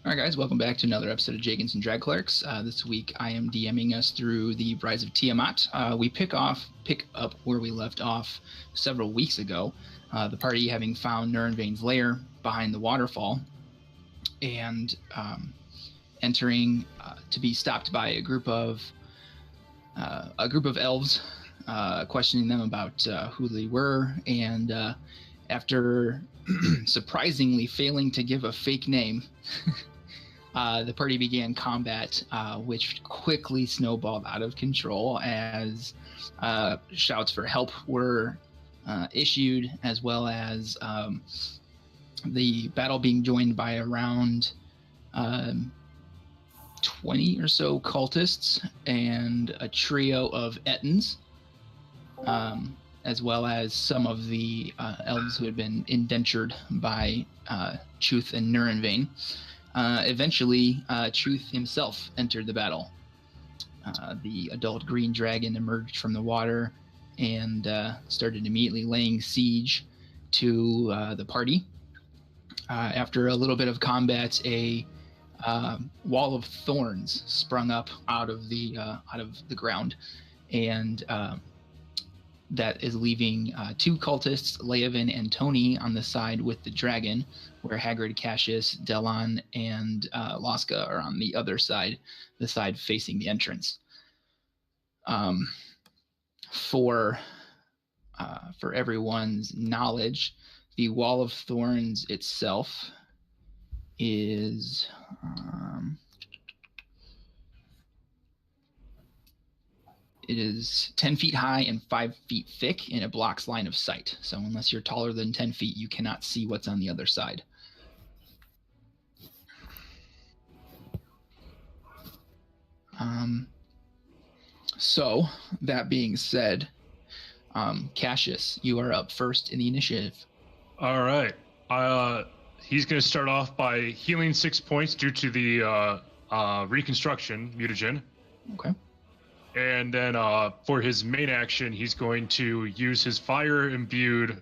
Alright guys, welcome back to another episode of Dragons and Drag Clerks. This week I am DMing us through the Rise of Tiamat. We pick up where we left off several weeks ago. The party having found Neronvain's lair behind the waterfall and entering to be stopped by a group of elves, questioning them about who they were, and after surprisingly failing to give a fake name, the party began combat, which quickly snowballed out of control as shouts for help were issued, as well as the battle being joined by around 20 or so cultists and a trio of Ettins, as well as some of the elves who had been indentured by Chuth and Neronvain. Eventually, Chuth himself entered the battle. The adult green dragon emerged from the water and started immediately laying siege to the party. After a little bit of combat, a wall of thorns sprung up out of the ground, and that is leaving two cultists, Leovan and Tony, on the side with the dragon, where Hagrid, Cassius, Delon, and Laska are on the other side, the side facing the entrance. For everyone's knowledge, the Wall of Thorns itself is it is 10 feet high and 5 feet thick, and it blocks line of sight. So unless you're taller than 10 feet, you cannot see what's on the other side. So that being said, Cassius, you are up first in the initiative. All right. He's going to start off by healing 6 points due to the reconstruction mutagen. Okay. And then for his main action, he's going to use his fire-imbued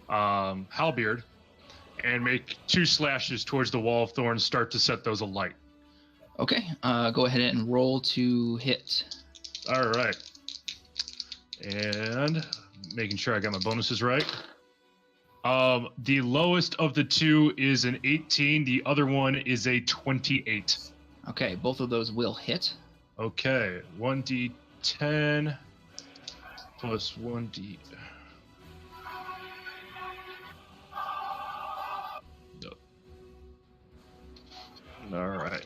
halberd and make 2 slashes towards the Wall of Thorns, start to set those alight. Okay. Go ahead and roll to hit. All right. And making sure I got my bonuses right. The lowest of the two is an 18. The other one is a 28. Okay, both of those will hit. Okay, 1d10 plus 1d. All right.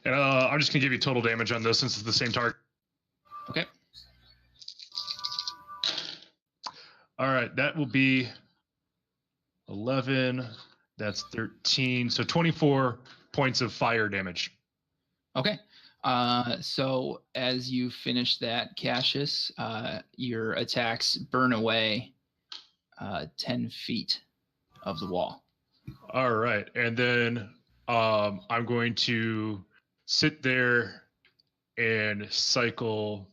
And I'm just going to give you total damage on this since it's the same target. Okay. All right, that will be 11. That's 13. So 24 points of fire damage. Okay. So as you finish that, Cassius, your attacks burn away 10 feet of the wall. All right. And then I'm going to sit there and cycle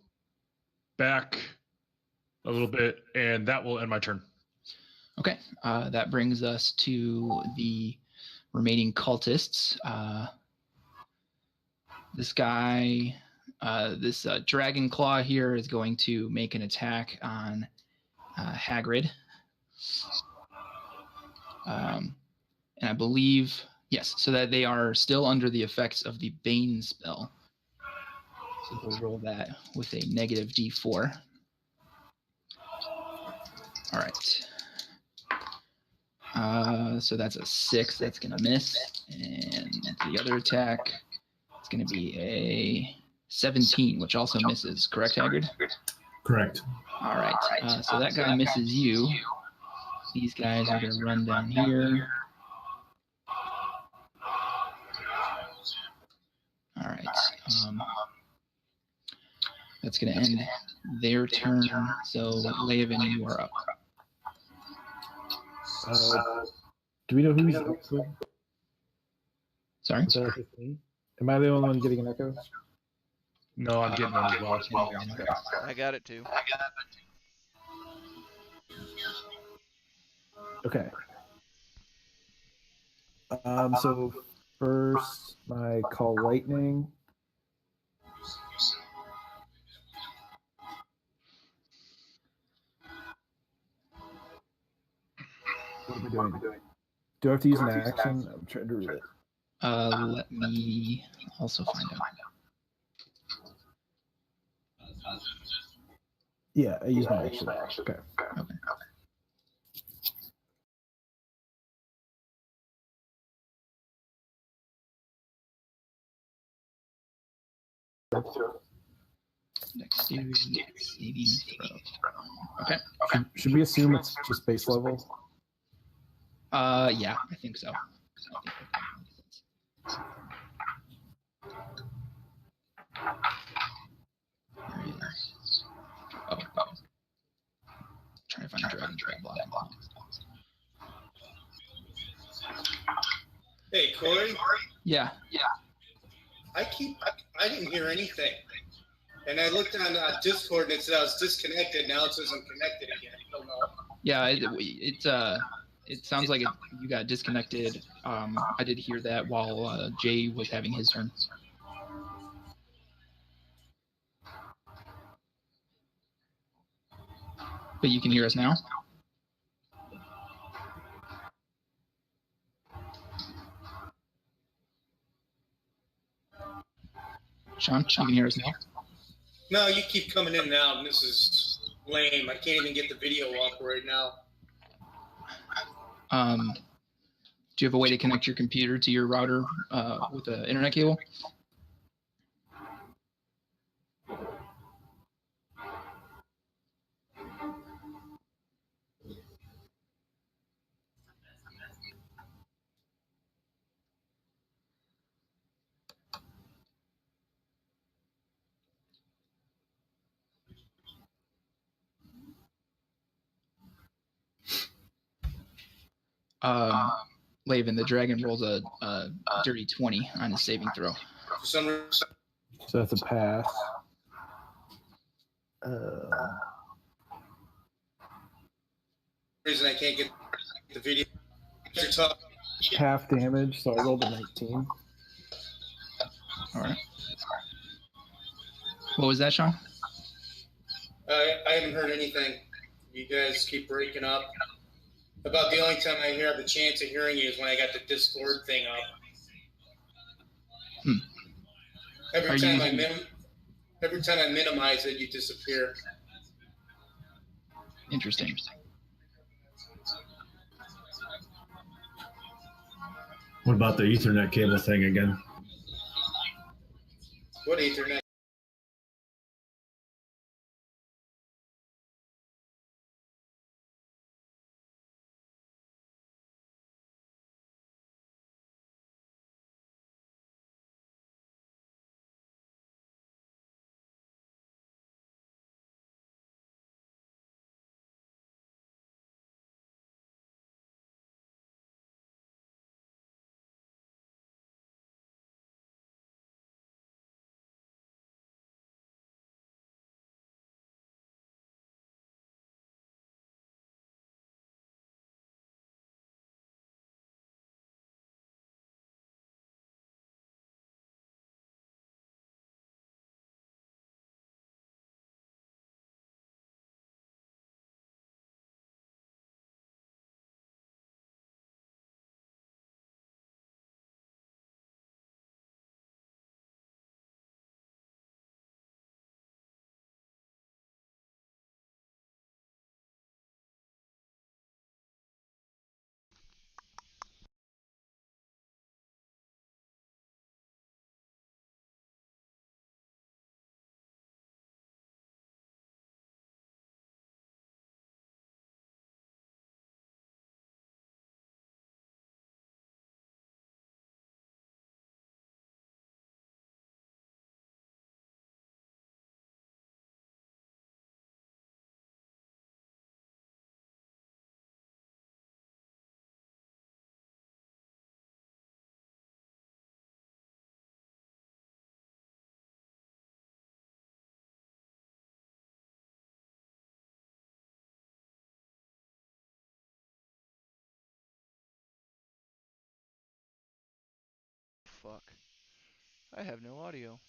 back a little bit, and that will end my turn. Okay. That brings us to the remaining cultists. This guy, this dragon claw here is going to make an attack on Hagrid. And I believe, yes, so that they are still under the effects of the Bane spell. So we'll roll that with a negative d4. All right. So that's a 6. That's going to miss. And the other attack, it's going to be a 17, which also misses. Correct, Hagrid? Correct. All right. So that guy misses you. These guys are going to run down here. All right. That's going to end their turn. So, Leovan, you are up. Do we know who's up with? Sorry? Am I the only one getting an echo? No, I'm getting one as well. I got it too. Okay. So First, my call lightning. What am I doing? Do I have to use an action? I'm trying to read it. Let me also find out. Yeah, I use my action. Okay. Okay. Dexterity saving throw. Okay. Should we assume it's just base level? Yeah, I think so. There he is. Oh. Trying to find a dragon block. Hey, Corey. Yeah. I didn't hear anything. And I looked on Discord and it said I was disconnected. Now it says I'm connected again. I don't know. Yeah, it sounds like you got disconnected. I did hear that while Jay was having his turn. But you can hear us now? Sean, you can hear us now? No, you keep coming in and out, and this is lame. I can't even get the video up right now. Do you have a way to connect your computer to your router with an internet cable? Laven, the dragon rolls a dirty 20 on his saving throw. For some reason, So that's a pass. I can't get the video. You're talking. Half damage, so I rolled a 19. All right. What was that, Sean? I haven't heard anything. You guys keep breaking up. About the only time I have the chance of hearing you is when I got the Discord thing up. Every time I minimize it, you disappear. Interesting. What about the Ethernet cable thing again? What Ethernet? fuck? I have no audio.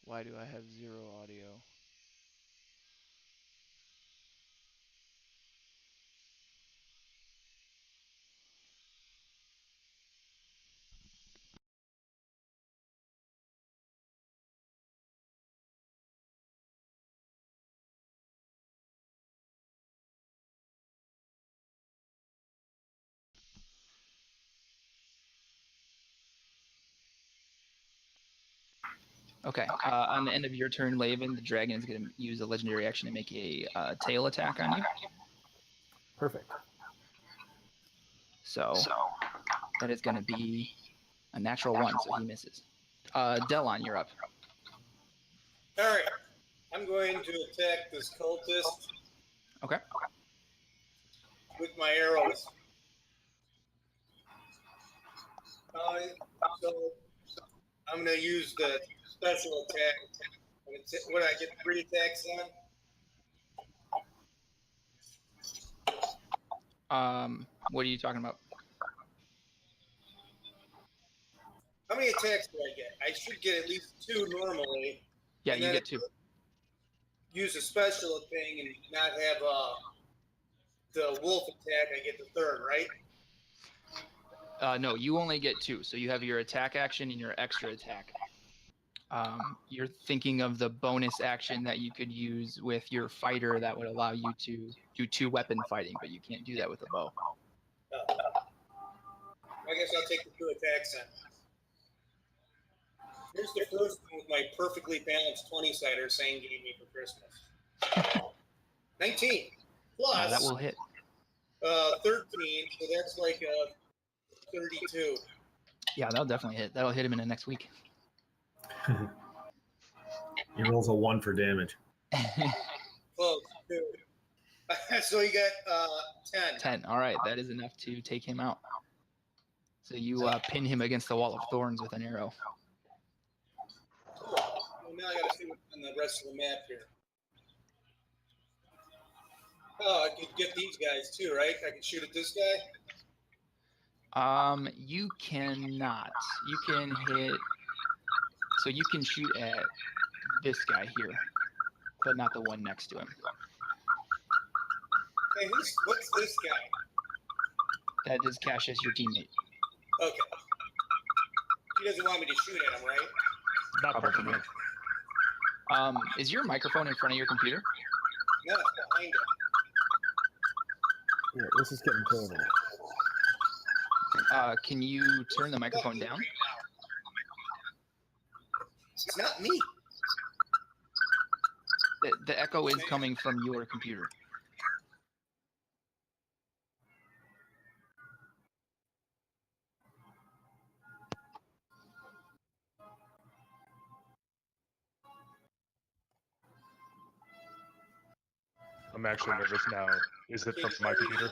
Why do I have 0 audio? Okay. On the end of your turn, Laven, the dragon is going to use a legendary action to make a tail attack on you. Perfect. So that is going to be a natural 1, so he misses. Delon, you're up. All right. I'm going to attack this cultist Okay. with my arrows. So I'm going to use the special attack. What did I get? 3 attacks on? What are you talking about? How many attacks do I get? I should get at least 2 normally. Yeah, and you then get 2. Use a special thing and not have the wolf attack. I get the 3rd, right? No, you only get 2. So you have your attack action and your extra attack. You're thinking of the bonus action that you could use with your fighter that would allow you to do 2 weapon fighting, but you can't do that with a bow. I guess I'll take the 2 attacks then. Here's the first one with my perfectly balanced 20-sider Sane gave me for Christmas. 19 plus That will hit. 13, so that's like 32. Yeah, that'll definitely hit. That'll hit him in the next week. He rolls a 1 for damage. Close. 2. So you got 10. 10. All right, that is enough to take him out. So you pin him against the wall of thorns with an arrow. Cool. Well, now I got to see what's on the rest of the map here. Oh, I could get these guys too, right? I can shoot at this guy? You cannot. You can hit. So you can shoot at this guy here, but not the one next to him. Hey, what's this guy? That is Cassius, your teammate. Okay. He doesn't want me to shoot at him, right? Not Probably perfectly. Is your microphone in front of your computer? No, it's behind him. Yeah, this is getting terrible. Can you turn the microphone down? It's not me. The echo is coming from your computer. I'm actually nervous now. Is it from my computer?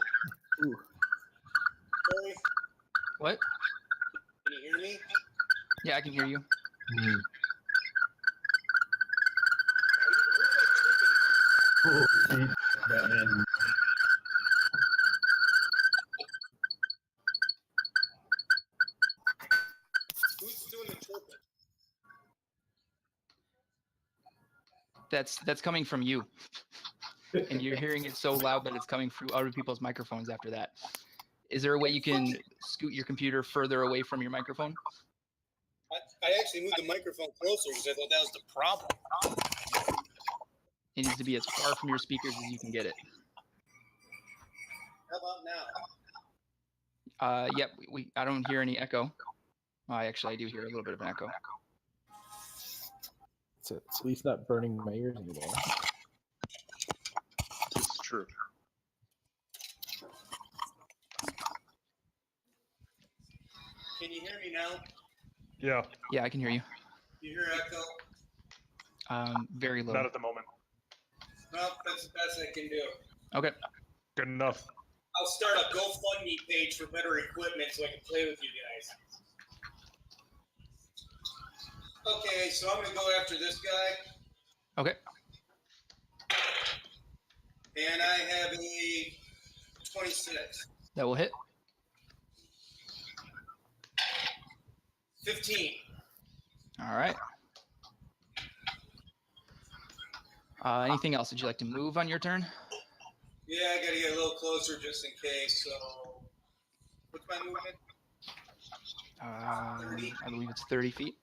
Ooh. Sorry, What? can you hear me? Yeah, I can hear you. Oh, see, Batman. Who's doing the chirping? That's coming from you. And you're hearing it so loud that it's coming through other people's microphones after that. Is there a way you can scoot your computer further away from your microphone? I actually moved the microphone closer because I thought that was the problem. It needs to be as far from your speakers as you can get it. How about now? Yep, I don't hear any echo. I do hear a little bit of an echo. It's at least not burning my ears anymore. This is true. Can you hear me now? Yeah, Yeah, I can hear you. You hear echo? Very low. not at the moment. Well, that's the best I can do. Okay. Good enough. I'll start a GoFundMe page for better equipment so I can play with you guys. Okay, so I'm gonna go after this guy, Okay. and I have a 26. That will hit. 15. All right. Anything else? Would you like to move on your turn? Yeah, I gotta get a little closer just in case. So, what's my movement? I believe it's 30 feet.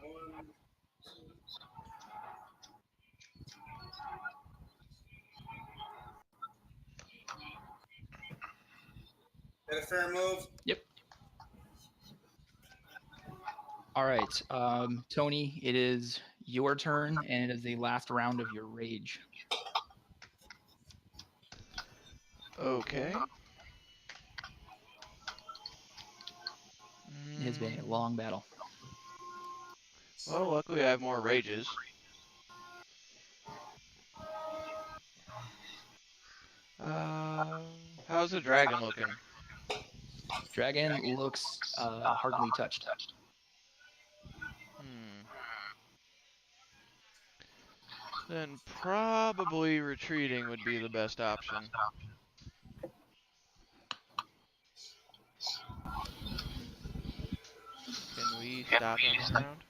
1, 2. That a fair move? Yep. All right, Tony, it is your turn, and it is the last round of your rage. Okay. It has been a long battle. Well, luckily I have more rages. How's the dragon looking? Dragon looks hardly touched. Then probably retreating would be the best option. Can we stop him around?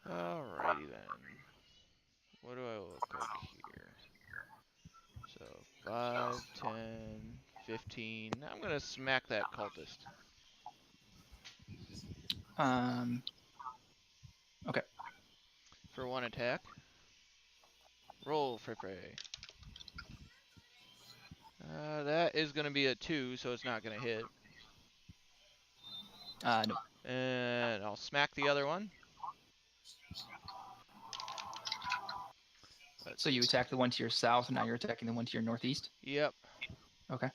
Alrighty then. What do I look like here? So 5, 10, 15. I'm gonna smack that cultist. Okay. For 1 attack. Roll, Frey Frey. That is gonna be a 2, so it's not gonna hit. No. And I'll smack the other one. So you attack the one to your south, and now you're attacking the one to your northeast? Yep. Okay.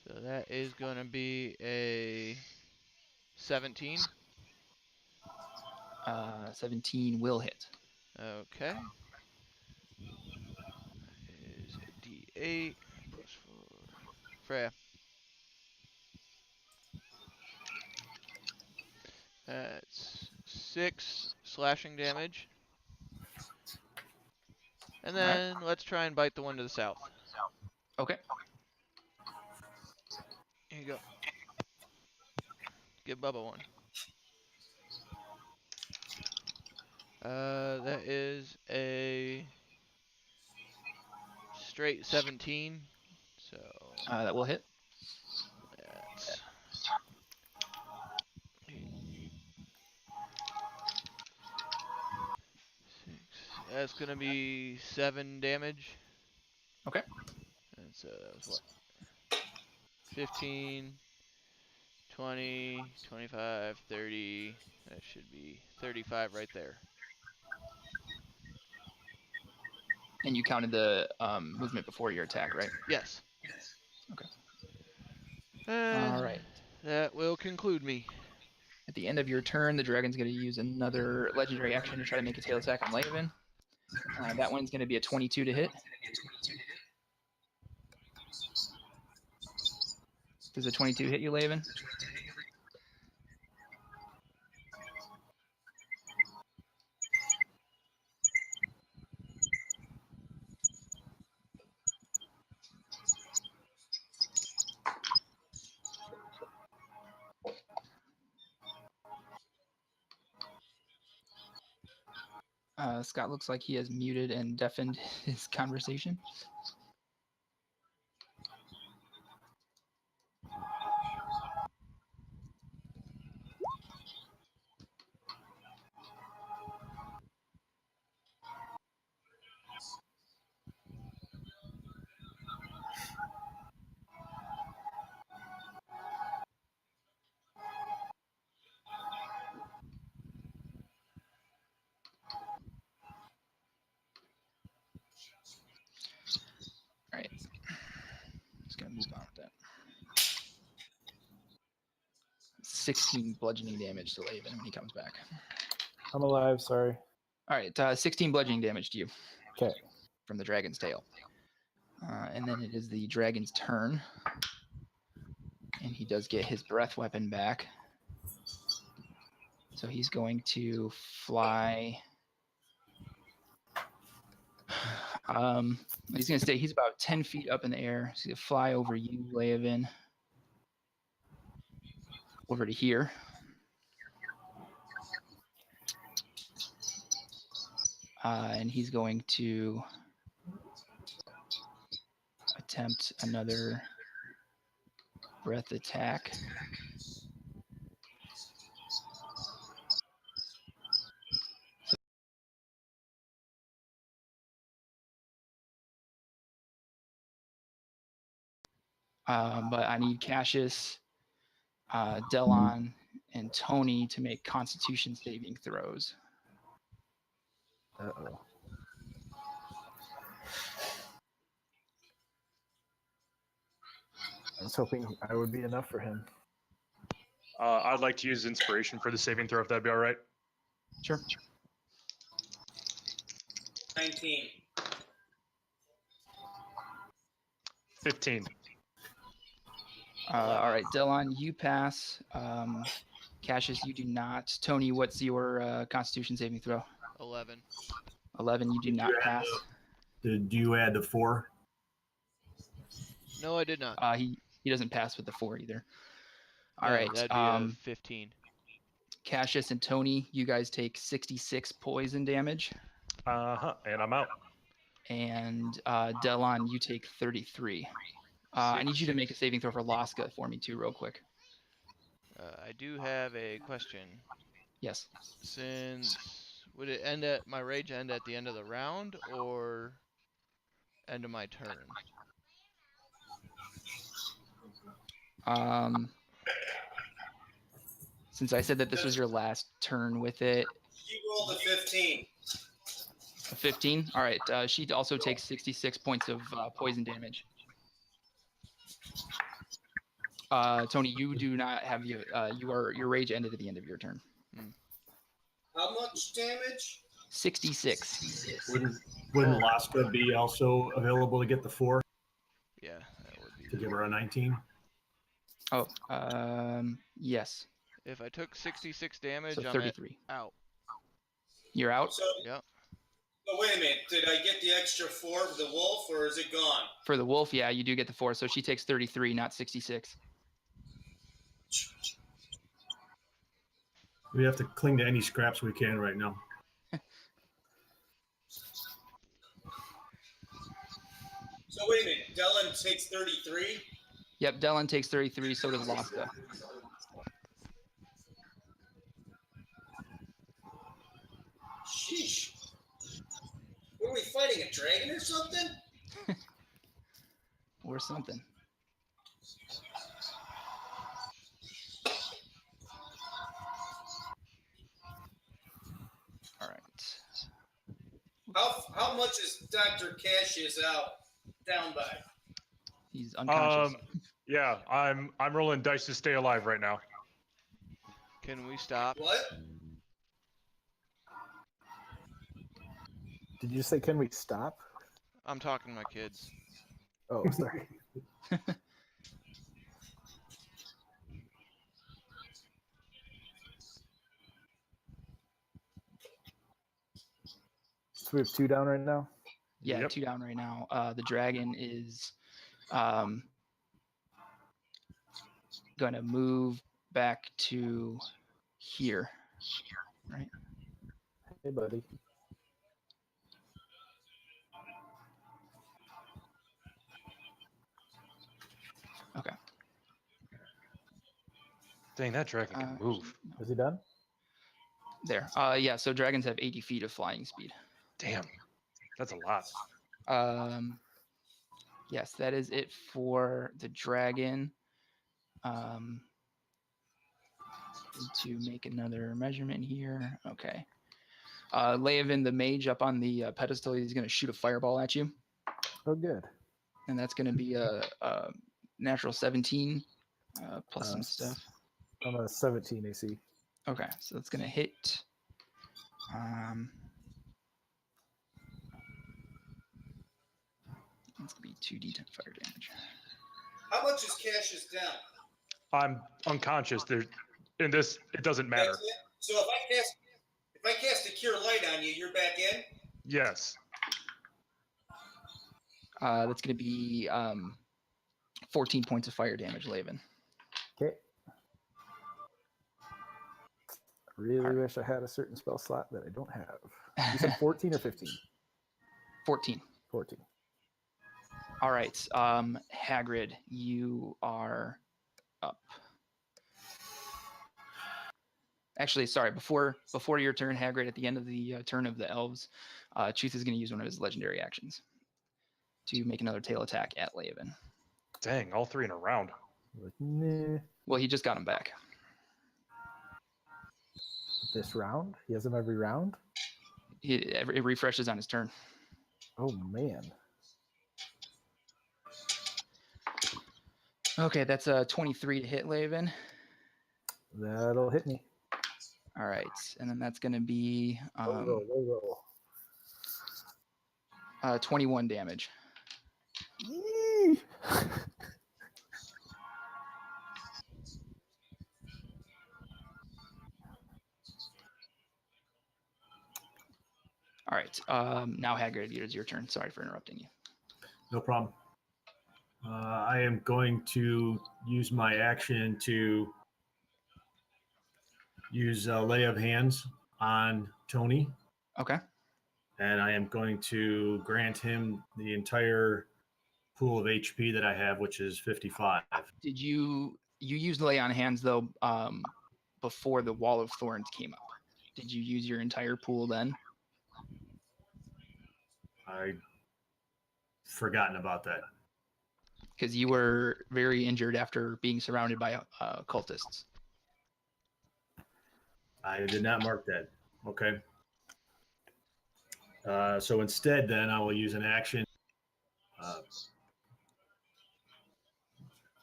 So that is gonna be a 17. 17 will hit. Okay. Is a D8 plus 4. Freya. That's 6 slashing damage. And then let's try and bite the one to the south. Okay. Here you go. Give Bubba one. That is a straight 17. So That will hit. that's 6. That's gonna be 7 damage. Okay. And so that was what? 15, 20, 25, 30. That should be 35 right there. And you counted the movement before your attack, right? Yes. Okay. And all right. That will conclude me. At the end of your turn, the dragon's going to use another legendary action to try to make a tail attack on Laven. That one's going to be a 22 to hit. Does a 22 hit you, Laven? Scott looks like he has muted and deafened his conversation. All right. Just going to move on with that. 16 bludgeoning damage to Laven when he comes back. I'm alive, sorry. All right, 16 bludgeoning damage to you. Okay. From the dragon's tail. And then it is the dragon's turn. And he does get his breath weapon back. So he's going to fly. He's going to stay. He's about 10 feet up in the air. He's going to fly over you, Leovan, over to here. And he's going to attempt another breath attack. But I need Cassius, Delon, and Tony to make Constitution saving throws. Uh-oh. I was hoping I would be enough for him. I'd like to use inspiration for the saving throw, if that'd be all right. Sure. 19. 15. All right, Delon, you pass. Cassius, you do not. Tony, what's your Constitution saving throw? 11. 11, you do not pass. Did you add the 4? No, I did not. He doesn't pass with the 4 either. All Yeah, right. that'd be a 15. Cassius and Tony, you guys take 66 poison damage. And I'm out. And Delon, you take 33. I need you to make a saving throw for Laska for me too, real quick. I do have a question. Yes. Since would it end at my rage end at the end of the round or end of my turn? Since I said that this was your last turn with it. You rolled a 15. A 15? All right. She also takes 66 points of poison damage. Tony, you do not have your rage ended at the end of your turn. How much damage? 66. Wouldn't Laska be also available to get the 4 Yeah, that would be. to give her a 19? Oh, yes. If I took 66 damage, So I'm 33. out. You're out? So, Yep. oh, wait a minute. Did I get the extra 4 for the wolf, or is it gone? For the wolf, yeah, you do get the 4. So she takes 33, not 66. We have to cling to any scraps we can right now. So wait a minute. Dylan takes 33? Yep, Delon takes 33, so does Laska. Sheesh. What are we fighting, a dragon or something? Or something. All right. How much is Dr. Cassius down by? He's unconscious. Yeah, I'm rolling dice to stay alive right now. Can we stop? What? Did you say, can we stop? I'm talking to my kids. Oh, sorry. So we have 2 down right now? Yeah, Yep. 2 down right now. The dragon is going to move back to here, right? Hey, buddy. Okay. Dang, that dragon can move. Is he done? There. Yeah, so dragons have 80 feet of flying speed. Damn, that's a lot. Yes, that is it for the dragon. To make another measurement here. Okay. Leovan, the mage up on the pedestal, he's going to shoot a fireball at you. Oh, good. And that's going to be a natural 17 plus some stuff. I'm a 17 AC. Okay, so that's going to hit. It's going to be 2d10 fire damage. How much is Cassius down? I'm unconscious. In this, it doesn't matter. That's it? So if I cast a Cure Light on you, you're back in? Yes. That's going to be 14 points of fire damage, Laven. Okay. Really wish I had a certain spell slot that I don't have. You said 14 or 15? 14. 14. All right. Hagrid, you are up. Actually, sorry. Before your turn, Hagrid, at the end of the turn of the elves, Chuth is going to use one of his legendary actions to make another tail attack at Laven. Dang, all three in a round. Like, nah. Well, he just got him back. This round? He has him every round? It refreshes on his turn. Oh, man. Okay, that's a 23 to hit, Laven. That'll hit me. All right, and then that's going to be Roll. 21 damage. Yee! All right, now Hagrid, it is your turn. Sorry for interrupting you. No problem. I am going to use my action to use Lay of Hands on Tony. Okay. And I am going to grant him the entire pool of HP that I have, which is 55. Did you used Lay on Hands, though, before the Wall of Thorns came up? Did you use your entire pool then? I forgotten about that. Because you were very injured after being surrounded by cultists. I did not mark that. Okay. So instead, then, I will use an action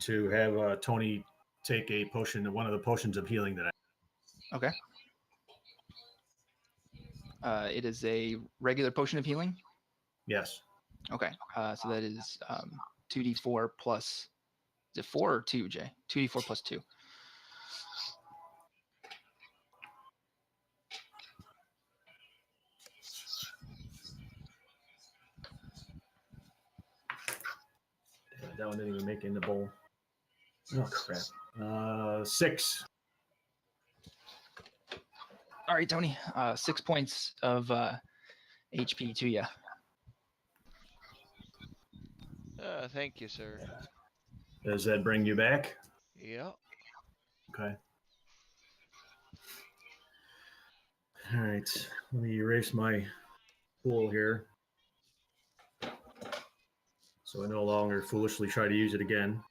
to have Tony take a potion, one of the potions of healing that I. Okay. It is a regular potion of healing? Yes. Okay. So that is 2d4 plus. Is it 4 or 2, Jay? 2d4 plus 2. That one didn't even make it in the bowl. Oh, crap. 6. All right, Tony. 6 points of HP to you. Thank you, sir. Does that bring you back? Yeah. Okay. All right. Let me erase my pool here, so I no longer foolishly try to use it again.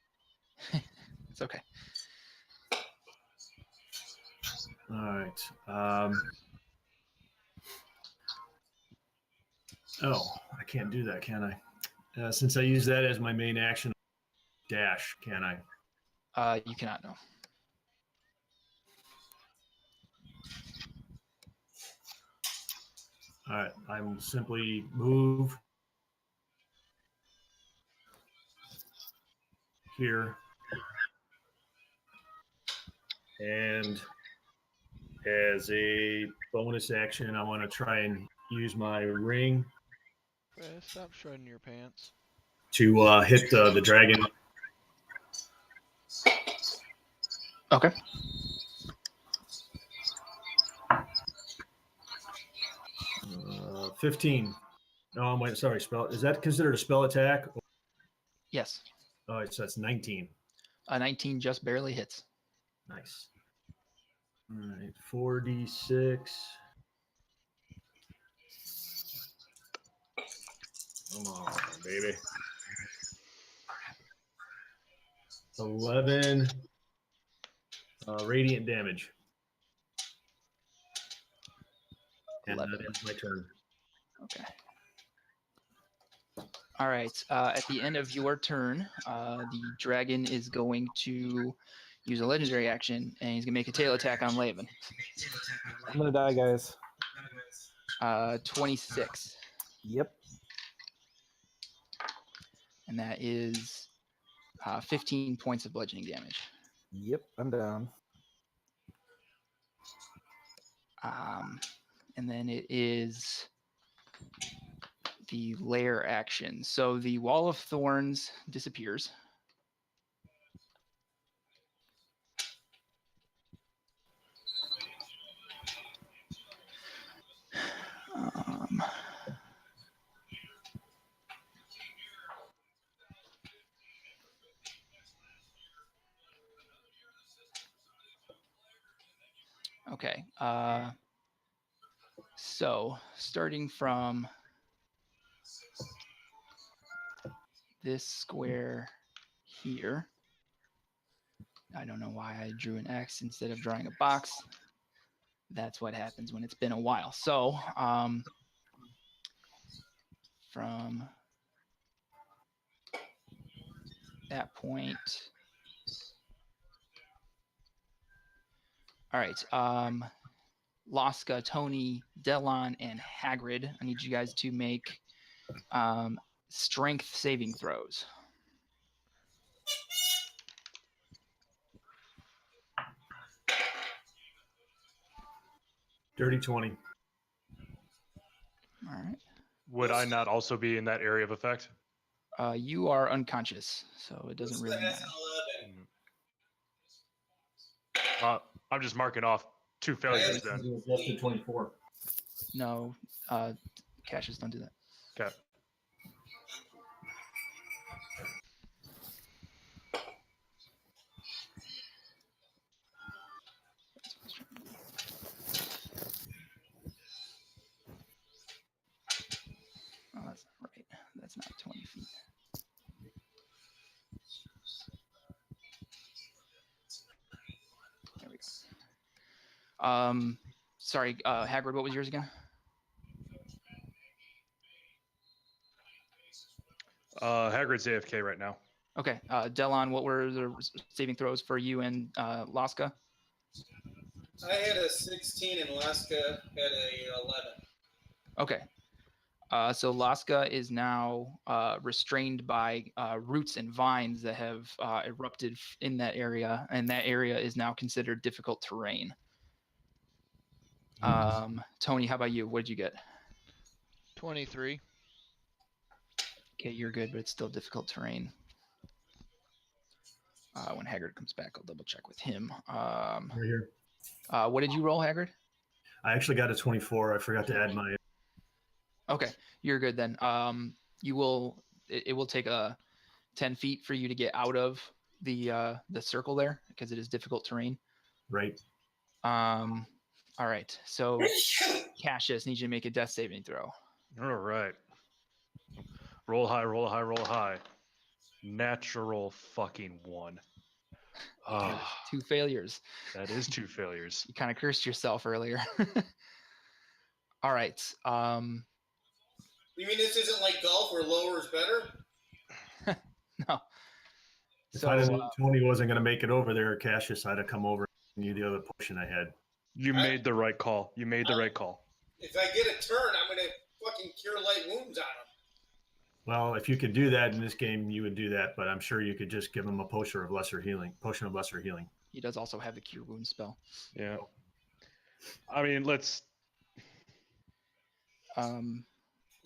It's okay. All right. Oh, I can't do that, can I? Since I use that as my main action, dash, can I? You cannot know. All right. I will simply move here. And as a bonus action, I want to try and use my ring Stop shredding your pants. to hit the dragon. Okay. Uh, 15. No, wait, sorry. Spell. Is that considered a spell attack? Yes. Oh, so that's 19. A 19 just barely hits. Nice. All right, 4d6. Come on, baby. 11 radiant damage. And that ends my turn. Okay. All right. At the end of your turn, the dragon is going to use a legendary action, and he's going to make a tail attack on Laven. I'm going to die, guys. 26. Yep. And that is 15 points of bludgeoning damage. Yep, I'm down. And then it is the lair action. So the Wall of Thorns disappears. Okay. So starting from this square here, I don't know why I drew an X instead of drawing a box. That's what happens when it's been a while. So from that point, all right. Laska, Tony, Delon, and Hagrid, I need you guys to make strength saving throws. Dirty 20. All right. Would I not also be in that area of effect? You are unconscious, so it doesn't really matter. I'm just marking off 2 failures then. Less than 24. No, Cassius, don't do that. Okay. Oh, that's not right. That's not 20 feet. There we go. Sorry, Hagrid, what was yours again? Hagrid's AFK right now. Okay. Delon, what were the saving throws for you and Laska? I had a 16 and Laska had a 11. Okay. So Laska is now restrained by roots and vines that have erupted in that area, and that area is now considered difficult terrain. Tony, how about you? What did you get? 23. Okay, you're good, but it's still difficult terrain. When Haggard comes back, I'll double check with him. Right here. What did you roll, Haggard? I actually got a 24. I forgot to add my. Okay, you're good then. It will take 10 feet for you to get out of the circle there because it is difficult terrain. Right. All right. So Cassius needs you to make a death saving throw. All right. Roll high, roll high, roll high. Natural fucking 1. That is 2 failures. That is 2 failures. You kind of cursed yourself earlier. All right. You mean this isn't like golf where lower is better? No. If So I didn't know Tony wasn't going to make it over there, Cassius, I'd have come over and knew the other potion I had. You made the right call. You made the right call. If I get a turn, I'm going to fucking cure light wounds on him. Well, if you could do that in this game, you would do that, but I'm sure you could just give him a potion of lesser healing. He does also have the cure wound spell. Yeah. I mean, let's.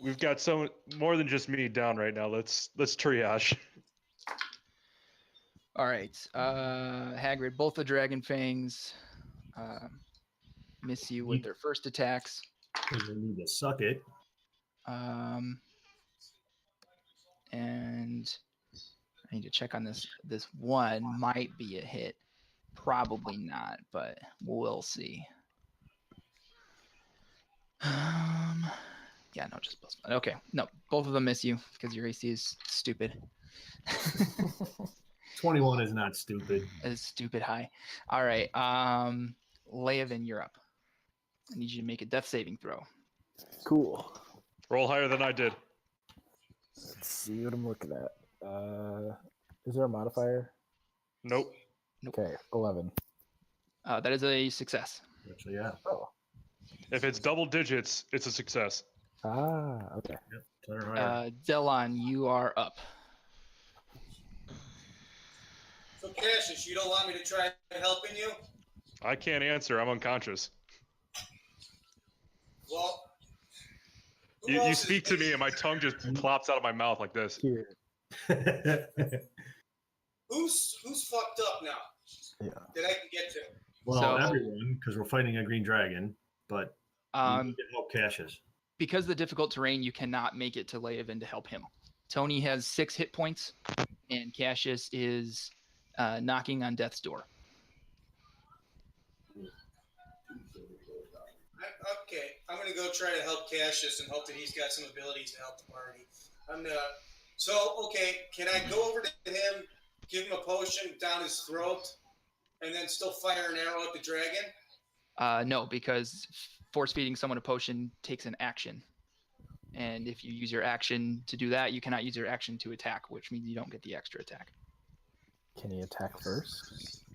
We've got so more than just me down right now. Let's triage. All right. Hagrid, both the Dragon Fangs miss you with their first attacks. Because they need to suck it. And I need to check on this. This one might be a hit. Probably not, but we'll see. Yeah, no, just plus 1. Okay, no, both of them miss you because your AC is stupid. 21 is not stupid. It's stupid high. All right, Leovan, you're up. I need you to make a death saving throw. Cool. Roll higher than I did. Let's see what I'm looking at. Is there a modifier? Nope. Okay, 11. That is a success. Actually, yeah. Oh. If it's double digits, it's a success. Okay. Yep. Turn higher. Delon, you are up. So Cassius, you don't want me to try helping you? I can't answer. I'm unconscious. Well, You speak to me and my tongue just plops out of my mouth like this. Here. Who's fucked up now? Yeah. That I can get to. Well, So- everyone, because we're fighting a green dragon, but we need to help Cassius. Because of the difficult terrain, you cannot make it to Leovan to help him. Tony has 6 hit points, and Cassius is knocking on death's door. Okay, I'm gonna go try to help Cassius and hope that he's got some abilities to help the party. Okay, can I go over to him, give him a potion down his throat, and then still fire an arrow at the dragon? No, because force feeding someone a potion takes an action. And if you use your action to do that, you cannot use your action to attack, which means you don't get the extra attack. Can he attack first?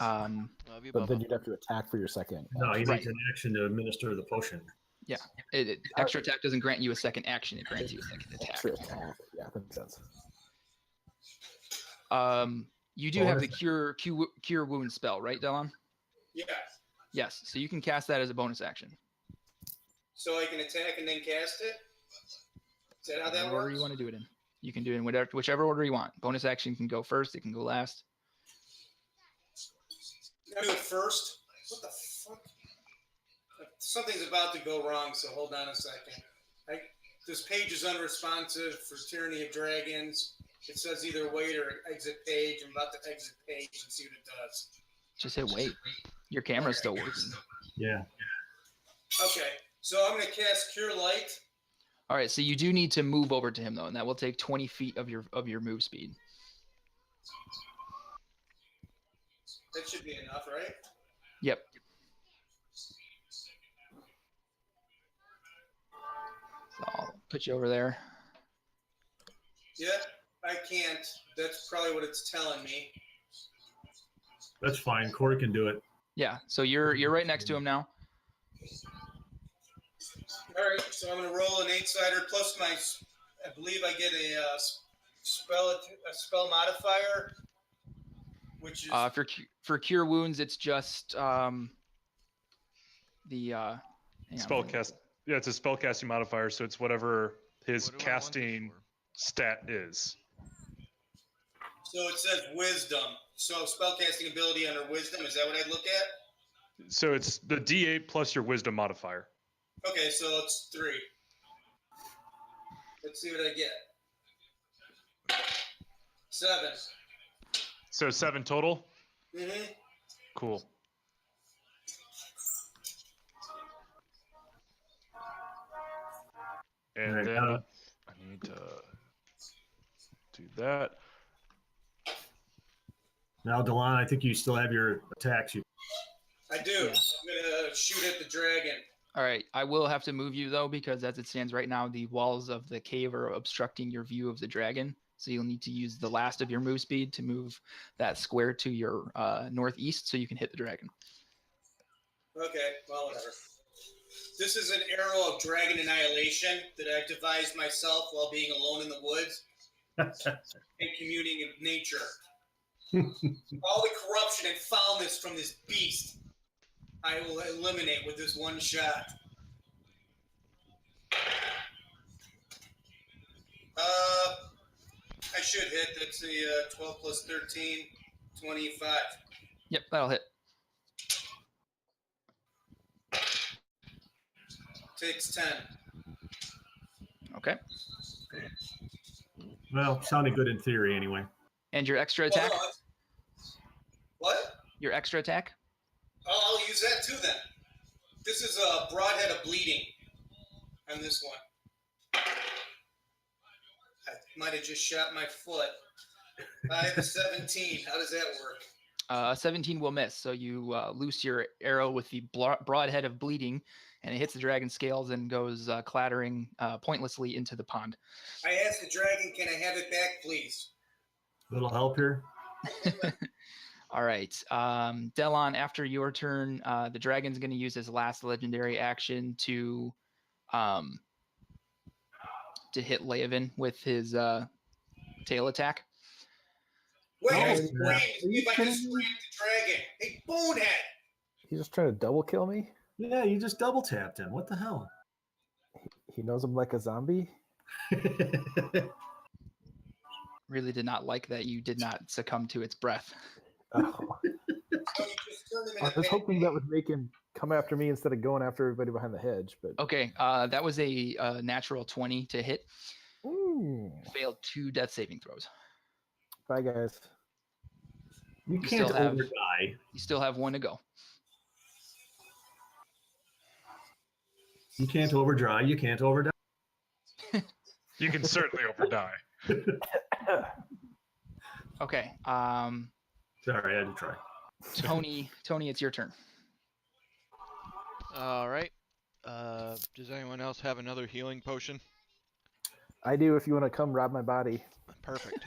Love you, But then Bubba. you'd have to attack for your second. No, he Right. needs an action to administer the potion. Extra attack doesn't grant you a second action; it grants you a second attack. Extra attack. Yeah, that makes sense. You do have the cure wound spell, right, Delon? Yeah. Yes. So you can cast that as a bonus action. So I can attack and then cast it? Is that how that Whatever works? you want to do it in. You can do it in whichever order you want. Bonus action can go first. It can go last. Can I do it first? What the fuck? Something's about to go wrong, so hold on a second. This page is unresponsive for Tyranny of Dragons. It says either wait or exit page. I'm about to exit page and see what it does. Just hit wait. Your camera's still working. Yeah. Okay, so I'm going to cast Cure Light. All right. So you do need to move over to him though, and that will take 20 feet of your move speed. That should be enough, right? Yep. So I'll put you over there. Yeah, I can't. That's probably what it's telling me. That's fine. Corey can do it. Yeah. So you're right next to him now. All right, so I'm going to roll an 8-sider plus I believe I get a spell modifier, which is For cure wounds, it's just hang on. Spellcast. Yeah, it's a spellcasting modifier, so it's whatever his What do I want this casting for? stat is. so it says Wisdom. So spellcasting ability under Wisdom, is that what I'd look at? So it's the D8 plus your wisdom modifier. Okay, so it's 3. Let's see what I get. 7. So 7 total? Mm-hmm. Cool. And Alright, then now- I need to do that. Now, Delon, I think you still have your attacks. I do. Yeah. I'm going to shoot at the dragon. All right. I will have to move you though, because as it stands right now, the walls of the cave are obstructing your view of the dragon. So you'll need to use the last of your move speed to move that square to your northeast so you can hit the dragon. Okay, well, whatever. This is an arrow of dragon annihilation that I've devised myself while being alone in the woods and communing with nature. All the corruption and foulness from this beast, I will eliminate with this one shot. I should hit. That's the 12 plus 13, 25. Yep, that'll hit. Takes 10. Okay. Well, sounded good in theory anyway. And your extra attack? Hold on. What? Your extra attack? Oh, I'll use that too then. This is a broadhead of bleeding on this one. I might have just shot my foot. I have a 17. How does that work? 17 will miss. So you loose your arrow with the broadhead of bleeding, and it hits the dragon's scales and goes clattering pointlessly into the pond. I asked the dragon, can I have it back, please? Little help here. All right. Delon, after your turn, the dragon's going to use his last legendary action to hit Leovan with his tail attack. Wait, Oh, I yeah. screamed to see if I can scream the dragon. Hey, bonehead! He's just trying to double kill me? Yeah, you just double tapped him. What the hell? He knows him like a zombie. Really did not like that you did not succumb to its breath. Oh, So you just turned him I into was hoping that pancake. would make him come after me instead of going after everybody behind the hedge. But Okay, that was a natural 20 to hit. Failed 2 death saving throws. Bye, guys. You still can't have- overdie. You still have 1 to go. You can't overdry. You can't overdie. You can certainly overdie. Okay, Sorry, I had to try. Tony, it's your turn. All right. Does anyone else have another healing potion? I do. If you want to come rob my body, Perfect.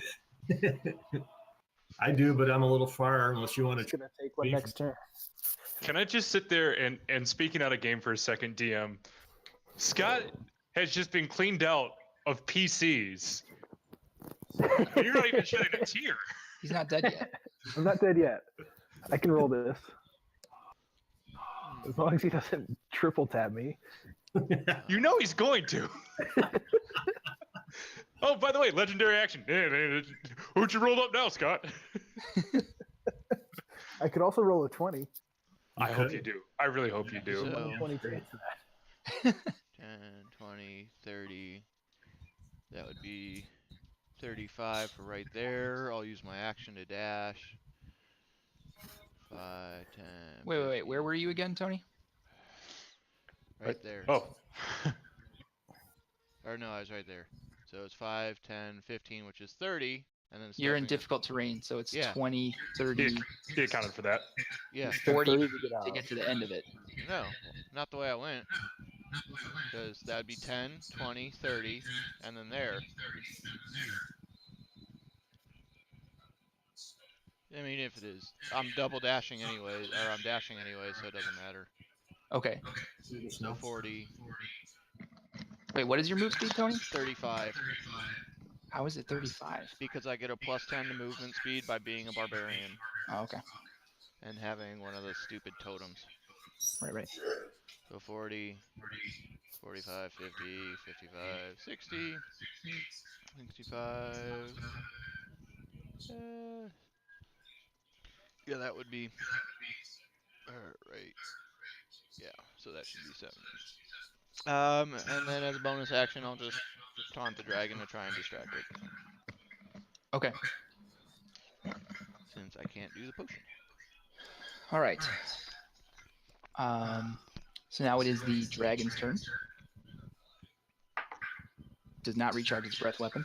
I do, but I'm a little far unless you want it's to. gonna take one Beef. next turn. Can I just sit there and speaking out of game for a second, DM? Scott has just been cleaned out of PCs. You're not even shedding a tear. He's not dead yet. I'm not dead yet. I can roll this as long as he doesn't triple tap me. You know he's going to. Oh, by the way, legendary action. Who'd you roll up now, Scott? I could also roll a 20. I hope you do. I really hope you do. So- 20 to answer that. 10, 20, 30. That would be 35 for right there. I'll use my action to dash. 5, 10. Wait. 15. Where were you again, Tony? Right there. Oh. Or no, I was right there. So it's 5, 10, 15, which is 30. And then You're in stepping- difficult terrain, so it's Yeah. 20, 30, He accounted for that. Yeah. 40 30 to get out. to get to the end of it. No, not the way I went. Because that would be 10, 20, 30, and then there. I mean, if it is. I'm double dashing anyway, or I'm dashing anyway, so it doesn't matter. Okay. So 40, Wait, what is your move speed, Tony? 35. How is it 35? Because I get a plus 10 to movement speed by being a barbarian Oh, okay. and having one of those stupid totems. Right. So 40, 45, 50, 55, 60, 65. Yeah, that would be. Alright. Yeah, so that should be 7. And then as a bonus action, I'll just taunt the dragon to try and distract it. Okay. Since I can't do the potion. All right. So now it is the dragon's turn. Does not recharge its breath weapon.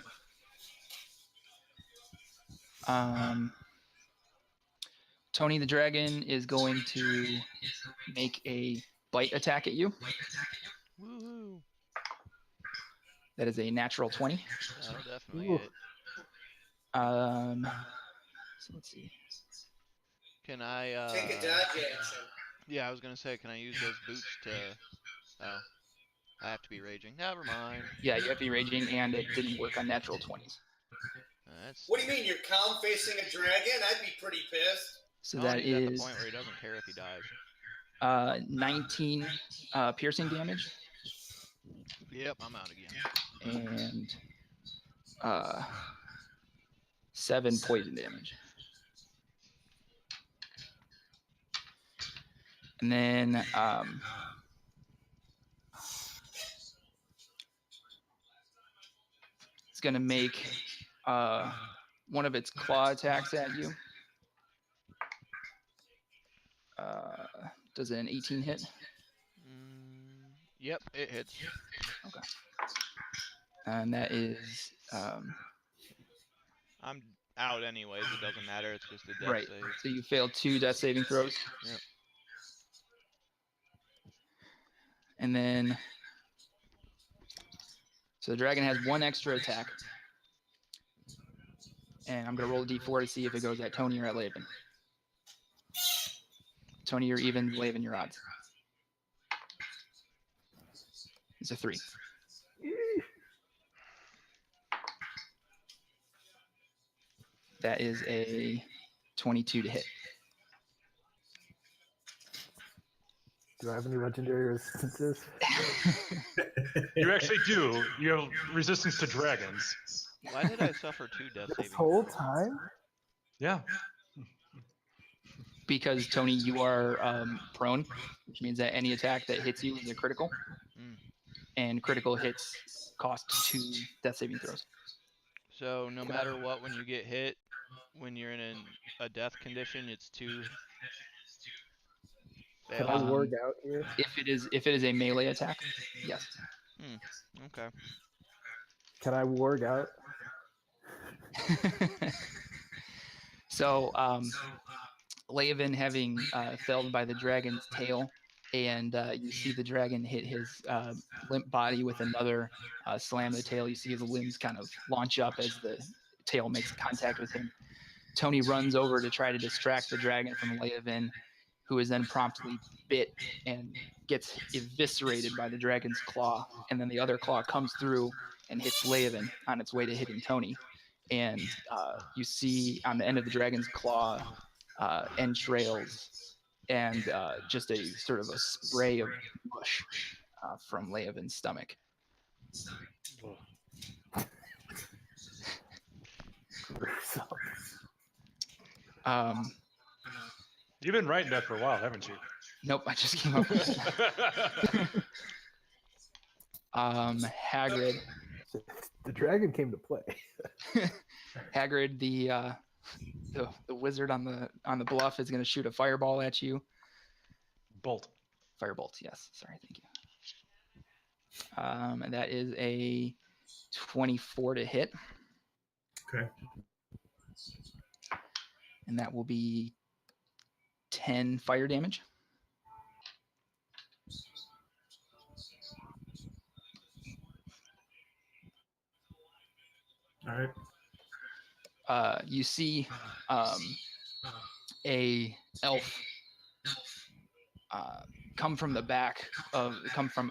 Tony the dragon is going to make a bite attack at you. Woohoo! That is a natural 20. That'll definitely Ooh. hit. So let's see. Can I, Take a dodge action. yeah, I was gonna say, can I use those boots to, oh, I have to be raging. Never mind. Yeah, you have to be raging, and it didn't work on natural 20s. That's, What do you mean? You're calm facing a dragon? I'd be pretty pissed. So oh, that he's at the is point where he doesn't care if he dies. 19 piercing damage Yep, I'm out again. and 7 poison damage. And then it's going to make one of its claw attacks at you. Does an 18 hit? Yep, it hits. Okay. And that is I'm out anyways, it doesn't matter, it's just a death right. save. So you failed 2 death saving throws. Yep. And then, so the dragon has 1 extra attack. And I'm going to roll a d4 to see if it goes at Tony or at Laven. Tony, you're even. Laven, your odds. It's a 3. That is a 22 to hit. Do Do I have any legendary resistances? You actually do. You have resistance to dragons. Why did I suffer 2 death This saving whole throws? time? Yeah. Because Tony, you are prone, which means that any attack that hits you is a critical, and critical hits cost 2 death saving throws. So no matter what, when you get hit, when you're in a death condition, it's 2 Can I fails. warg out here? If it is a melee attack, yes. Okay. Can I warg out? So, Leovan having felled by the dragon's tail, and you see the dragon hit his limp body with another slam of the tail. You see his limbs kind of launch up as the tail makes contact with him. Tony runs over to try to distract the dragon from Leovan, who is then promptly bit and gets eviscerated by the dragon's claw. And then the other claw comes through and hits Leovan on its way to hitting Tony. And you see on the end of the dragon's claw entrails and just a sort of a spray of mush from Leovan's stomach. You've been writing that for a while, haven't you? Nope, I just came up with it. Hagrid. The dragon came to play. Hagrid, the wizard on the bluff, is going to shoot a fireball at you. Bolt. Firebolt, yes. Sorry, thank you. And that is a 24 to hit. Okay. And that will be 10 fire damage. All right. You see a elf come from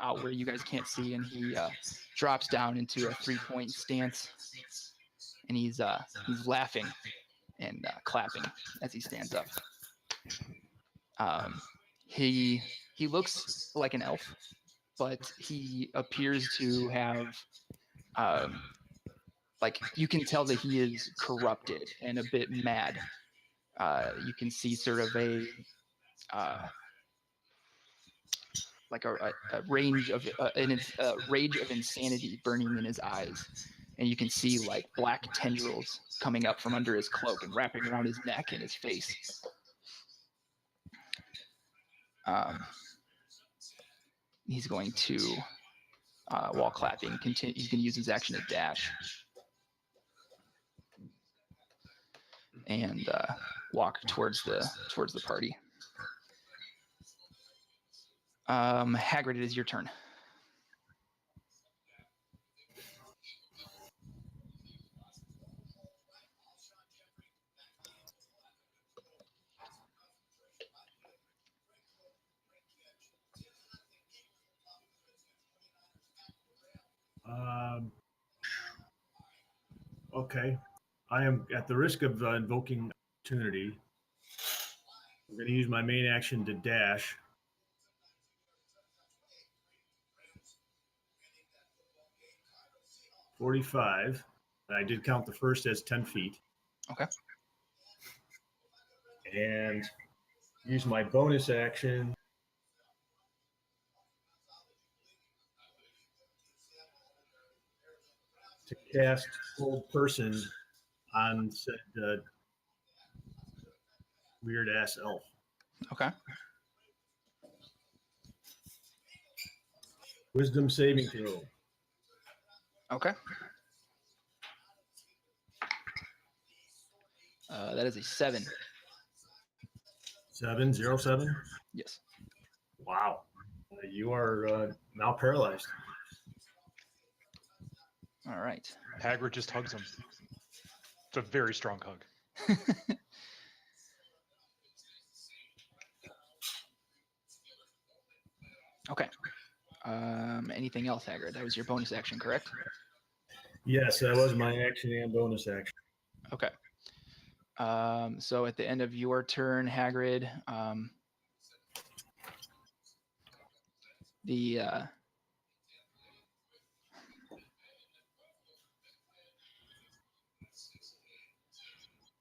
out where you guys can't see, and he drops down into a 3-point stance, and he's laughing and clapping as he stands up. He looks like an elf, but he appears to have like, you can tell that he is corrupted and a bit mad. You can see sort of a range of rage of insanity burning in his eyes, and you can see like black tendrils coming up from under his cloak and wrapping around his neck and his face. He's going to, while clapping, he's going to use his action to dash and walk towards the party. Hagrid, it is your turn. Okay. I am at the risk of invoking opportunity. I'm going to use my main action to dash. .45. I did count the first as 10 feet. Okay. And use my bonus action to cast Hold Person on said weird ass elf. Okay. Wisdom saving throw. Okay. That is a 7. 707? Yes. Wow. You are now paralyzed. All right. Hagrid just hugs him. It's a very strong hug. Okay. Anything else, Hagrid? That was your bonus action, correct? Yes, that was my action and bonus action. Okay. So at the end of your turn, Hagrid, the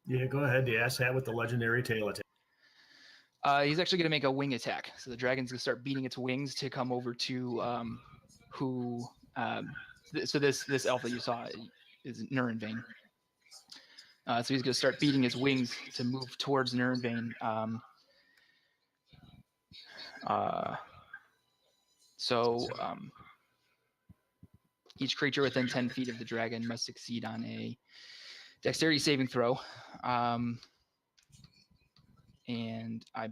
Yeah, go ahead. The asshat with the legendary tail attack. he's actually going to make a wing attack. So the dragon's going to start beating its wings to come over to who. So this elf that you saw is Neronvain. So he's going to start beating his wings to move towards Neronvain. Each creature within 10 feet of the dragon must succeed on a dexterity saving throw. And I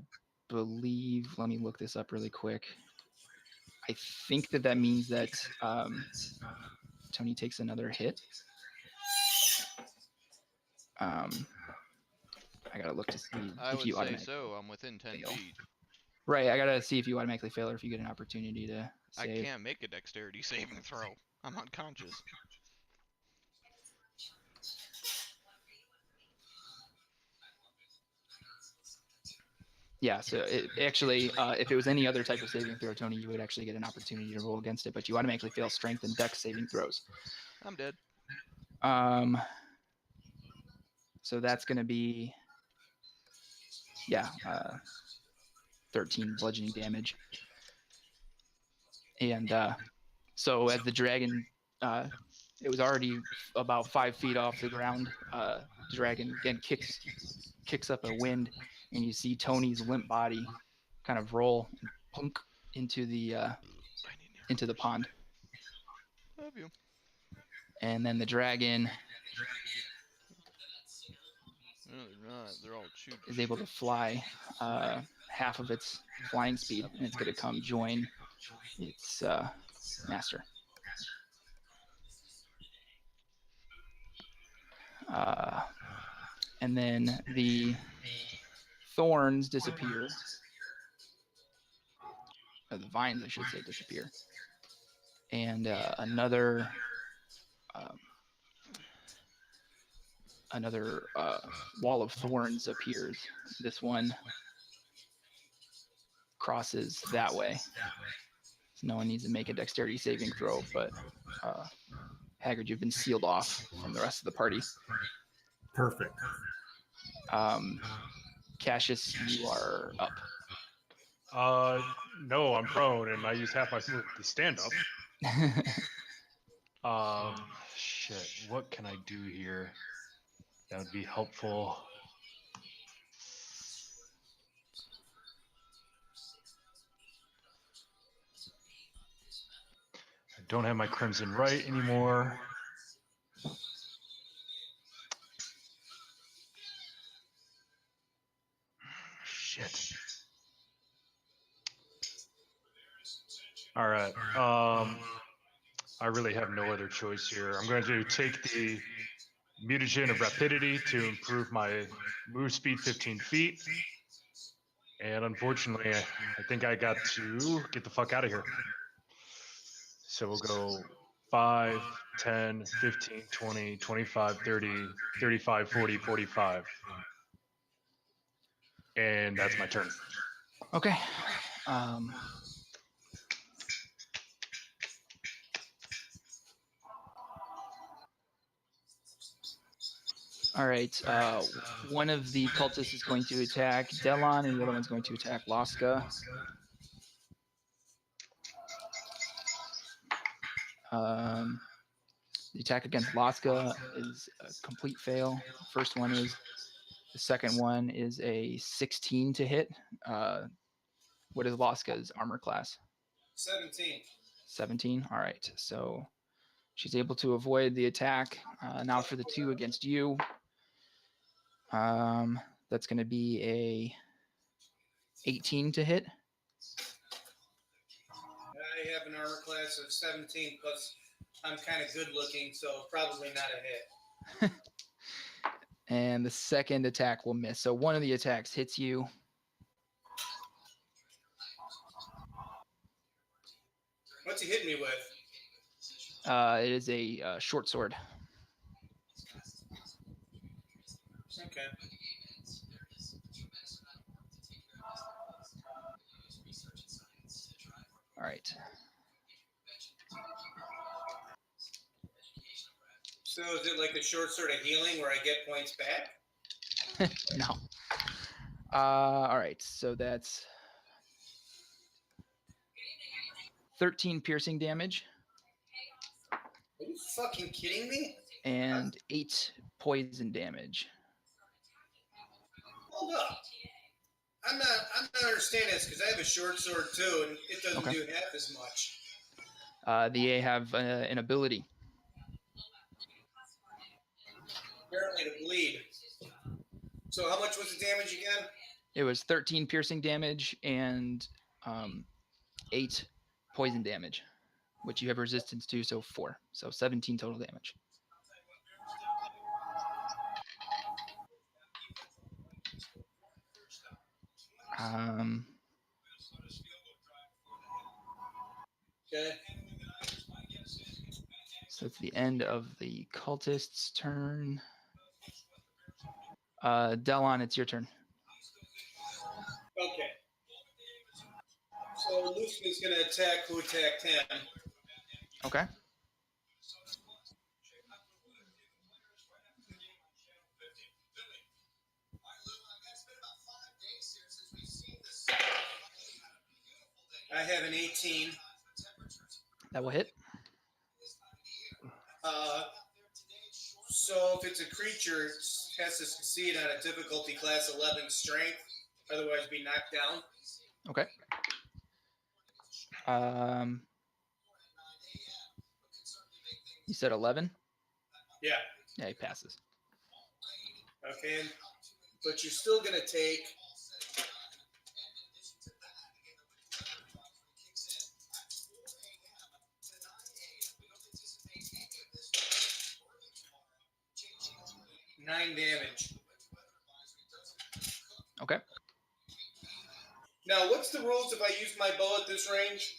believe, let me look this up really quick. I think that means that Tony takes another hit. I gotta look to see if you automatically. So. I'm within 10 fail. feet. Right, I gotta see if you automatically fail or if you get an opportunity to save. I can't make a dexterity saving throw. I'm unconscious. Yeah, so it actually, if it was any other type of saving throw, Tony, you would actually get an opportunity to roll against it, but you automatically fail strength and dex saving throws. I'm dead. So that's going to be, 13 bludgeoning damage. And so as the dragon, it was already about 5 feet off the ground. The dragon again kicks up a wind, and you see Tony's limp body kind of roll and plunk into the pond. Love you. And then the dragon No, they're not. They're all chewed. is able to fly half of its flying speed, and it's going to come join its master. And then the thorns disappear. Or the vines, I should say, disappear. And another wall of thorns appears. This one crosses that way. So no one needs to make a dexterity saving throw, but Haggard, you've been sealed off from the rest of the party. Perfect. Cassius, you are up. No, I'm prone, and I use half my move to stand up. Shit. What can I do here? That would be helpful. I don't have my Crimson Right anymore. Shit. All right. I really have no other choice here. I'm going to take the mutagen of rapidity to improve my move speed 15 feet. And unfortunately, I think I got to get the fuck out of here. So we'll go 5, 10, 15, 20, 25, 30, 35, 40, 45. And that's my turn. Okay. All right. One of the cultists is going to attack Delon, and the other one's going to attack Laska. The attack against Laska is a complete fail. First one is. The second one is a 16 to hit. What is Laska's armor class? 17. 17. All right. So she's able to avoid the attack. Now for the two against you. That's going to be a 18 to hit. I have an armor class of 17, plus I'm kind of good looking, so probably not a hit. And the second attack will miss. So one of the attacks hits you. What's he hitting me with? It is a short sword. Okay. right. So is it like a short sort of healing where I get points back? No. All right. So that's 13 piercing damage. Are you fucking kidding me? And 8 poison damage. Hold up. I'm not understanding this because I have a short sword too, and it doesn't do half as much. The A have an ability. Apparently to bleed. So how much was the damage again? It was 13 piercing damage and 8 poison damage, which you have resistance to, so 4. So 17 total damage. Okay. So it's the end of the cultist's turn. Delon, it's your turn. Okay. So Lucian's going to attack who attacked him. Okay. I have an 18. That will hit. So if it's a creature, it has to succeed on a difficulty class 11 strength, otherwise be knocked down. Okay. You said 11? Yeah. Yeah, he passes. Okay. But you're still going to take... Nine damage. Okay. Now, what's the rules if I use my bow at this range?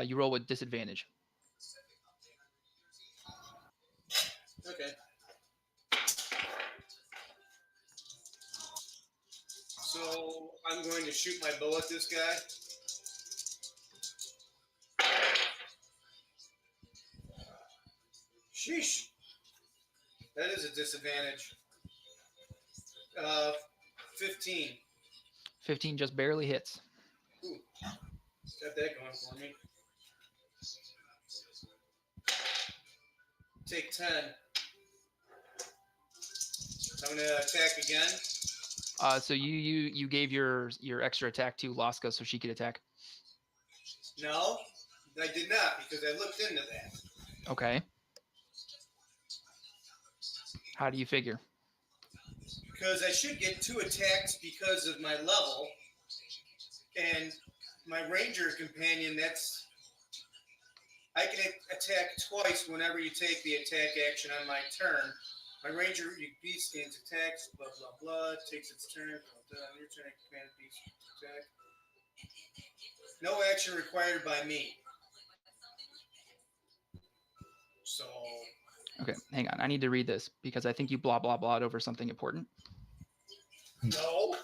You roll with disadvantage. Okay. So I'm going to shoot my bow at this guy. Sheesh. That is a disadvantage. 15. 15 just barely hits. Ooh. Got that going for me. Take 10. I'm going to attack again. So you gave your extra attack to Laska so she could attack. No, I did not because I looked into that. Okay. How do you figure? Because I should get 2 attacks because of my level. And my ranger companion, I can attack twice whenever you take the attack action on my turn. My ranger beast gains attacks, blah, blah, blah, takes its turn. Your turn, command beast attack. No action required by me. So. Okay, hang on. I need to read this because I think you blah, blah, blah'd over something important. No.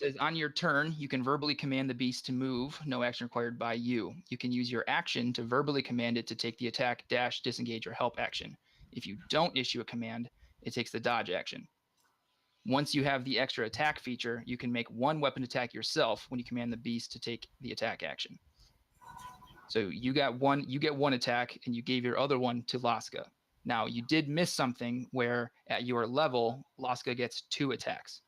Says on your turn, you can verbally command the beast to move. No action required by you. You can use your action to verbally command it to take the attack, dash, disengage, or help action. If you don't issue a command, it takes the dodge action. Once you have the extra attack feature, you can make one weapon attack yourself when you command the beast to take the attack action. So you get one attack, and you gave your other one to Laska. Now, you did miss something where at your level, Laska gets 2 attacks.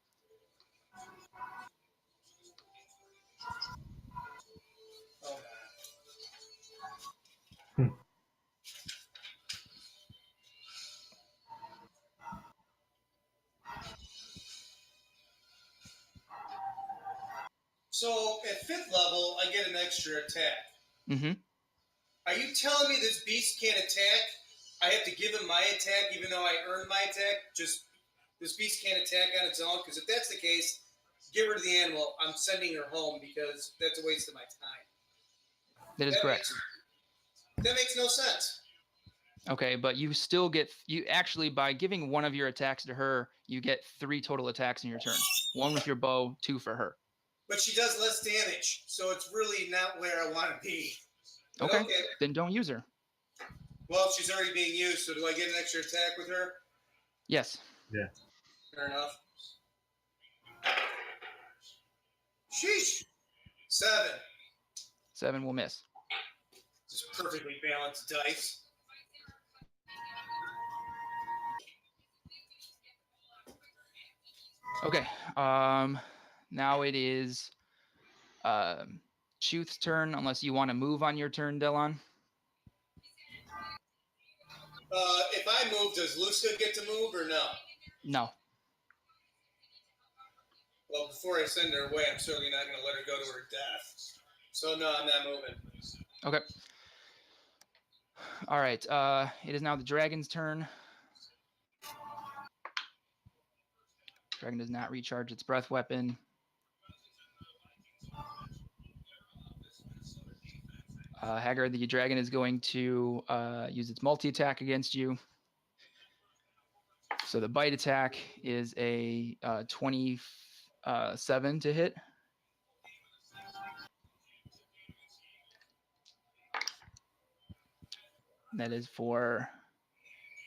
So at 5th level, I get an extra attack. Mm-hmm. Are you telling me this beast can't attack? I have to give him my attack even though I earned my attack? Just this beast can't attack on its own? Because if that's the case, get rid of the animal. I'm sending her home because that's a waste of my time. That is correct. That makes no sense. Okay, but you still get by giving one of your attacks to her, you get 3 total attacks in your turn. 1 with your bow, 2 for her. But she does less damage, so it's really not where I want to be. But Okay, then don't use her. Well, she's already being used, so do I get an extra attack with her? Yes. Yeah. Fair enough. Sheesh. 7. 7 will miss. Just perfectly balanced dice. Okay. Now it is Chuth's turn, unless you want to move on your turn, Delon. If I move, does Luska get to move or no? No. Well, before I send her away, I'm certainly not going to let her go to her death. So no, I'm not moving. Okay. All right. It is now the dragon's turn. Dragon does not recharge its breath weapon. Haggard, the dragon is going to use its multi-attack against you. So the bite attack is a 27 to hit. That is for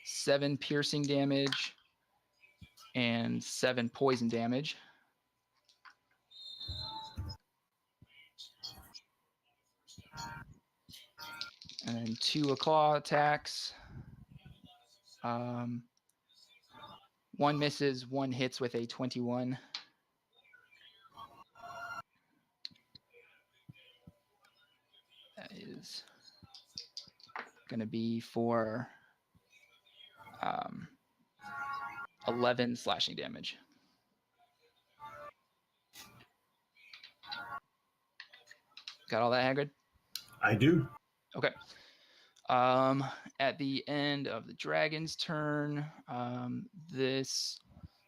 7 piercing damage and 7 poison damage. And then 2 claw attacks. 1 misses, 1 hits with a 21. That is going to be for 11 slashing damage. Got all that, Hagrid? I do. Okay. At the end of the dragon's turn, this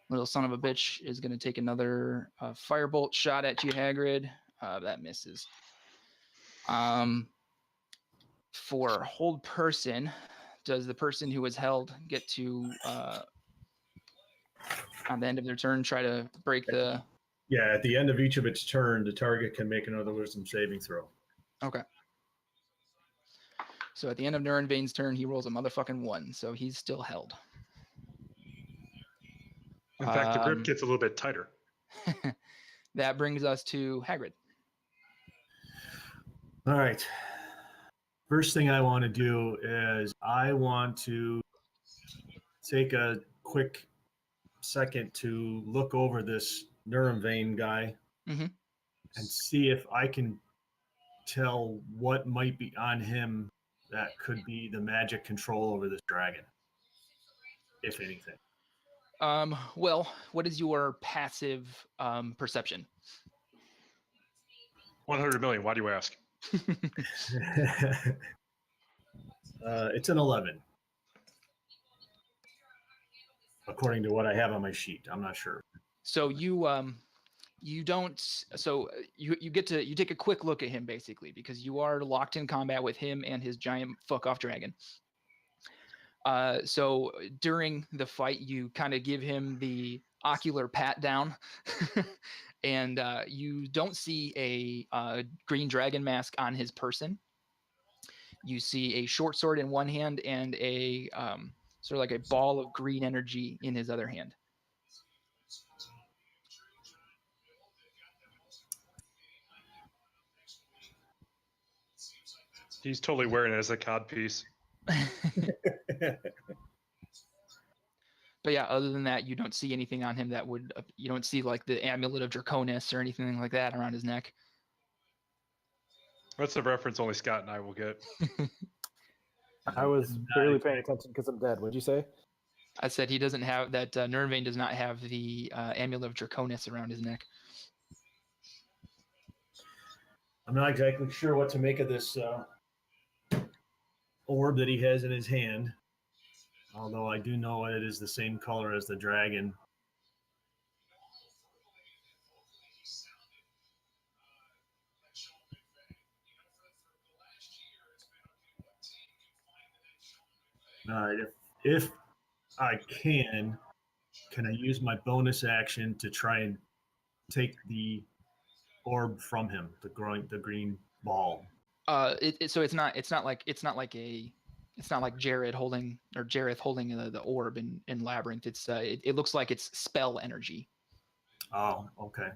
little son of a bitch is going to take another firebolt shot at you, Hagrid. That misses. For hold person, does the person who was held get to, on the end of their turn, try to break the... Yeah, at the end of each of its turn, the target can make another wisdom saving throw. Okay. So at the end of Neronvain's turn, he rolls a motherfucking 1, so he's still held. In fact, the grip gets a little bit tighter. That brings us to Hagrid. All right. First thing I want to do is I want to take a quick second to look over this Neronvain guy and see if I can tell what might be on him that could be the magic control over this dragon, if anything. Well, what is your passive perception? 100 million. Why do you ask? It's an 11. According to what I have on my sheet. I'm not sure. So you take a quick look at him basically, because you are locked in combat with him and his giant fuck off dragon. So during the fight, you kind of give him the ocular pat down, and you don't see a green dragon mask on his person. You see a short sword in one hand and a sort of like a ball of green energy in his other hand. He's totally wearing it as a cod piece. But yeah, other than that, you don't see anything on him that would, you don't see like the amulet of Draconis or anything like that around his neck. That's a reference only Scott and I will get. I was barely paying attention because I'm dead. What'd you say? I said he doesn't have that. Neronvain does not have the amulet of Draconis around his neck. I'm not exactly sure what to make of this orb that he has in his hand. Although I do know it is the same color as the dragon. If I can I use my bonus action to try and take the orb from him, the green ball? So it's not like Jareth holding the orb in Labyrinth. It looks like it's spell energy. Oh, okay.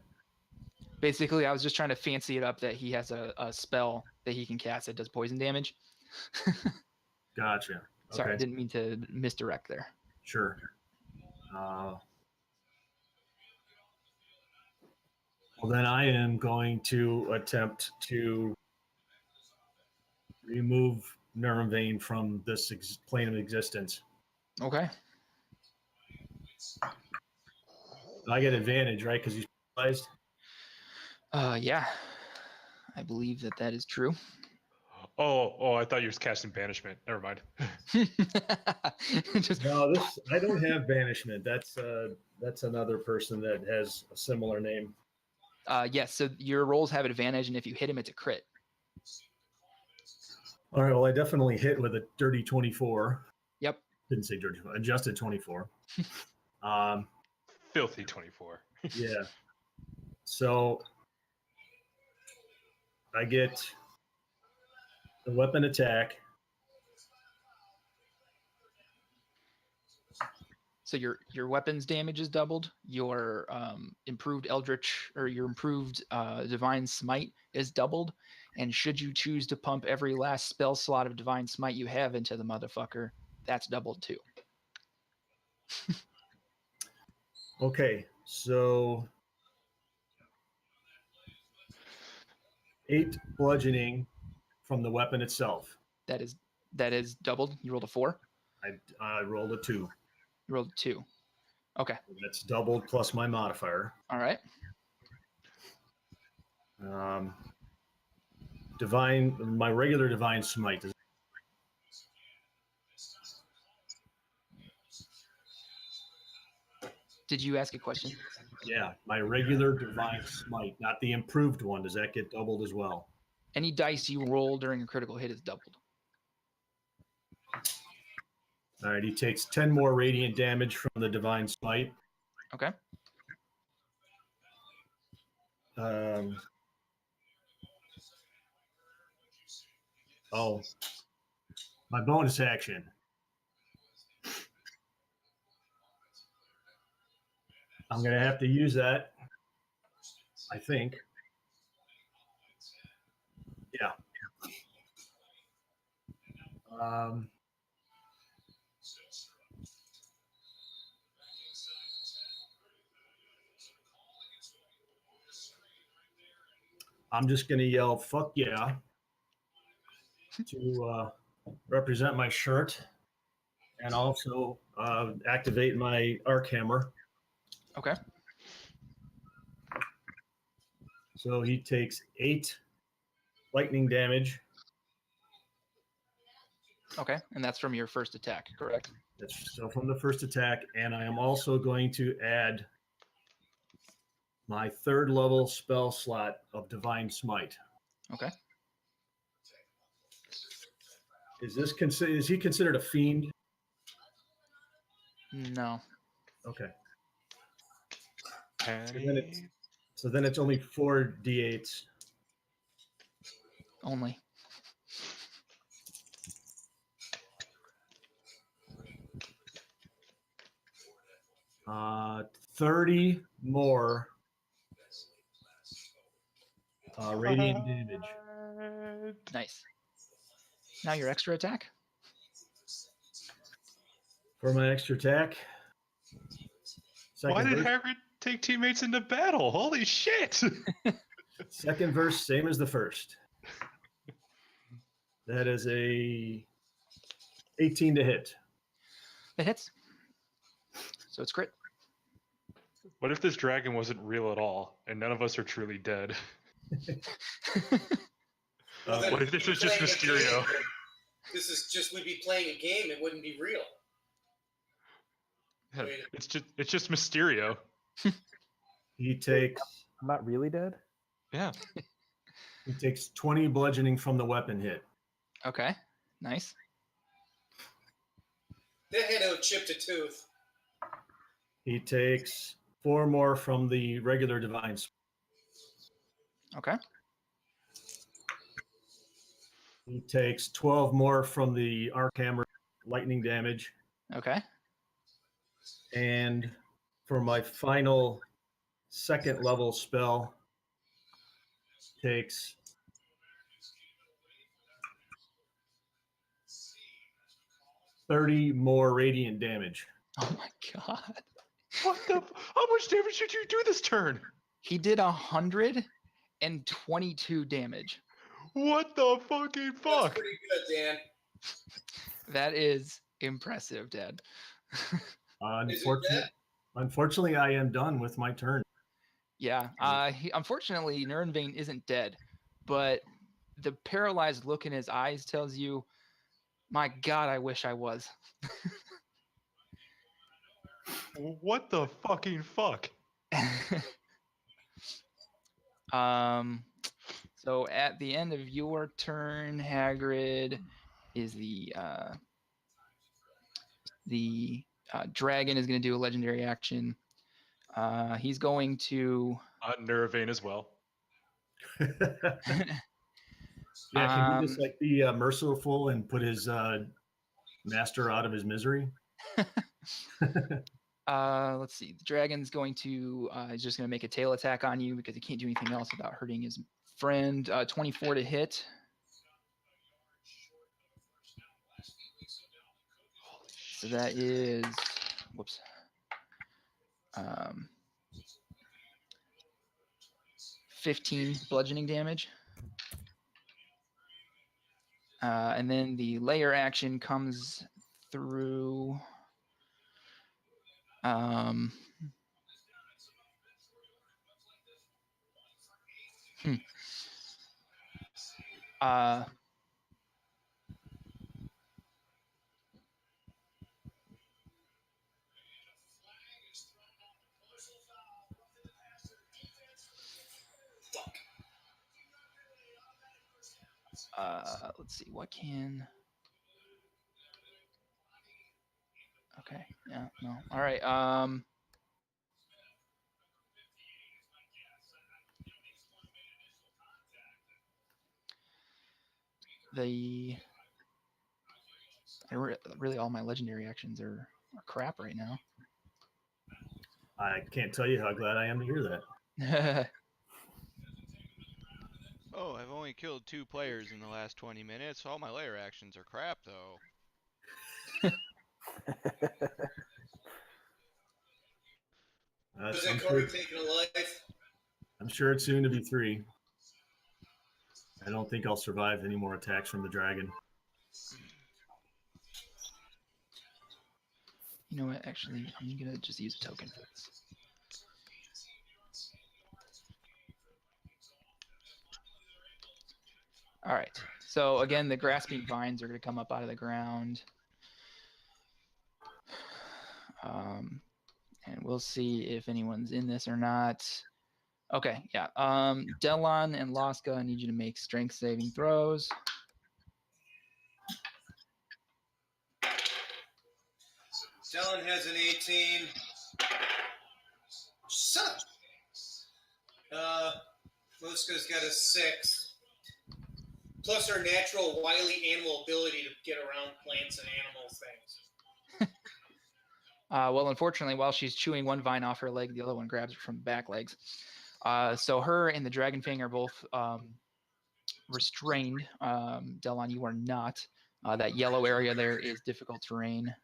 Basically, I was just trying to fancy it up that he has a spell that he can cast that does poison damage. Gotcha. Sorry, Okay. I didn't mean to misdirect there. Sure. Well, then I am going to attempt to remove Neronvain from this plane of existence. Okay. I get advantage, right? Because he's paralyzed. Yeah. I believe that is true. Oh, I thought you were casting banishment. Never mind. No, I don't have banishment. That's another person that has a similar name. Yes, so your rolls have advantage, and if you hit him, it's a crit. All right, well, I definitely hit with a dirty 24. Yep. Didn't say dirty, adjusted 24. Filthy 24. Yeah. So I get the weapon attack. So your weapons damage is doubled. Your improved Eldritch or your improved Divine Smite is doubled. And should you choose to pump every last spell slot of Divine Smite you have into the motherfucker, that's doubled too. Okay, so 8 bludgeoning from the weapon itself. That is doubled. You rolled a 4. I rolled a 2. You rolled a 2. Okay. That's doubled plus my modifier. All right. My regular divine smite is. Did you ask a question? Yeah, my regular divine smite, not the improved one. Does that get doubled as well? Any dice you roll during a critical hit is doubled. All right, he takes 10 more radiant damage from the divine smite. Okay. My bonus action. I'm going to have to use that, I think. Yeah. I'm just going to yell, fuck yeah, to represent my shirt and also activate my arc hammer. Okay. So he takes 8 lightning damage. Okay, and that's from your first attack, correct? That's still from the first attack, and I am also going to add my 3rd level spell slot of Divine Smite. Okay. Is he considered a fiend? No. Okay. Penny. So then it's only 4 d8s. Only. Uh, 30 more radiant damage. Nice. Now your extra attack. For my extra attack. Why did Hagrid take teammates into battle? Holy shit! Second verse, same as the first. That is a 18 to hit. It hits. So it's crit. What if this dragon wasn't real at all, and none of us are truly dead? Well, What if this was just Mysterio? This is just we'd be playing a game. It wouldn't be real. Yeah, it's just Mysterio. He takes I'm not really dead. Yeah. he takes 20 bludgeoning from the weapon hit. Okay, nice. That had to chipped a tooth. He takes 4 more from the regular divine. Okay. He takes 12 more from the arc hammer lightning damage. Okay. And for my final second level spell, takes 30 more radiant damage. Oh my god. What the? How much damage did you do this turn? He did 122 damage. What the fucking That's fuck? pretty good, Dan. That is impressive, Dad. Unfortunately, I am done with my turn. Yeah. Unfortunately, Neronvain isn't dead, but the paralyzed look in his eyes tells you, my god, I wish I was. What the fucking fuck? So at the end of your turn, Hagrid, is the dragon is going to do a legendary action. He's going to Neronvain as well. Yeah, can he just like be merciful and put his master out of his misery? Let's see. The dragon's going to he's just going to make a tail attack on you because he can't do anything else without hurting his friend. 24 to hit. So that is, whoops. 15 bludgeoning damage. And then the layer action comes through. Let's see, what can... Okay, yeah, no. All right, really all my legendary actions are crap right now. I can't tell you how glad I am to hear that. Oh, I've only killed 2 players in the last 20 minutes. All my layer actions are crap, though. Was that Corey taking a life? I'm sure it's soon to be 3. I don't think I'll survive any more attacks from the dragon. You know what? Actually, I'm gonna just use a token for this. All right. So again, the grasping vines are gonna come up out of the ground. And we'll see if anyone's in this or not. Okay, yeah. Delon and Laska, I need you to make strength saving throws. Delon has an 18. Son of... Laska's got a 6. Plus her natural wily animal ability to get around plants and animal things. Well, unfortunately, while she's chewing one vine off her leg, the other one grabs her from the back legs. So her and the Dragon Fang are both restrained. Delon, you are not. That yellow area there is difficult terrain.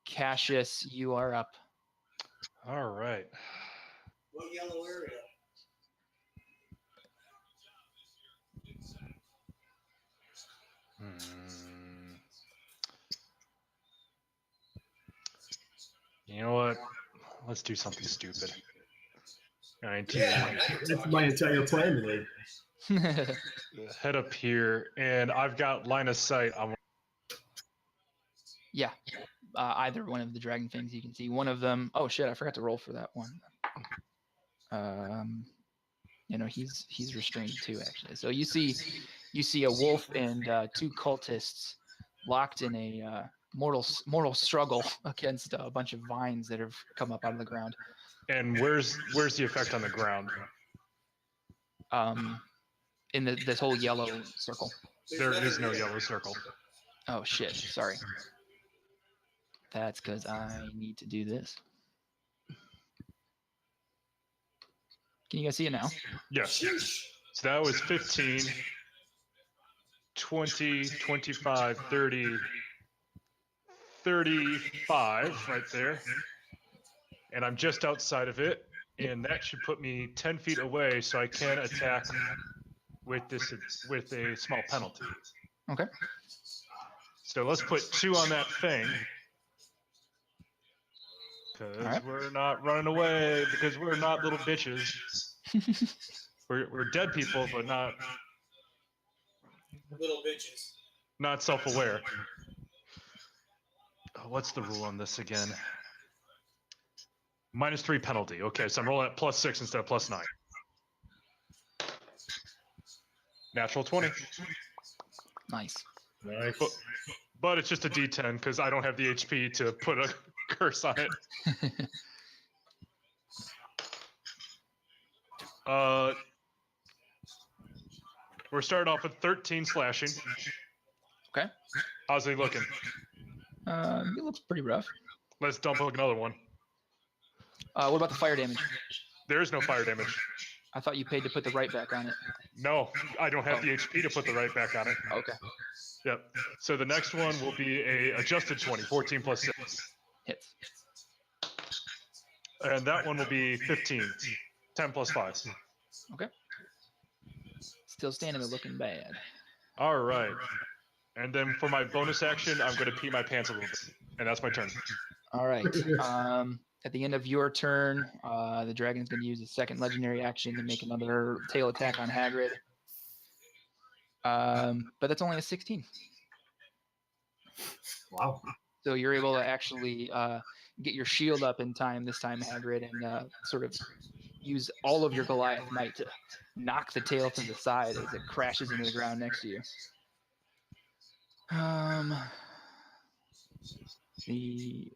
Cassius, you are up. All right. What yellow area? You know what? Let's do something stupid. Yeah, That's my entire plan today. Head up here, and I've got line of sight on. Yeah. Either one of the dragon things you can see. One of them. Oh shit! I forgot to roll for that one. He's restrained too, actually. So you see a wolf and two cultists locked in a mortal struggle against a bunch of vines that have come up out of the ground. And where's the effect on the ground? In this whole yellow circle. There is no yellow circle. Oh shit! Sorry. That's because I need to do this. Can you guys see it now? Yes. So that was 15, 20, 25, 30, 35 right there. And I'm just outside of it. And that should put me 10 feet away so I can attack with a small penalty. Okay. So let's put 2 on that thing. Because we're not running away, because we're not little bitches. we're dead people, but not little bitches. Not self-aware. What's the rule on this again? -3 penalty. Okay, so I'm rolling at +6 instead of +9. Natural 20. Nice. Nice. But it's just a D10 because I don't have the HP to put a curse on it. We're starting off with 13 slashing. Okay. How's he looking? It looks pretty rough. Let's dump another one. What about the fire damage? There is no fire damage. I thought you paid to put the right back on it. No, I don't have the HP to put the right back on it. Okay. Yep. So the next one will be a adjusted 20, 14 plus 6. Hits. And that one will be 15, 10 plus 5. Okay. Still standing there looking bad. All right. And then for my bonus action, I'm going to pee my pants a little bit. And that's my turn. All right. At the end of your turn, the dragon is going to use a second legendary action to make another tail attack on Hagrid. But that's only a 16. Wow. So you're able to actually get your shield up in time this time, Hagrid, and sort of use all of your Goliath might to knock the tail to the side as it crashes into the ground next to you. The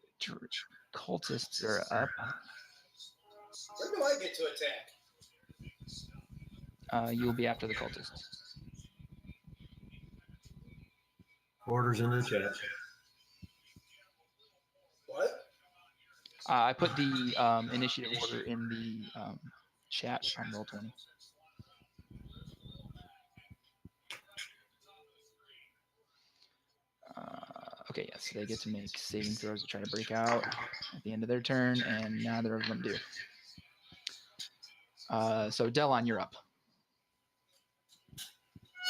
cultists are up. When do I get to attack? You'll be after the cultists. Orders in the chat. What? I put the initiative order in the chat on Roll20. Okay, yes, they get to make saving throws to try to break out at the end of their turn, and neither of them do. So, Delon, you're up.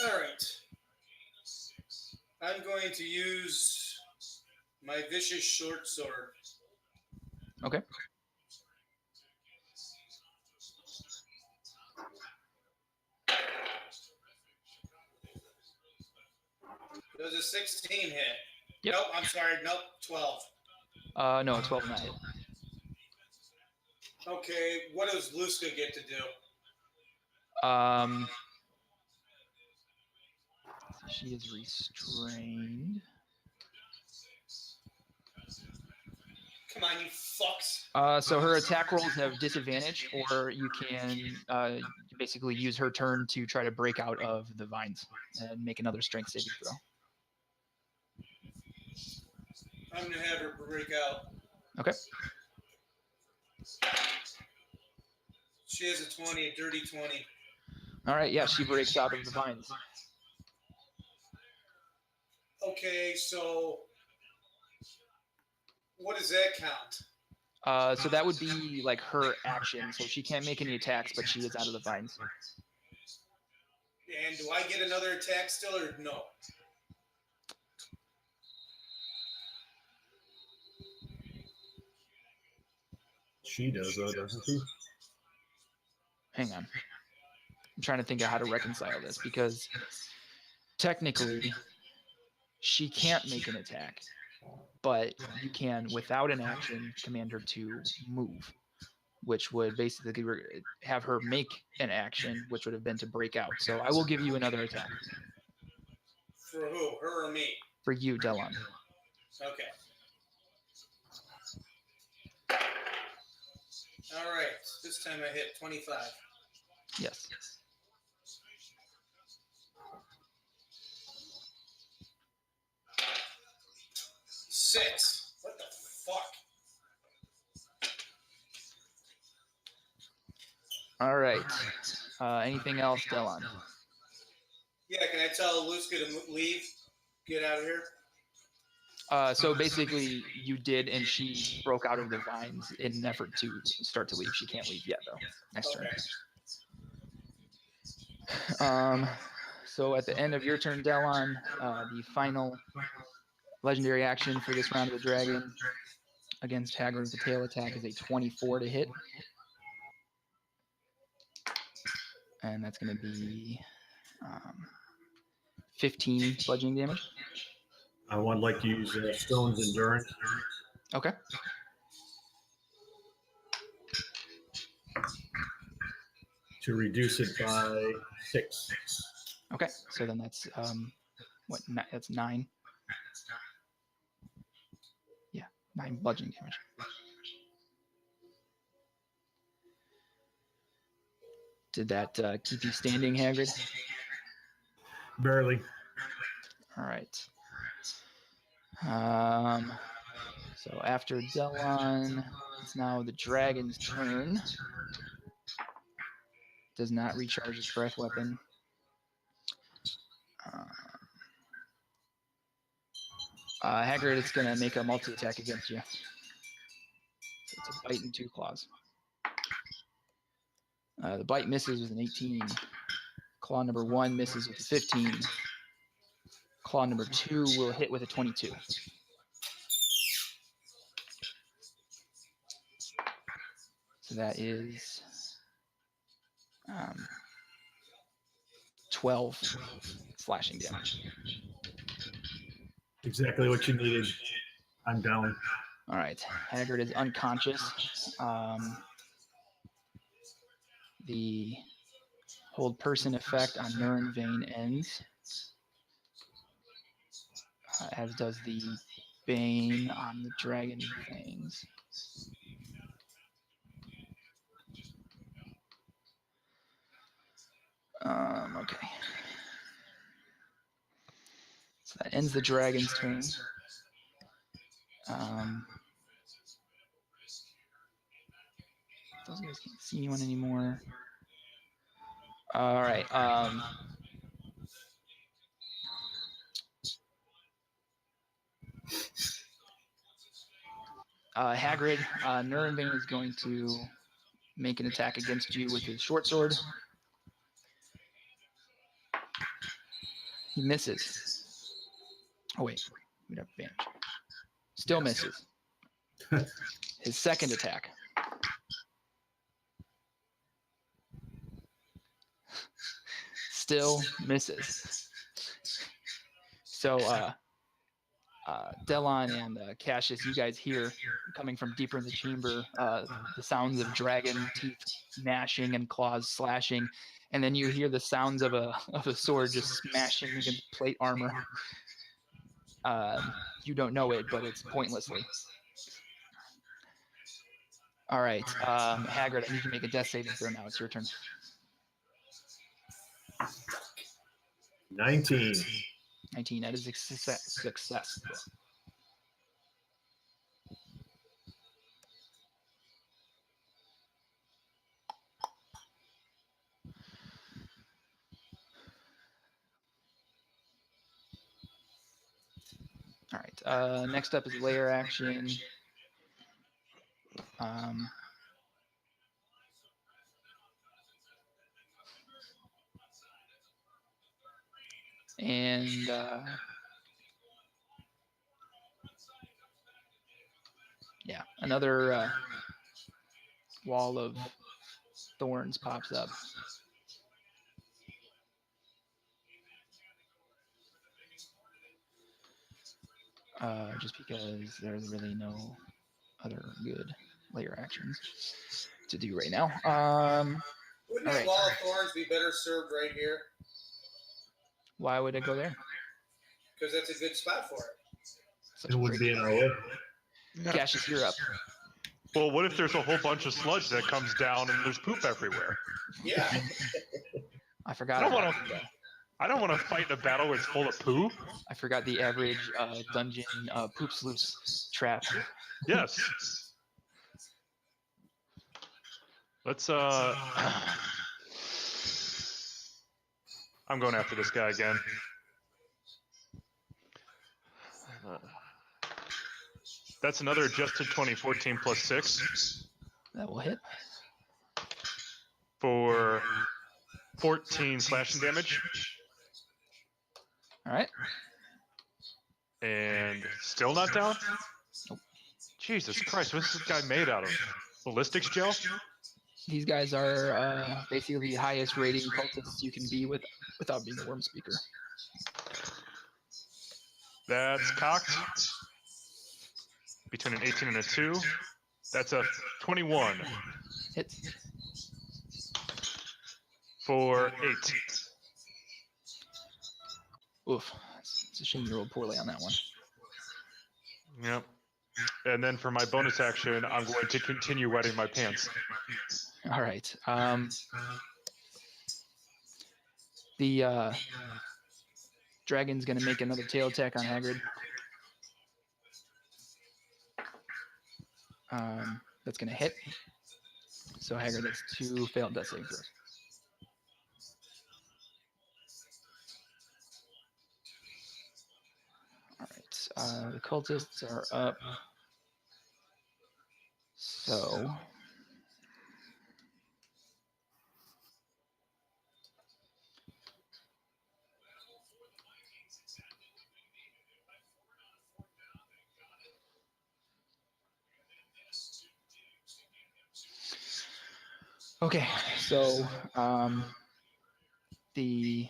All right. I'm going to use my vicious short sword. Okay. It was a 16 hit. Yep. Nope, I'm sorry. Nope, 12. No, 12 not hit. Okay, what does Luska get to do? She is restrained. Come on, you fucks. So her attack rolls have disadvantage, or you can basically use her turn to try to break out of the vines and make another strength saving throw. I'm going to have her break out. Okay. She has a 20, a dirty 20. All right, yeah, she breaks out of the vines. Okay, so what does that count? So that would be like her action. So she can't make any attacks, but she is out of the vines. And do I get another attack still, or no? She does, though, doesn't she? hang on. I'm trying to think of how to reconcile this because technically she can't make an attack, but you can, without an action, command her to move, which would basically have her make an action, which would have been to break out. So I will give you another attack. For who? Her or me? For you, Delon. Okay. All right. This time I hit 25. Yes. Six. What the fuck? All right. Anything else, Delon? Yeah, can I tell Luska to leave? Get out of here? So basically, you did, and she broke out of the vines in an effort to start to leave. She can't leave yet, though. Next turn. So at the end of your turn, Delon, the final legendary action for this round of the dragon against Haggard with the tail attack is a 24 to hit. And that's going to be 15 bludgeoning damage. I would like to use Stone's Endurance. Okay. To reduce it by 6. Okay, so then that's what? That's 9. Yeah, 9 bludgeoning damage. Did that keep you standing, Hagrid? Barely. All right. So after Delon, it's now the dragon's turn. Does not recharge its breath weapon. Haggard, it's going to make a multi-attack against you. So it's a bite and 2 claws. The bite misses with an 18. Claw number 1 misses with a 15. Claw number 2 will hit with a 22. So that is 12 slashing damage. Exactly what you needed. I'm down. All right. Haggard is unconscious. The hold person effect on Neronvain ends, as does the Bane on the dragon things. Okay. So that ends the dragon's turn. Those guys can't see anyone anymore. All right. Hagrid, Neronvain is going to make an attack against you with his short sword. He misses. Oh, wait. We'd have advantage. Still misses. His second attack. Still misses. So, Delon and Cassius, you guys hear, coming from deeper in the chamber, the sounds of dragon teeth gnashing and claws slashing, and then you hear the sounds of a sword just smashing against plate armor. You don't know it, but it's pointlessly. All right, Hagrid, I need you to make a death saving throw now. It's your turn. 19. 19, that is a success. All right, next up is layer action. And yeah, another wall of thorns pops up. Just because there's really no other good layer actions to do right now. Wouldn't all that right. wall of thorns be better served right here? Why would it go there? Because that's a good spot for it. Such It a would great be in our way. Cassius, you're up. Well, what if there's a whole bunch of sludge that comes down and there's poop everywhere? Yeah. I forgot. I don't want to fight in a battle where it's full of poo. I forgot the average dungeon poop sluice trap. Yes. Let's I'm going after this guy again. That's another adjusted 2014 plus 6 That will hit. for 14 slashing damage. All right. And still not down? Nope. Jesus Christ, what's this guy made out of? Ballistics gel? These guys are basically the highest rating cultists you can be without being a wyrmspeaker. That's cocked. Between an 18 and a 2. That's a 21 Hit. for 8. Oof. It's a shame you rolled poorly on that one. Yep. And then for my bonus action, I'm going to continue wetting my pants. All right. The dragon's going to make another tail attack on Hagrid. That's going to hit. So Hagrid, that's 2 failed death saving throws. All right. The cultists are up. So okay, so the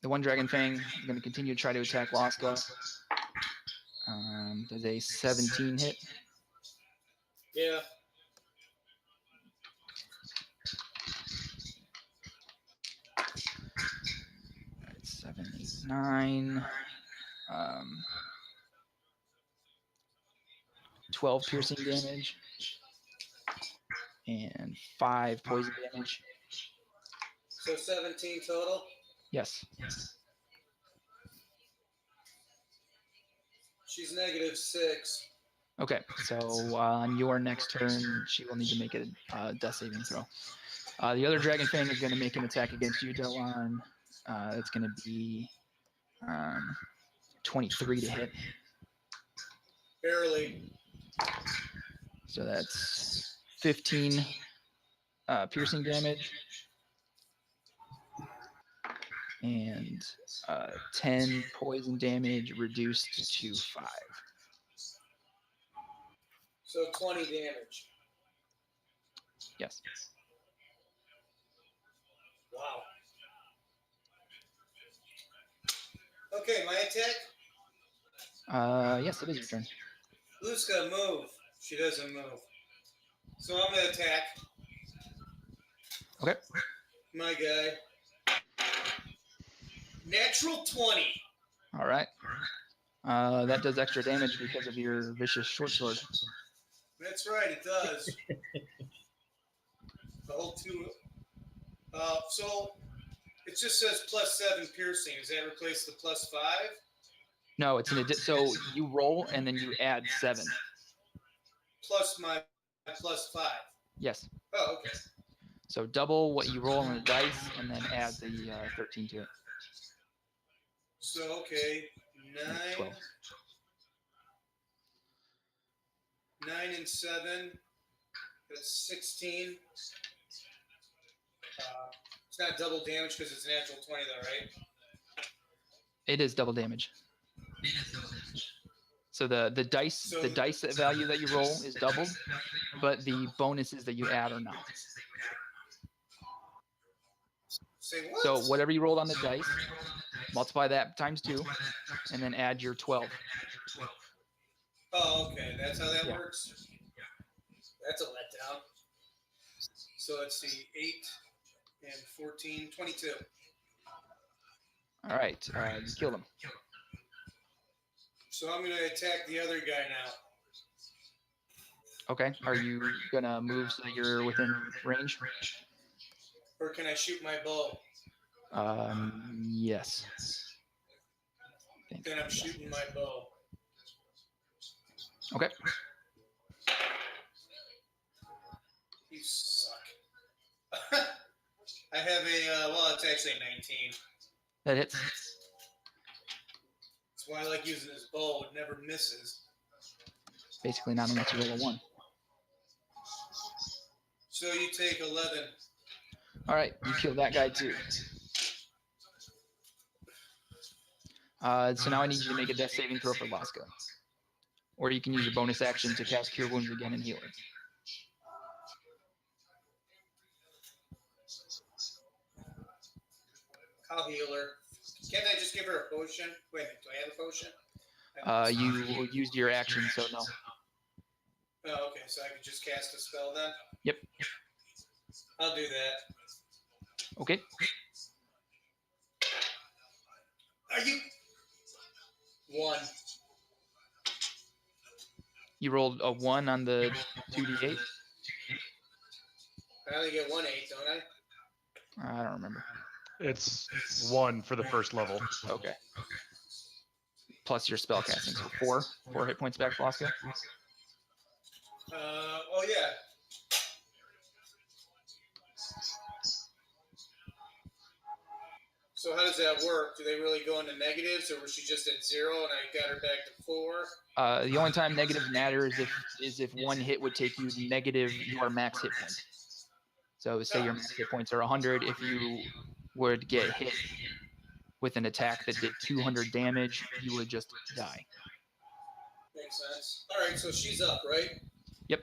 one Dragon Fang is going to continue to try to attack Laska. Does a 17 hit? Yeah. All right, 7, 8, 9. 12 piercing damage and 5 poison damage. So 17 total? Yes. She's -6. Okay, so on your next turn, she will need to make a death saving throw. The other Dragon Fang is going to make an attack against you, Delon. It's going to be 23 to hit. Barely. So that's 15 piercing damage and 10 poison damage reduced to 5. So 20 damage. Yes. Wow. Okay, my attack? Yes, it is your turn. Luska, move. She doesn't move. So I'm going to attack. Okay. My guy. Natural 20. All right. That does extra damage because of your vicious short sword. That's right, it does. The whole 2. So it just says +7 piercing. Does that replace the +5? No, it's so you roll and then you add 7. Plus my +5. Yes. Oh, okay. So double what you roll on the dice and then add the 13 to it. So, okay, 9. 12. 9 and 7. That's 16. It's not double damage because it's a natural 20, though, right? It is double damage. So the dice value that you roll is doubled, but the bonuses that you add are not. Say what? So whatever you rolled on the dice, multiply that times 2, and then add your 12. Oh, okay. That's how that Yeah. works. That's a letdown. So let's see, 8 and 14, 22. All right, you killed him. So I'm going to attack the other guy now. Okay, are you gonna move so that you're within range? Or can I shoot my bow? Yes. Then I'm shooting my bow. Okay. You suck. I have a, well, it's actually a 19. That hits. That's why I like using this bow. It never misses. Basically, not unless you roll a 1. So you take 11. All right, you killed that guy too. So now I need you to make a death saving throw for Laska. Or you can use your bonus action to cast Cure Wounds again and heal it. I'll heal her. Can't I just give her a potion? Wait a minute, do I have a potion? You used your action, so no. Oh, okay, so I could just cast a spell then? Yep. I'll do that. Okay. Are you... 1. You rolled a 1 on the 2d8? I only get 1 8, don't I? I don't remember. It's 1 for the first level. Okay. Plus your spell casting, so 4 hit points back for Laska. Oh yeah. So how does that work? Do they really go into negatives, or was she just at 0 and I got her back to 4? The only time negative matters is if one hit would take you negative your max hit points. So say your max hit points are 100. If you would get hit with an attack that did 200 damage, you would just die. Makes sense. All right, so she's up, right? Yep.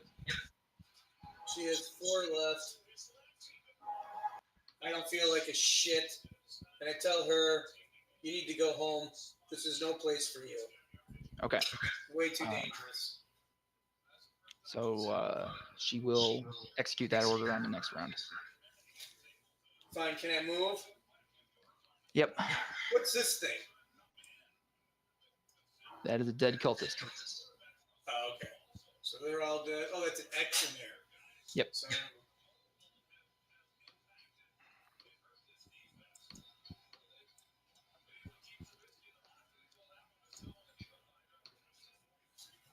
She has 4 left. I don't feel like a shit. And I tell her, you need to go home. This is no place for you. Okay. Way too dangerous. So she will execute that order on the next round. Fine, can I move? Yep. What's this thing? That is a dead cultist. Oh, okay. So they're all dead. Oh, that's an X in there. Yep. So,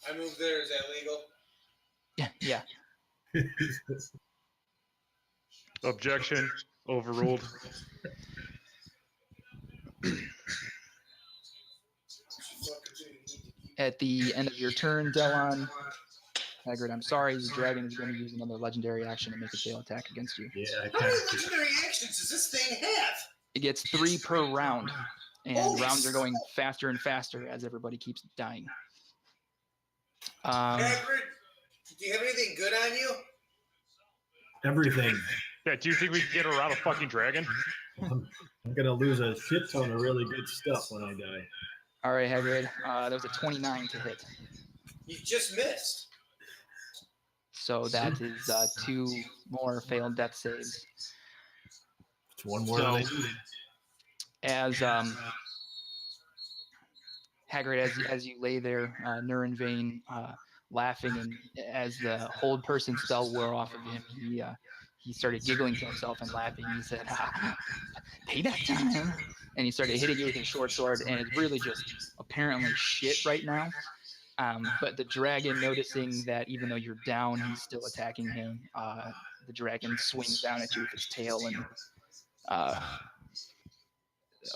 I moved there. Is that legal? Yeah. Objection. Overruled. At the end of your turn, Delon, Hagrid, I'm sorry, the dragon is going to use another legendary action to make a tail attack against you. Yeah, I How many can't. legendary actions does this thing have? It gets 3 per round, and Holy rounds are going faster and faster as everybody keeps dying. Hagrid, do you have anything good on you? Everything. Yeah, do you think we can get around a fucking dragon? I'm gonna lose a shit ton of really good stuff when I die. All right, Hagrid, that was a 29 to hit. You just missed. So that is 2 more failed death saves. It's one more than I needed. As Hagrid, as you lay there, Neronvain laughing, and as the hold person spell wore off of him, he started giggling to himself and laughing. He said, "Payback time!" And he started hitting you with his short sword, and it's really just apparently shit right now. But the dragon, noticing that even though you're down, he's still attacking him. The dragon swings down at you with its tail, and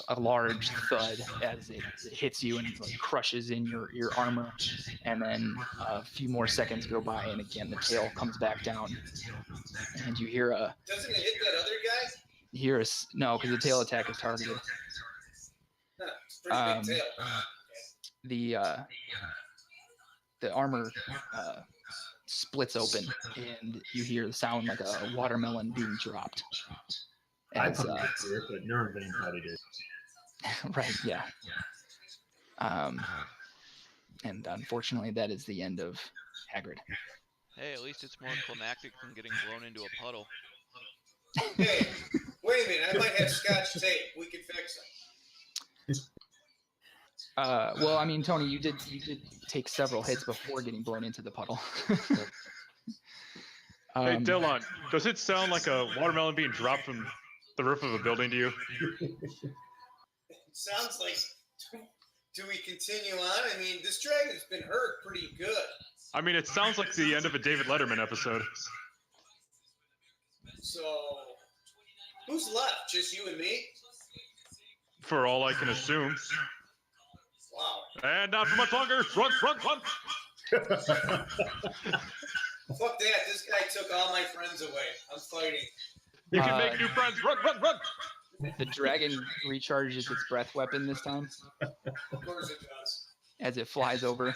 a large thud as it hits you and like crushes in your armor. And then a few more seconds go by, and again the tail comes back down, and you hear a. Doesn't it hit that other guy? You hear no, because the tail attack is targeted. Huh, it's a pretty big tail. the armor splits open, and you hear the sound like a watermelon being dropped. I As, probably didn't hear it, but Neronvain probably did. right, yeah. And unfortunately, that is the end of Hagrid. Hey, at least it's more climactic than getting blown into a puddle. Hey, wait a minute. I might have scotch tape. We can fix it. Well, I mean, Tony, you did take several hits before getting blown into the puddle. Hey, Dylan, does it sound like a watermelon being dropped from the roof of a building to you? It sounds like. Do we continue on? I mean, this dragon's been hurt pretty good. I mean, it sounds like the end of a David Letterman episode. So, who's left? Just you and me? For all I can assume. Wow. And not for much longer. Run, run, run! Fuck that. This guy took all my friends away. I'm fighting. You can make new friends. Run, run, run! The dragon recharges its breath weapon this time. Of course it does. As it flies over.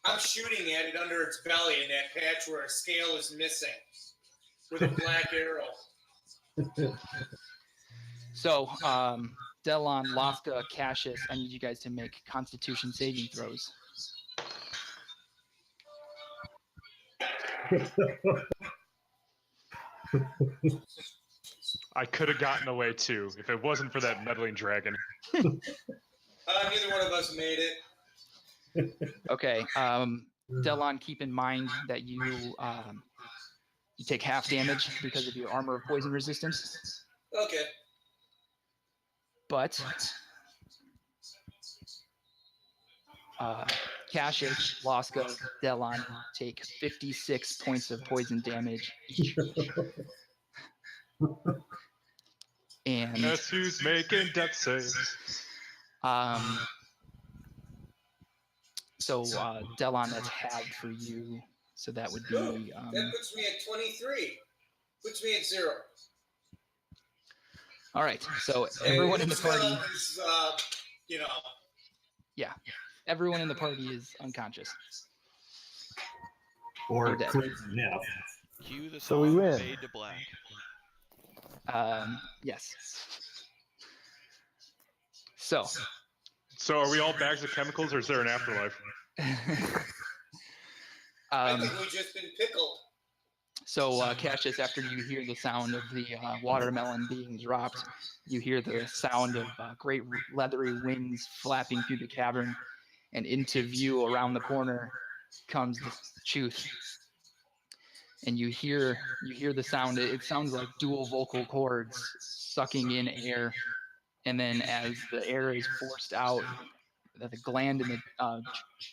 I'm shooting at it under its belly in that patch where a scale is missing. With a black arrow. So, Delon, Lofka, Cassius, I need you guys to make Constitution saving throws. I could have gotten away too if it wasn't for that meddling dragon. Neither one of us made it. Okay, Delon, keep in mind that you take half damage because of your armor of poison resistance. Okay. But Cassius, Losca, Delon take 56 points of poison damage each. And Guess who's making death saves? So Delon, that's halved for you. So that would be that puts me at 23. Puts me at 0. all right. So everyone in the party, Is, you know. yeah, everyone in the party is unconscious. Or dead. Yeah. Cue the So we song win. Fade to Black. Yes. So So are we all bags of chemicals or is there an afterlife? I think we've just been pickled. So, Cassius, after you hear the sound of the watermelon being dropped, you hear the sound of great leathery wings flapping through the cavern, and into view around the corner comes the Chuth. And you hear the sound. It sounds like dual vocal cords sucking in air, and then as the air is forced out, the gland in the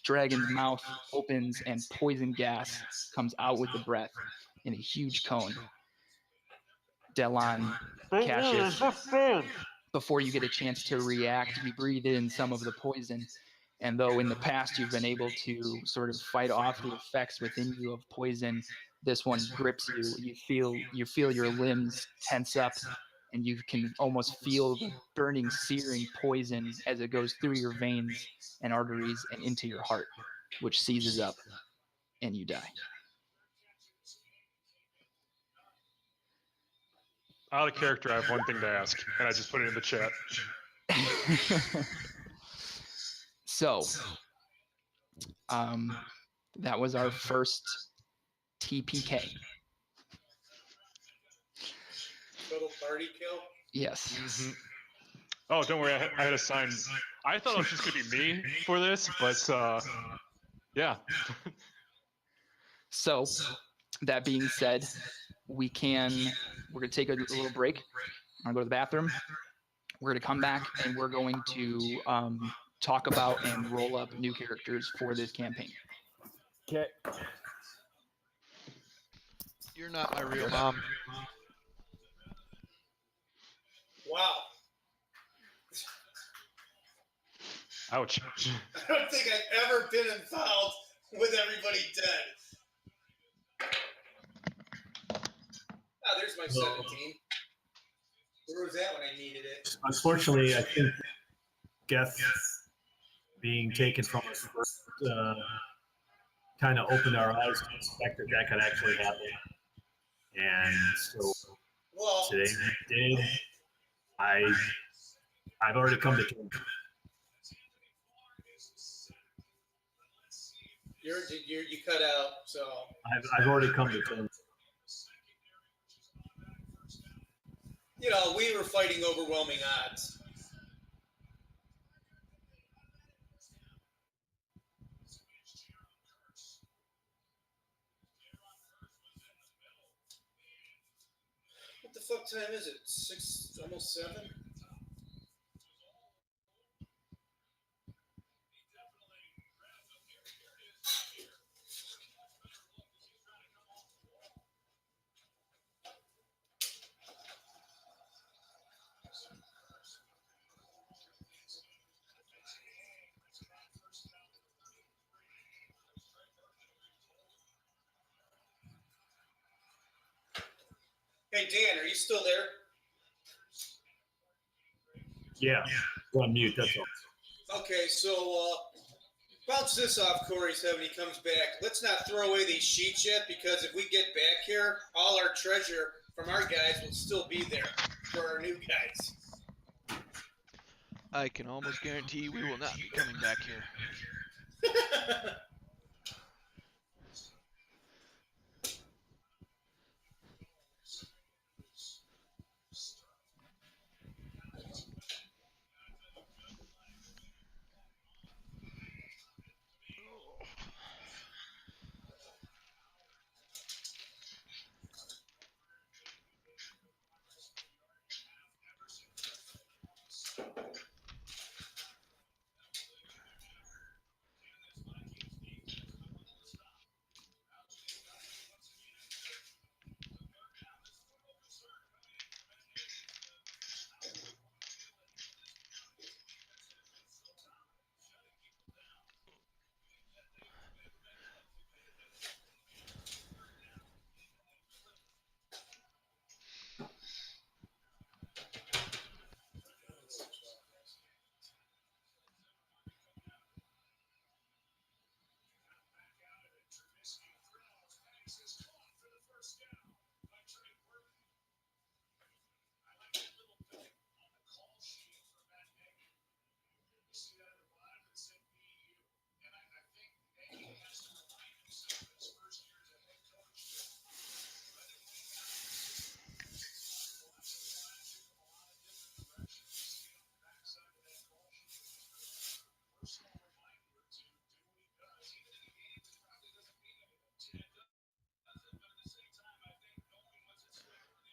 dragon's mouth opens and poison gas comes out with the breath in a huge cone. Delon, Cassius, before you get a chance to react, you breathe in some of the poison. And though in the past you've been able to sort of fight off the effects within you of poison, this one grips you. You feel your limbs tense up, and you can almost feel the burning, searing poison as it goes through your veins and arteries and into your heart, which seizes up, and you die. Out of character, I have one thing to ask, and I just put it in the chat. So, that was our first TPK. Total party kill. Yes. Mm-hmm. Oh, don't worry, I had a sign. I thought it was just going to be me for this, but yeah. So, that being said, we're going to take a little break. I'm going to go to the bathroom. We're going to come back, and we're going to talk about and roll up new characters for this campaign. Okay. You're not my real mom. Wow. Ouch. I don't think I've ever been involved with everybody dead. Ah, there's my 17. Where was that when I needed it? Unfortunately, I think Geth being taken from us kind of opened our eyes to expect that could actually happen. And so Well, today we did. I've already come to terms. you cut out, so I've already come to terms. we were fighting overwhelming odds. What the fuck time is it? 6, almost 7? Hey, Dan, are you still there? Yeah, we're on mute. That's all. Okay, so bounce this off Corey's head when he comes back. Let's not throw away these sheets yet, because if we get back here, all our treasure from our guys will still be there for our new guys. I can almost guarantee we will not be coming back here.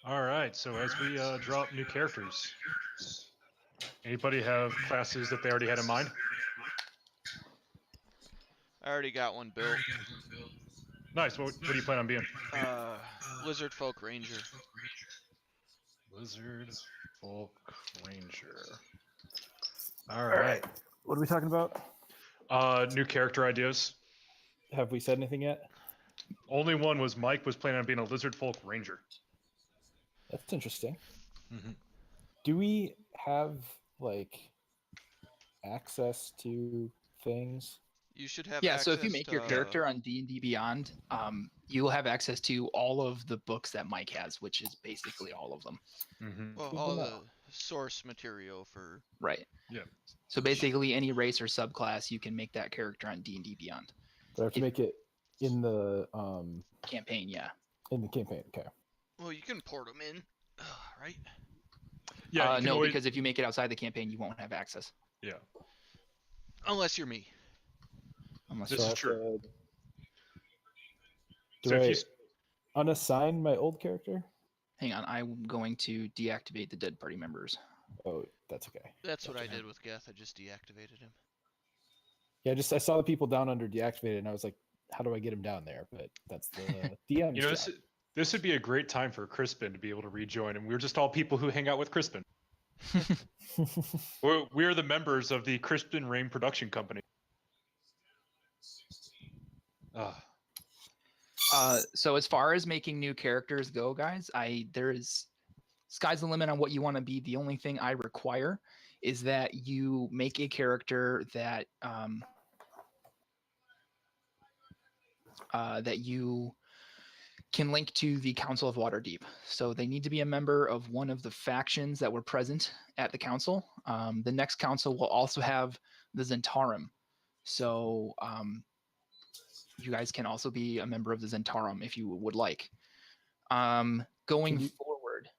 All right, so as we drop new characters, anybody have classes that they already had in mind? I already got one built. Nice. What do you plan on being? Lizard Folk Ranger. Lizard Folk Ranger. All right. What are we talking about? New character ideas. Have we said anything yet? Only one was Mike was planning on being a Lizard Folk Ranger. That's interesting. Mm-hmm. Do we have access to things? You should have Yeah, access so if you make your to- character on D&D Beyond, you will have access to all of the books that Mike has, which is basically all of them. Mm-hmm. well, Good all to the know. source material for. Right. Yeah. So basically any race or subclass, you can make that character on D&D Beyond. But I have to make it in the Campaign, yeah. campaign. Okay. Well, you can port them in, right? Yeah. You can No, always... because if you make it outside the campaign, you won't have access. Yeah. Unless you're me. Unless This So I is have true. to- Do So if I you unassign my old character? Hang on, I'm going to deactivate the dead party members. Oh, that's okay. That's what I did with Geth. I just deactivated him. Yeah, I saw the people down under deactivated, and I was like, how do I get him down there? But that's the DM's you know, job. this would be a great time for Crispin to be able to rejoin, and we're just all people who hang out with Crispin. We're the members of the Crispin Rain production company. So as far as making new characters go, guys, sky's the limit on what you want to be. The only thing I require is that you make a character that that you can link to the Council of Waterdeep. So they need to be a member of one of the factions that were present at the council. The next council will also have the Zentarum. So you guys can also be a member of the Zentarum if you would like. Going forward,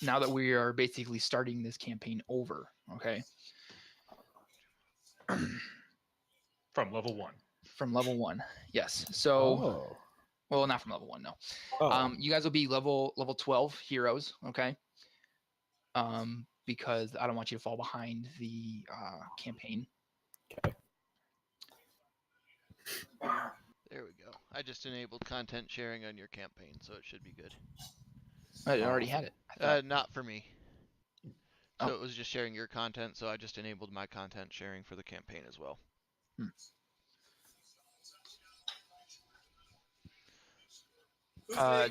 now that we are basically starting this campaign over, okay? From level 1. From level 1, yes. So, well, not from level 1, no. You guys will be level 12 heroes, okay? Because I don't want you to fall behind the campaign. Okay. There we go. I just enabled content sharing on your campaign, so it should be good. I already had it. Not for me. So Oh. it was just sharing your content, so I just enabled my content sharing for the campaign as well.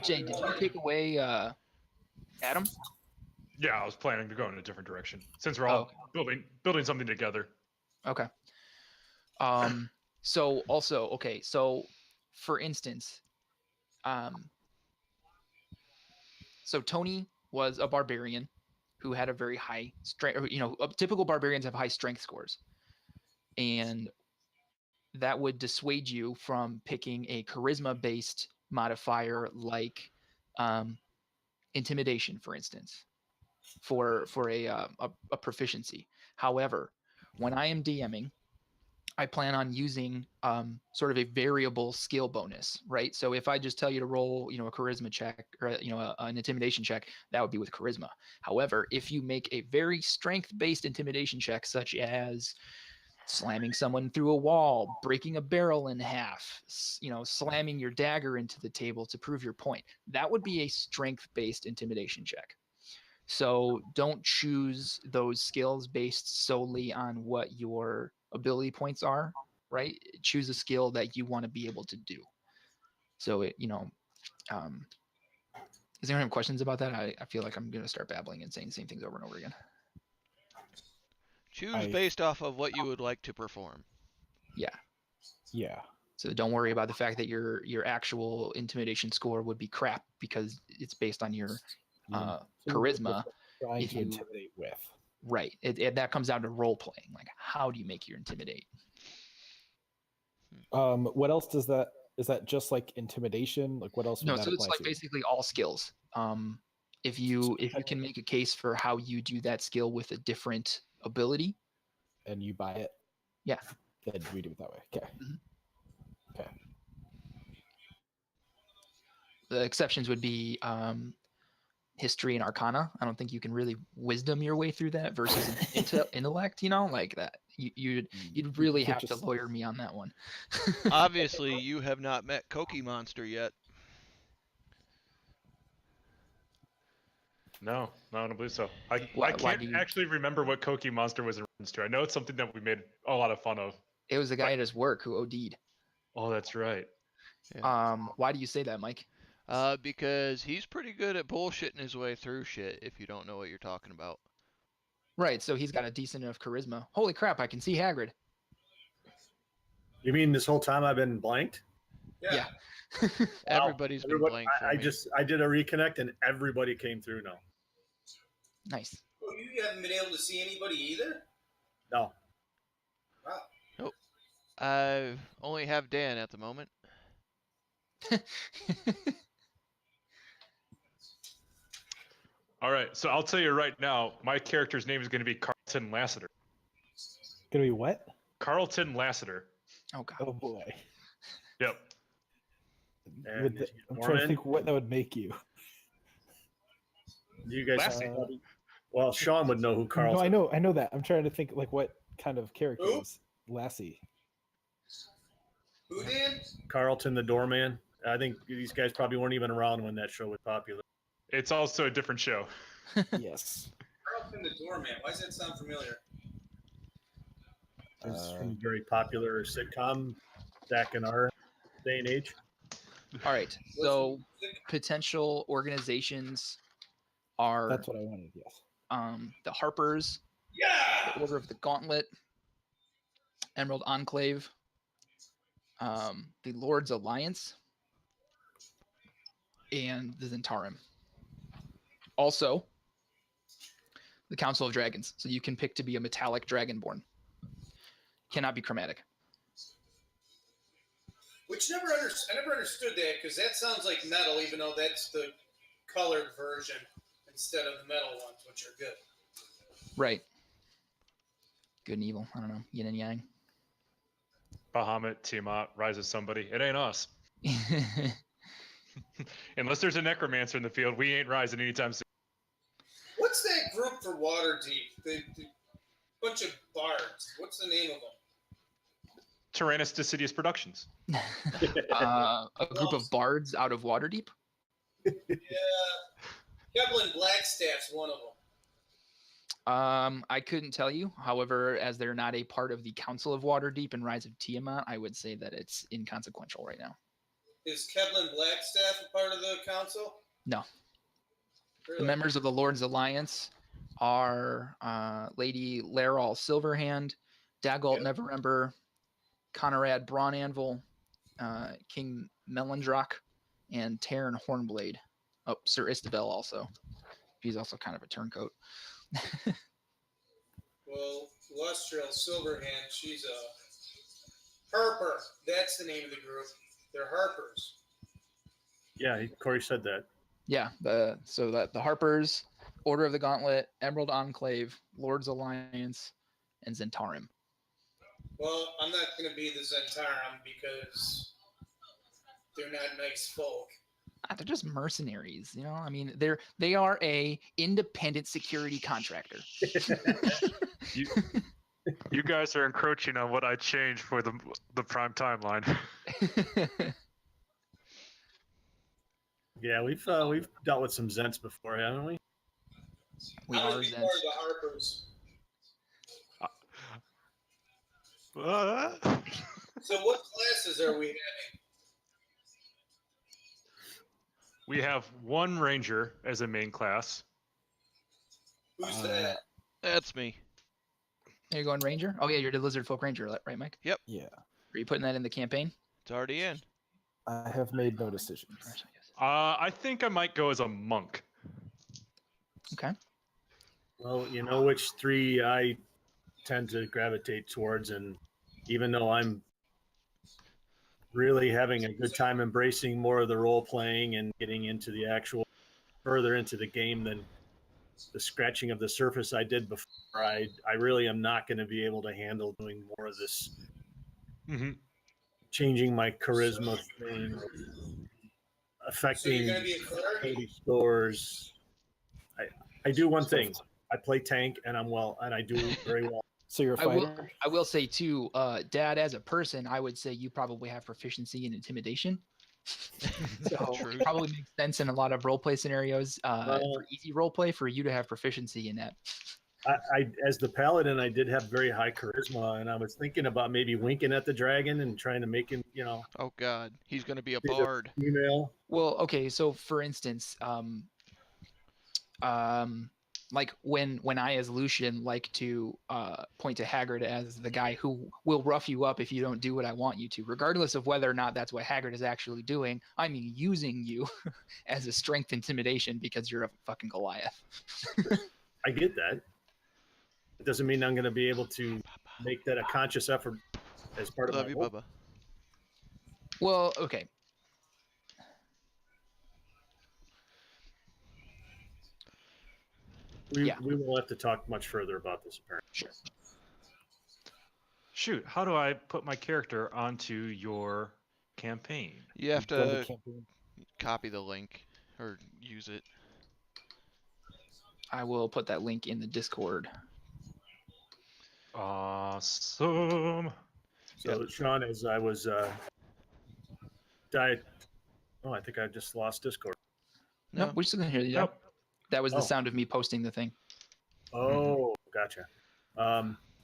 Jay, did you take away Adam? Yeah, I was planning to go in a different direction since we're all building something together. Okay. So also, okay, so for instance, so Tony was a barbarian who had a very high strength, typical barbarians have high strength scores. And that would dissuade you from picking a charisma-based modifier like intimidation, for instance, for a proficiency. However, when I am DMing, I plan on using sort of a variable skill bonus, right? So if I just tell you to roll, a charisma check or an intimidation check, that would be with charisma. However, if you make a very strength-based intimidation check, such as slamming someone through a wall, breaking a barrel in half, slamming your dagger into the table to prove your point, that would be a strength-based intimidation check. So don't choose those skills based solely on what your ability points are, right? Choose a skill that you want to be able to do. So does anyone have questions about that? I feel like I'm going to start babbling and saying the same things over and over again. Choose based off of what you would like to perform. Yeah. So don't worry about the fact that your actual intimidation score would be crap because it's based on your charisma. Trying to intimidate with. Right. That comes down to role playing. Like, how do you make your intimidate? What else does that? Is that just like intimidation? Like, what else? No, so it's like basically all skills. If you can make a case for how you do that skill with a different ability, and you buy it, yeah, then we do it that way. Okay. Mm-hmm. Okay. The exceptions would be history and arcana. I don't think you can really wisdom your way through that versus intellect, like that. You'd really have to lawyer me on that one. Obviously, you have not met Cookie Monster yet. No, I don't believe so. I can't actually remember what Cookie Monster was in reference to. I know it's something that we made a lot of fun of. It was a guy at his work who OD'd. Oh, that's right. Yeah. Why do you say that, Mike? Because he's pretty good at bullshitting his way through shit if you don't know what you're talking about. Right, so he's got a decent enough charisma. Holy crap, I can see Hagrid. You mean this whole time I've been blanked? Yeah. Everybody's been blanked for me. I did a reconnect and everybody came through now. Nice. Oh, you haven't been able to see anybody either? No. Wow. Nope. I only have Dan at the moment. All right, so I'll tell you right now, my character's name is going to be Carlton Lassiter. Gonna be what? Carlton Lassiter. Oh God. Oh boy. Yep. I'm trying to think what that would make you. You guys. Well, Sean would know who Carlton. No, I know that. I'm trying to think like what kind of character is Lassie. Who did? Carlton the Doorman. I think these guys probably weren't even around when that show was popular. It's also a different show. Yes. Carlton the Doorman. Why does that sound familiar? It's from a very popular sitcom back in our day and age. All right. So potential organizations are. That's what I wanted. Yes. The Harpers. Yeah. The Order of the Gauntlet. Emerald Enclave. the Lord's Alliance, and the Zentarim. Also, the Council of Dragons. So you can pick to be a metallic dragonborn. Cannot be chromatic. Which I never understood that, because that sounds like metal, even though that's the colored version instead of the metal ones, which are good. Right. Good and evil. I don't know. Yin and yang. Bahamut, Tiamat, Rise of Somebody. It ain't us. Unless there's a necromancer in the field, we ain't rising anytime soon. What's that group for Waterdeep? The bunch of bards. What's the name of them? Tyrannus Deciduous Productions. A group of bards out of Waterdeep? Yeah. Kevlin Blackstaff's one of them. I couldn't tell you. However, as they're not a part of the Council of Waterdeep and Rise of Tiamat, I would say that it's inconsequential right now. Is Kevlin Blackstaff a part of the council? No. Really? The members of the Lord's Alliance are Lady Laral Silverhand, Dagult Neverember, Conrad Brawnanvil, King Melandrock, and Taryn Hornblade. Oh, Sir Istabel also. He's also kind of a turncoat. Well, Lustriel Silverhand, she's a Harper. That's the name of the group. They're Harpers. Yeah, Corey said that. Yeah, the Harpers, Order of the Gauntlet, Emerald Enclave, Lord's Alliance, and Zentarim. Well, I'm not going to be the Zentarim because they're not nice folk. They're just mercenaries, you know. I mean, they are a independent security contractor. You guys are encroaching on what I changed for the prime timeline. Yeah, we've dealt with some Zents before, haven't we? We I are would be Zents. part of the Harpers. So what classes are we having? We have one ranger as a main class. Who's that? That's me. Are you going Ranger? Oh yeah, you're the Lizard Folk Ranger, right, Mike? Yeah. Are you putting that in the campaign? It's already in. I have made no decisions. I think I might go as a monk. Okay. Well, you know which three I tend to gravitate towards, and even though I'm really having a good time embracing more of the role playing and getting into the actual further into the game than the scratching of the surface I did before, I really am not going to be able to handle doing more of this, changing my charisma thing, affecting So you're going to be a cleric? scores. I do one thing. I play tank, and I do very well. So you're a fighter? I will say too, Dad, as a person, I would say you probably have proficiency in intimidation. So True. it probably makes sense in a lot of roleplay scenarios for easy roleplay for you to have proficiency in that. I as the paladin, I did have very high charisma, and I was thinking about maybe winking at the dragon and trying to make him, Oh God, he's gonna be a He's a- bard. female. Well, okay, so for instance, like when I as Lucian like to point to Haggard as the guy who will rough you up if you don't do what I want you to, regardless of whether or not that's what Haggard is actually doing. I'm using you as a strength intimidation because you're a fucking Goliath. I get that. It doesn't mean I'm going to be able to make that a conscious effort as part of Love my you, role. Bubba. Well, okay. We will have to talk much further about this, apparently. Sure. Shoot, how do I put my character onto your campaign? You have Go to to campaign. copy the link or use it. I will put that link in the Discord. Awesome. So, Sean, as I was I think I just lost Discord. No, we're still gonna hear you. Nope. That was the Oh. sound of me posting the thing. Oh, gotcha.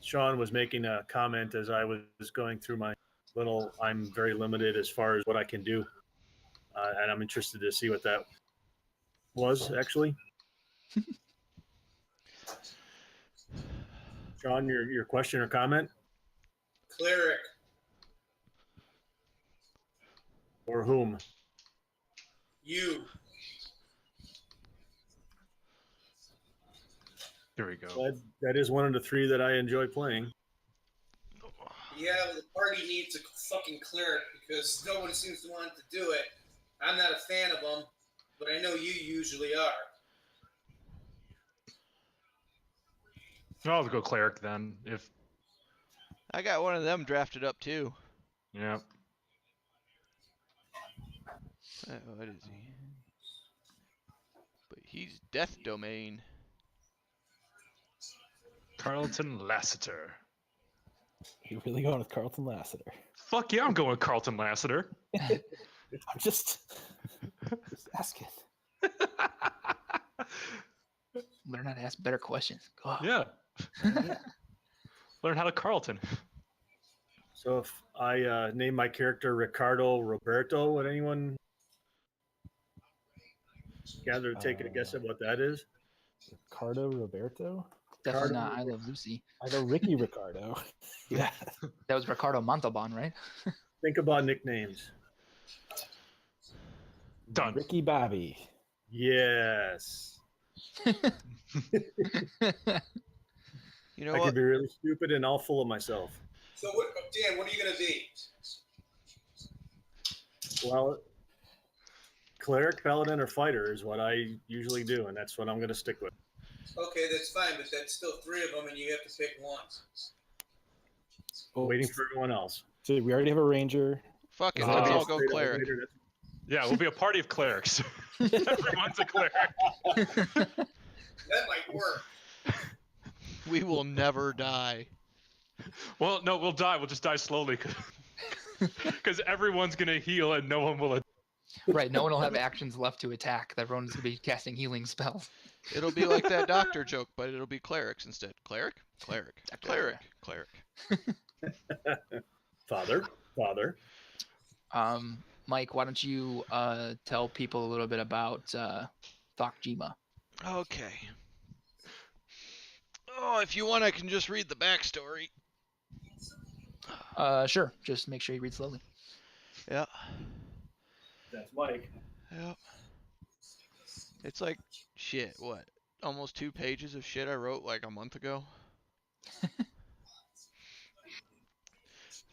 Sean was making a comment as I was going through my little, I'm very limited as far as what I can do. And I'm interested to see what that was, actually. Sean, your question or comment? Cleric. Or whom? You. There we go. That is one of the 3 that I enjoy playing. Yeah, well, the party needs a fucking cleric because no one seems to want to do it. I'm not a fan of them, but I know you usually are. I'll go cleric then. If I got one of them drafted up too. yeah. What is he? But he's Death Domain. Carlton Lassiter. You're really going with Carlton Lassiter. Fuck yeah, I'm going with Carlton Lassiter. I'm just asking. Learn how to ask better questions. God. Yeah. Learn how to Carlton. So if I name my character Ricardo Roberto, would anyone gather to take a guess at what that is? Ricardo Roberto? Definitely not. I Love Lucy. I know Ricky Ricardo. Yeah. That was Ricardo Montalban, right? Think about nicknames. Done. Ricky Bobby. Yes. You know I what? could be really stupid and all full of myself. So, Dan, what are you going to be? Well, cleric, paladin, or fighter is what I usually do, and that's what I'm going to stick with. Okay, that's fine, but that's still 3 of them, and you have to pick one. Oh, Waiting for everyone else. so we already have a ranger. Fuck it, Is let's that all a go Straight cleric. elevator, that's- Yeah, we'll be a party of clerics. Everyone's a cleric. That might work. We will never die. Well, no, we'll die. We'll just die slowly because everyone's gonna heal and no one will. Right. No one will have actions left to attack. Everyone's going to be casting healing spells. It'll be like that doctor joke, but it'll be clerics instead. Cleric? Cleric. Cleric. Cleric. Father. Mike, why don't you tell people a little bit about Thokjima? Okay. Oh, if you want, I can just read the backstory. Sure. Just make sure you read slowly. Yeah. That's Mike. Yep. It's like, shit, what? Almost 2 pages of shit I wrote like a month ago?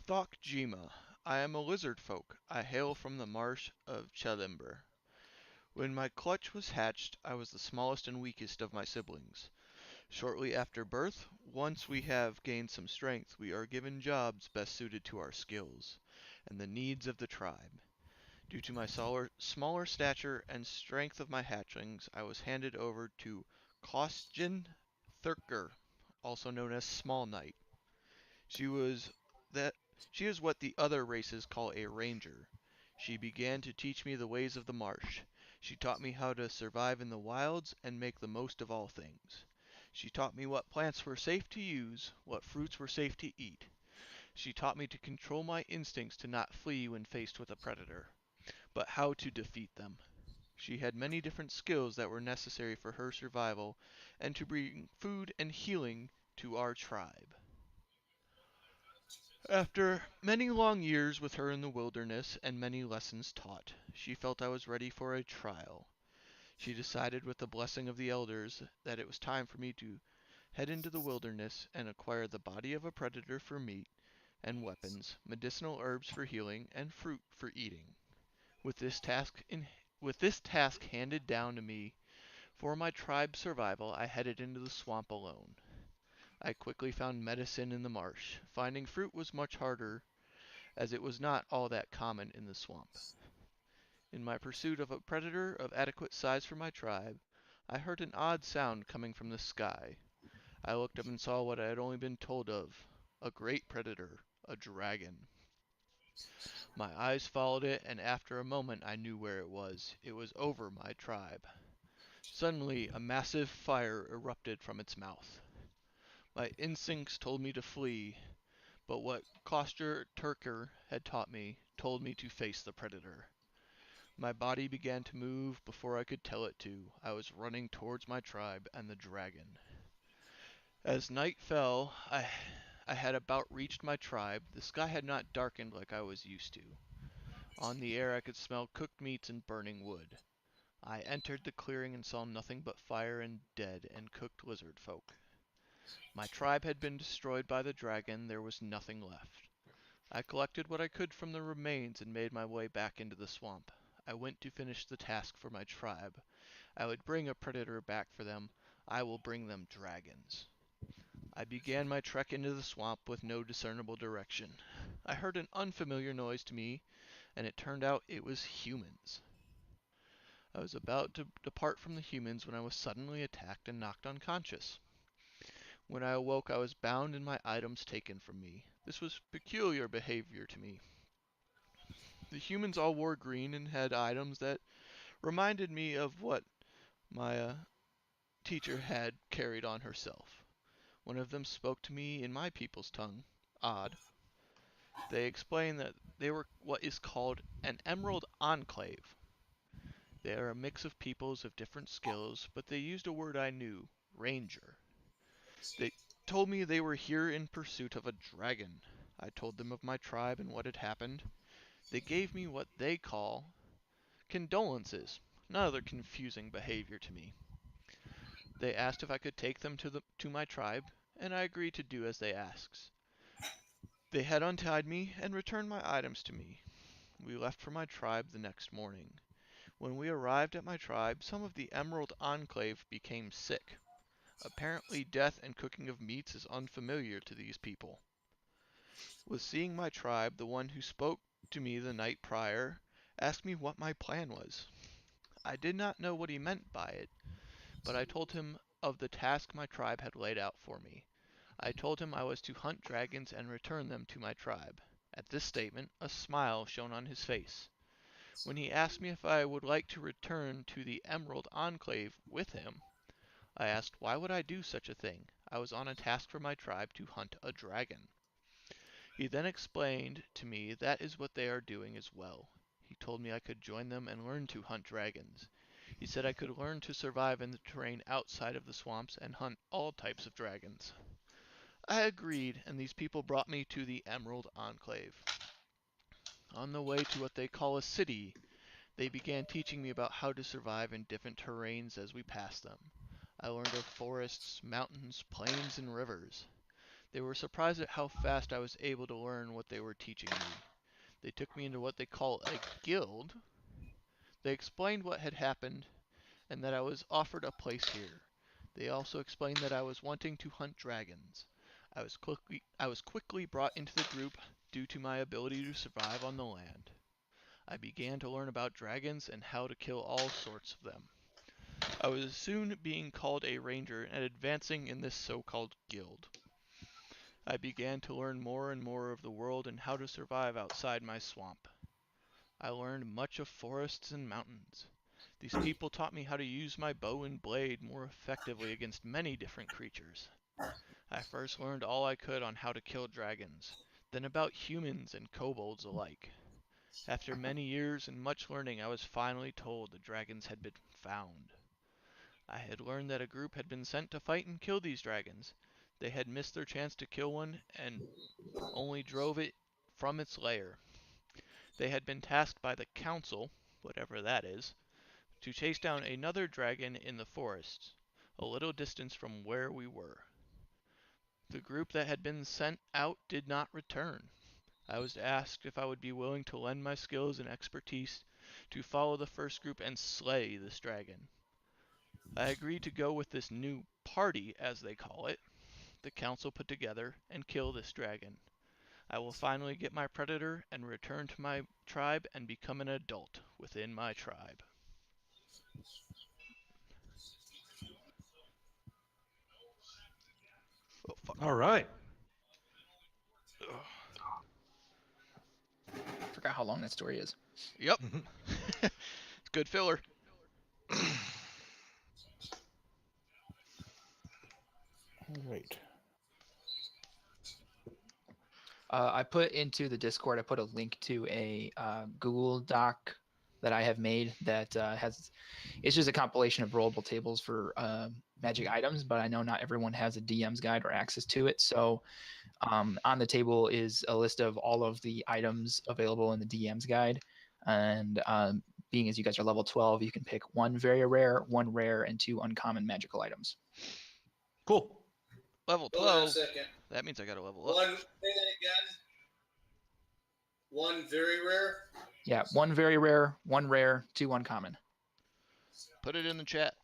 Thokjima. I am a lizard folk. I hail from the marsh of Chelimber. When my clutch was hatched, I was the smallest and weakest of my siblings. Shortly after birth, once we have gained some strength, we are given jobs best suited to our skills and the needs of the tribe. Due to my smaller stature and strength of my hatchlings, I was handed over to Kostjan Thurker, also known as Small Knight. She is what the other races call a ranger. She began to teach me the ways of the marsh. She taught me how to survive in the wilds and make the most of all things. She taught me what plants were safe to use, what fruits were safe to eat. She taught me to control my instincts to not flee when faced with a predator, but how to defeat them. She had many different skills that were necessary for her survival and to bring food and healing to our tribe. After many long years with her in the wilderness and many lessons taught, she felt I was ready for a trial. She decided with the blessing of the elders that it was time for me to head into the wilderness and acquire the body of a predator for meat and weapons, medicinal herbs for healing, and fruit for eating. With this task handed down to me for my tribe's survival, I headed into the swamp alone. I quickly found medicine in the marsh. Finding fruit was much harder, as it was not all that common in the swamp. In my pursuit of a predator of adequate size for my tribe, I heard an odd sound coming from the sky. I looked up and saw what I had only been told of, a great predator, a dragon. My eyes followed it, and after a moment I knew where it was. It was over my tribe. Suddenly, a massive fire erupted from its mouth. My instincts told me to flee, but what Koster Turker had taught me told me to face the predator. My body began to move before I could tell it to. I was running towards my tribe and the dragon. As night fell, I had about reached my tribe. The sky had not darkened like I was used to. On the air I could smell cooked meats and burning wood. I entered the clearing and saw nothing but fire and dead and cooked lizard folk. My tribe had been destroyed by the dragon, there was nothing left. I collected what I could from the remains and made my way back into the swamp. I went to finish the task for my tribe. I would bring a predator back for them. I will bring them dragons. I began my trek into the swamp with no discernible direction. I heard an unfamiliar noise to me, and it turned out it was humans. I was about to depart from the humans when I was suddenly attacked and knocked unconscious. When I awoke, I was bound and my items taken from me. This was peculiar behavior to me. The humans all wore green and had items that reminded me of what my teacher had carried on herself. One of them spoke to me in my people's tongue, odd. They explained that they were what is called an emerald enclave. They are a mix of peoples of different skills, but they used a word I knew, ranger. They told me they were here in pursuit of a dragon. I told them of my tribe and what had happened. They gave me what they call condolences, another confusing behavior to me. They asked if I could take them to my tribe, and I agreed to do as they asked. They had untied me and returned my items to me. We left for my tribe the next morning. When we arrived at my tribe, some of the Emerald Enclave became sick. Apparently death and cooking of meats is unfamiliar to these people. With seeing my tribe, the one who spoke to me the night prior asked me what my plan was. I did not know what he meant by it, but I told him of the task my tribe had laid out for me. I told him I was to hunt dragons and return them to my tribe. At this statement, a smile shone on his face. When he asked me if I would like to return to the Emerald Enclave with him, I asked why would I do such a thing? I was on a task for my tribe to hunt a dragon. He then explained to me that is what they are doing as well. He told me I could join them and learn to hunt dragons. He said I could learn to survive in the terrain outside of the swamps and hunt all types of dragons. I agreed, and these people brought me to the Emerald Enclave. On the way to what they call a city, they began teaching me about how to survive in different terrains as we passed them. I learned of forests, mountains, plains, and rivers. They were surprised at how fast I was able to learn what they were teaching me. They took me into what they call a guild. They explained what had happened and that I was offered a place here. They also explained that I was wanting to hunt dragons. I was quickly brought into the group due to my ability to survive on the land. I began to learn about dragons and how to kill all sorts of them. I was soon being called a ranger and advancing in this so-called guild. I began to learn more and more of the world and how to survive outside my swamp. I learned much of forests and mountains. These people taught me how to use my bow and blade more effectively against many different creatures. I first learned all I could on how to kill dragons, then about humans and kobolds alike. After many years and much learning, I was finally told the dragons had been found. I had learned that a group had been sent to fight and kill these dragons. They had missed their chance to kill one and only drove it from its lair. They had been tasked by the council, whatever that is, to chase down another dragon in the forest, a little distance from where we were. The group that had been sent out did not return. I was asked if I would be willing to lend my skills and expertise to follow the first group and slay this dragon. I agreed to go with this new party, as they call it, the council put together, and kill this dragon. I will finally get my predator and return to my tribe and become an adult within my tribe. Oh, fuck. All right. Ugh. Forgot how long that story is. Yep. It's good filler. All right. I put into the Discord, I put a link to a Google Doc that I have made that it's just a compilation of rollable tables for magic items, but I know not everyone has a DM's guide or access to it. So on the table is a list of all of the items available in the DM's guide. And being as you guys are level 12, you can pick 1 very rare, 1 rare, and 2 uncommon magical items. Cool. Level Hold on a 12. second. That means I got to level up. Say that again. 1 very rare. Yeah, 1 very rare, 1 rare, 2 uncommon. Put it in the chat.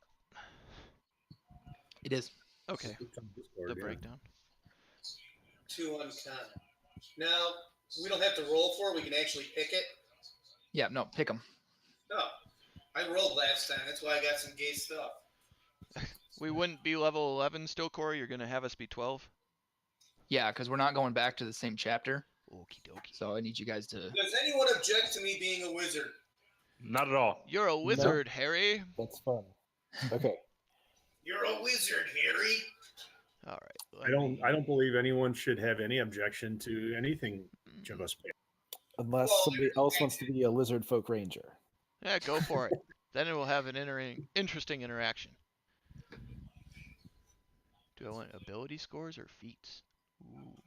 It is. Okay. The Yeah. breakdown. 2 uncommon. Now, we don't have to roll for it. We can actually pick it. Yeah, no, pick them. No. I rolled last time. That's why I got some gay stuff. We wouldn't be level 11 still, Corey. You're going to have us be 12. Yeah, because we're not going back to the same chapter. Okie dokie. So I need you guys to. Does anyone object to me being a wizard? Not at all. You're a wizard, Harry. That's fun. Okay. You're a wizard, Harry. All right. I don't believe anyone should have any objection to anything Just pick. Unless somebody else wants to be a lizard folk ranger. Yeah, go for it. Then it will have an interesting interaction. Do I want ability scores or feats? Ooh.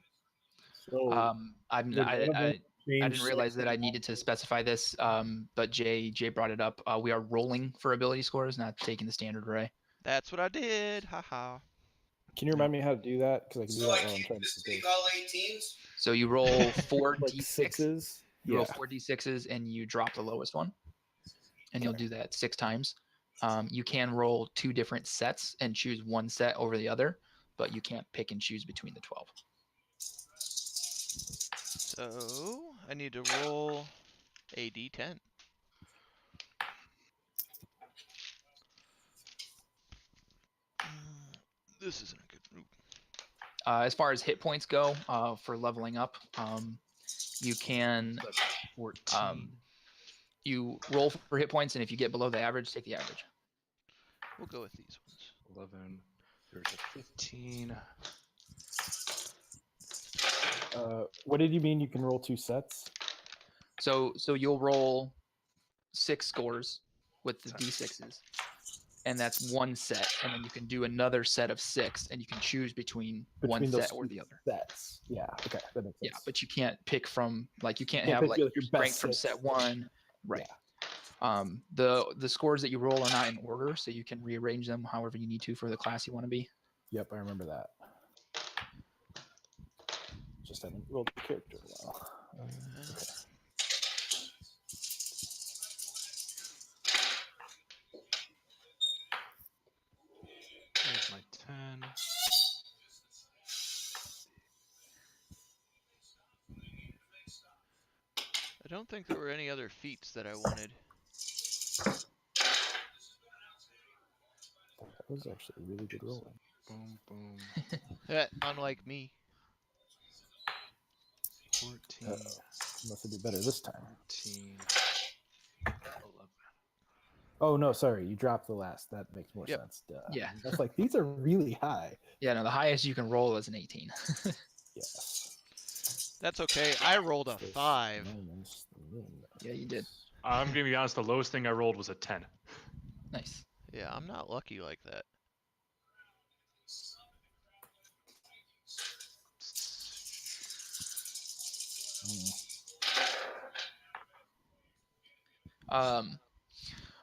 So I didn't realize that I needed to specify this, but Jay brought it up. We are rolling for ability scores, not taking the standard array. That's what I did. Haha. Can you remind me how to do that? Because I can do So that I while I'm can't trying to just think. take all 18s? So you roll 4 Like d6s. sixes. You roll 4 d6s and you drop the lowest one, and you'll do that 6 times. You can roll 2 different sets and choose one set over the other, but you can't pick and choose between the 12. So I need to roll a d10. This isn't a good route. As far as hit points go, for leveling up, you can 14. you roll for hit points, and if you get below the average, take the average. We'll go with these ones. 11. There's a 15. What did you mean you can roll 2 sets? So you'll roll 6 scores with the d6s, and that's 1 set, and then you can do another set of 6, and you can choose between one Between those set or 2 the other. sets. Yeah. Okay. That makes sense. Yeah, but you can't pick from, like, you can't Can't have pick like your your best strength from 6. set 1. Right. The scores that you roll are not in order, so you can rearrange them however you need to for the class you want to be. Yep, I remember that. Just haven't rolled the character in a while. Okay. There's my 10. I don't think there were any other feats that I wanted. That was actually a really good rolling. Boom, boom. Unlike me. 14. Must do better this time. 13. 11. Oh no, sorry, you dropped the last. That makes more Yep. sense. Duh. Yeah. I was like, these are really high. Yeah, no, the highest you can roll is an 18. Yes. That's okay. I rolled a 5. Yeah, you did. I'm going to be honest, the lowest thing I rolled was a 10. Nice. Yeah, I'm not lucky like that.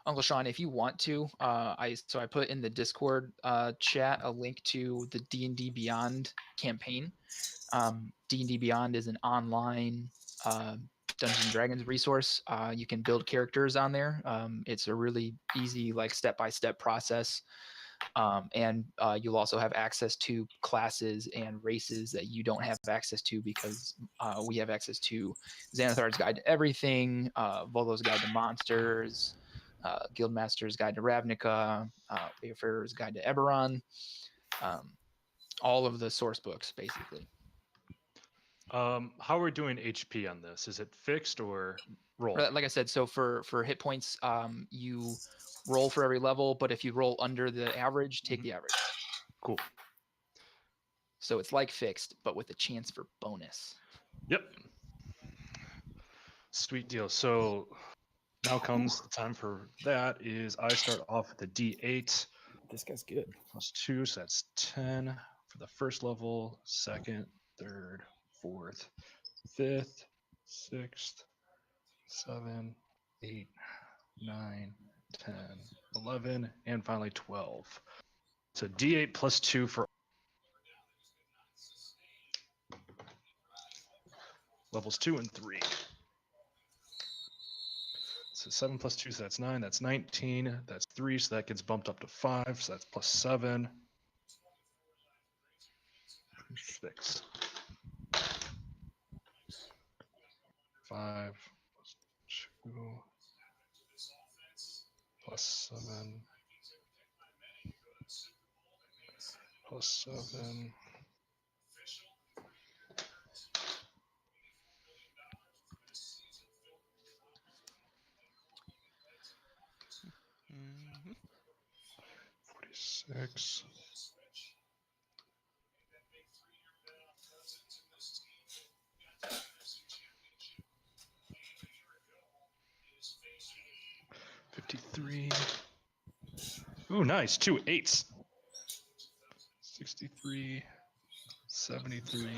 Uncle Sean, if you want to, I put in the Discord chat a link to the D&D Beyond campaign. D&D Beyond is an online Dungeons and Dragons resource. You can build characters on there. It's a really easy, like, step-by-step process. And you'll also have access to classes and races that you don't have access to, because we have access to Xanathar's Guide to Everything, Volo's Guide to Monsters, Guildmaster's Guide to Ravnica, Wayfarer's Guide to Eberron, all of the source books, basically. How are we doing HP on this? Is it fixed or roll? Like I said, so for hit points, you roll for every level, but if you roll under the average, take the average. Cool. So it's like fixed, but with a chance for bonus. Yep. Sweet deal. So now comes the time for that. Is I start off with a D8 This guy's good. plus 2, so that's 10 for the first level, second, third, fourth, fifth, sixth, 7, 8, 9, 10, 11, and finally 12. So D8 plus 2 for levels 2 and 3. So 7 plus 2, so that's 9. That's 19. That's 3, so that gets bumped up to 5. So that's plus 7. 6. 5 plus 2 plus 7 plus 7. Mhm. 46. $53. Ooh, nice. 2 8s. 63. 73.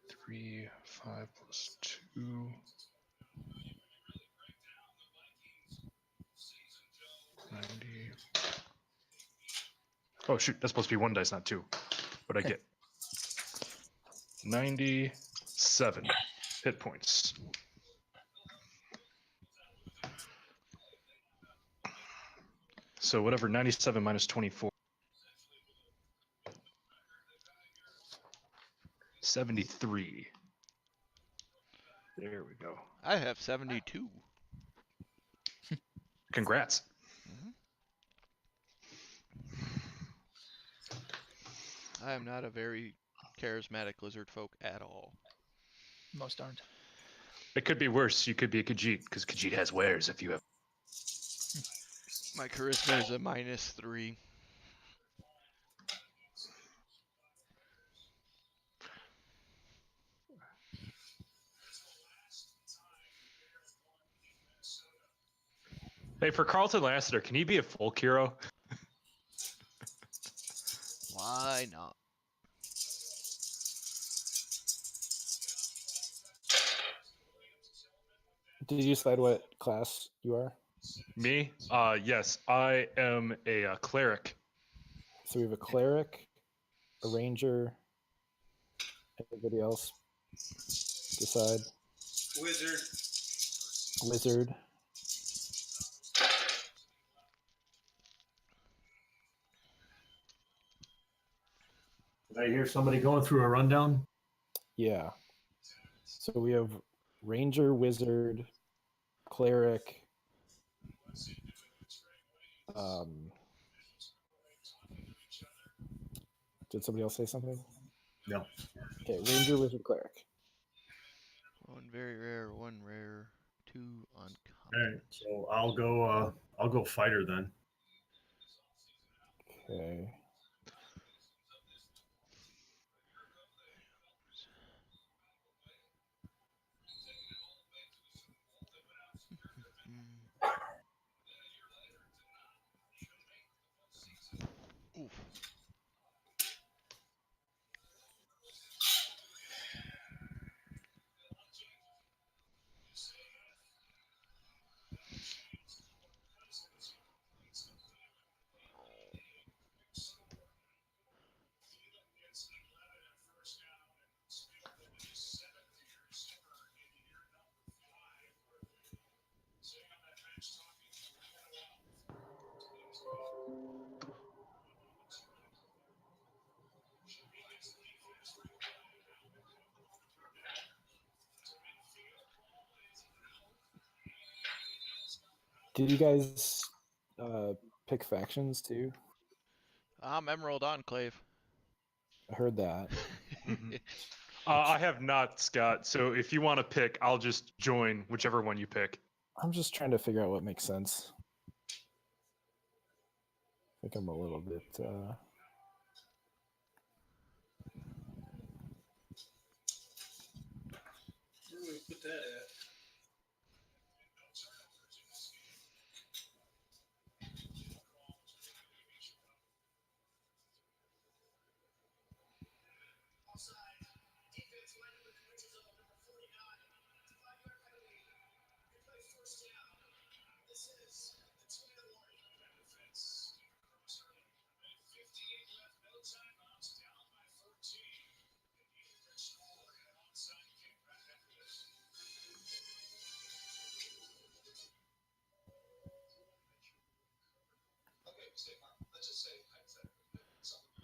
3, 5 plus 2. 90. Oh, shoot. That's supposed to be 1 dice, not 2. What'd I get? 97 hit points. So whatever, 97 minus 24. 73. There we go. I have 72. Congrats. Mhm. I am not a very charismatic lizard folk at all. Most aren't. It could be worse. You could be a Khajiit, because Khajiit has wares if you have. My charisma is a -3. Hey, for Carlton Lassiter, can he be a folk hero? Why not? Did you decide what class you are? Me? Yes. I am a cleric. So we have a cleric, a ranger. Anybody else decide? Wizard. Wizard. Did I hear somebody going through a rundown? Yeah. So we have ranger, wizard, cleric. Did somebody else say something? No. Okay, ranger, wizard, cleric. 1 very rare, 1 rare, 2 uncommon. All right. So I'll go fighter then. Okay. Oof. Did you guys pick factions too? I'm Emerald Enclave. I heard that. Mhm. I have not, Scott. So if you want to pick, I'll just join whichever one you pick. I'm just trying to figure out what makes sense. I think I'm a little bit. Where do we put that at?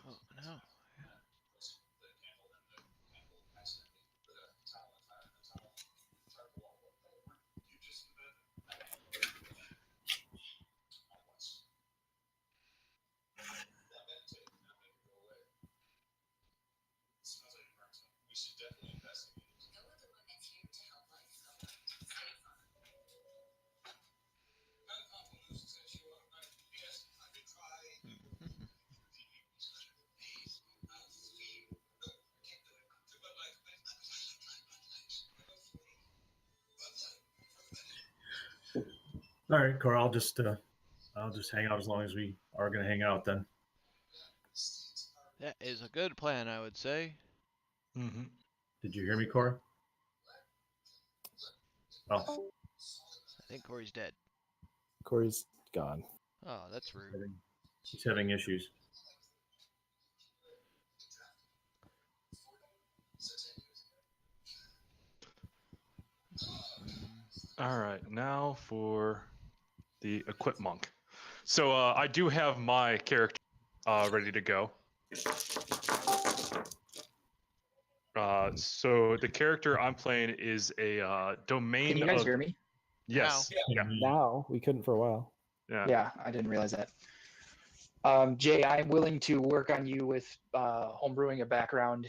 Oh no. All right, Carl. I'll just hang out as long as we are going to hang out. Then. That is a good plan, I would say. Mm-hmm. Did you hear me, Cora? Oh. I think Corey's dead. Corey's gone. Oh, that's rude. He's having issues. All right, now for the equip monk. So I do have my character ready to go. So the character I'm playing is a domain. Can you guys hear me? Yes. Yeah. Now we couldn't for a while. Yeah, I didn't realize that. Jay, I'm willing to work on you with homebrewing a background.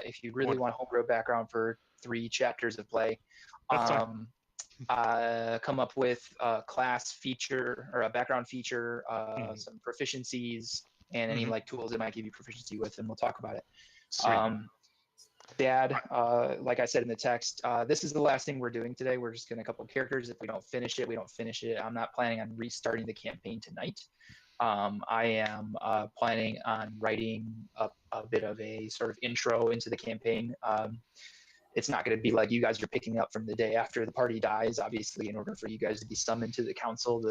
If you really want to homebrew a background for 3 chapters of play, That's fine. come up with a class feature or a background feature, some proficiencies, and any like tools it might give you proficiency with, and we'll talk about it. Sweet. Dad, like I said in the text, this is the last thing we're doing today. We're just getting a couple of characters. If we don't finish it, we don't finish it. I'm not planning on restarting the campaign tonight. I am planning on writing a bit of a sort of intro into the campaign. It's not going to be like you guys are picking up from the day after the party dies. Obviously, in order for you guys to be summoned to the council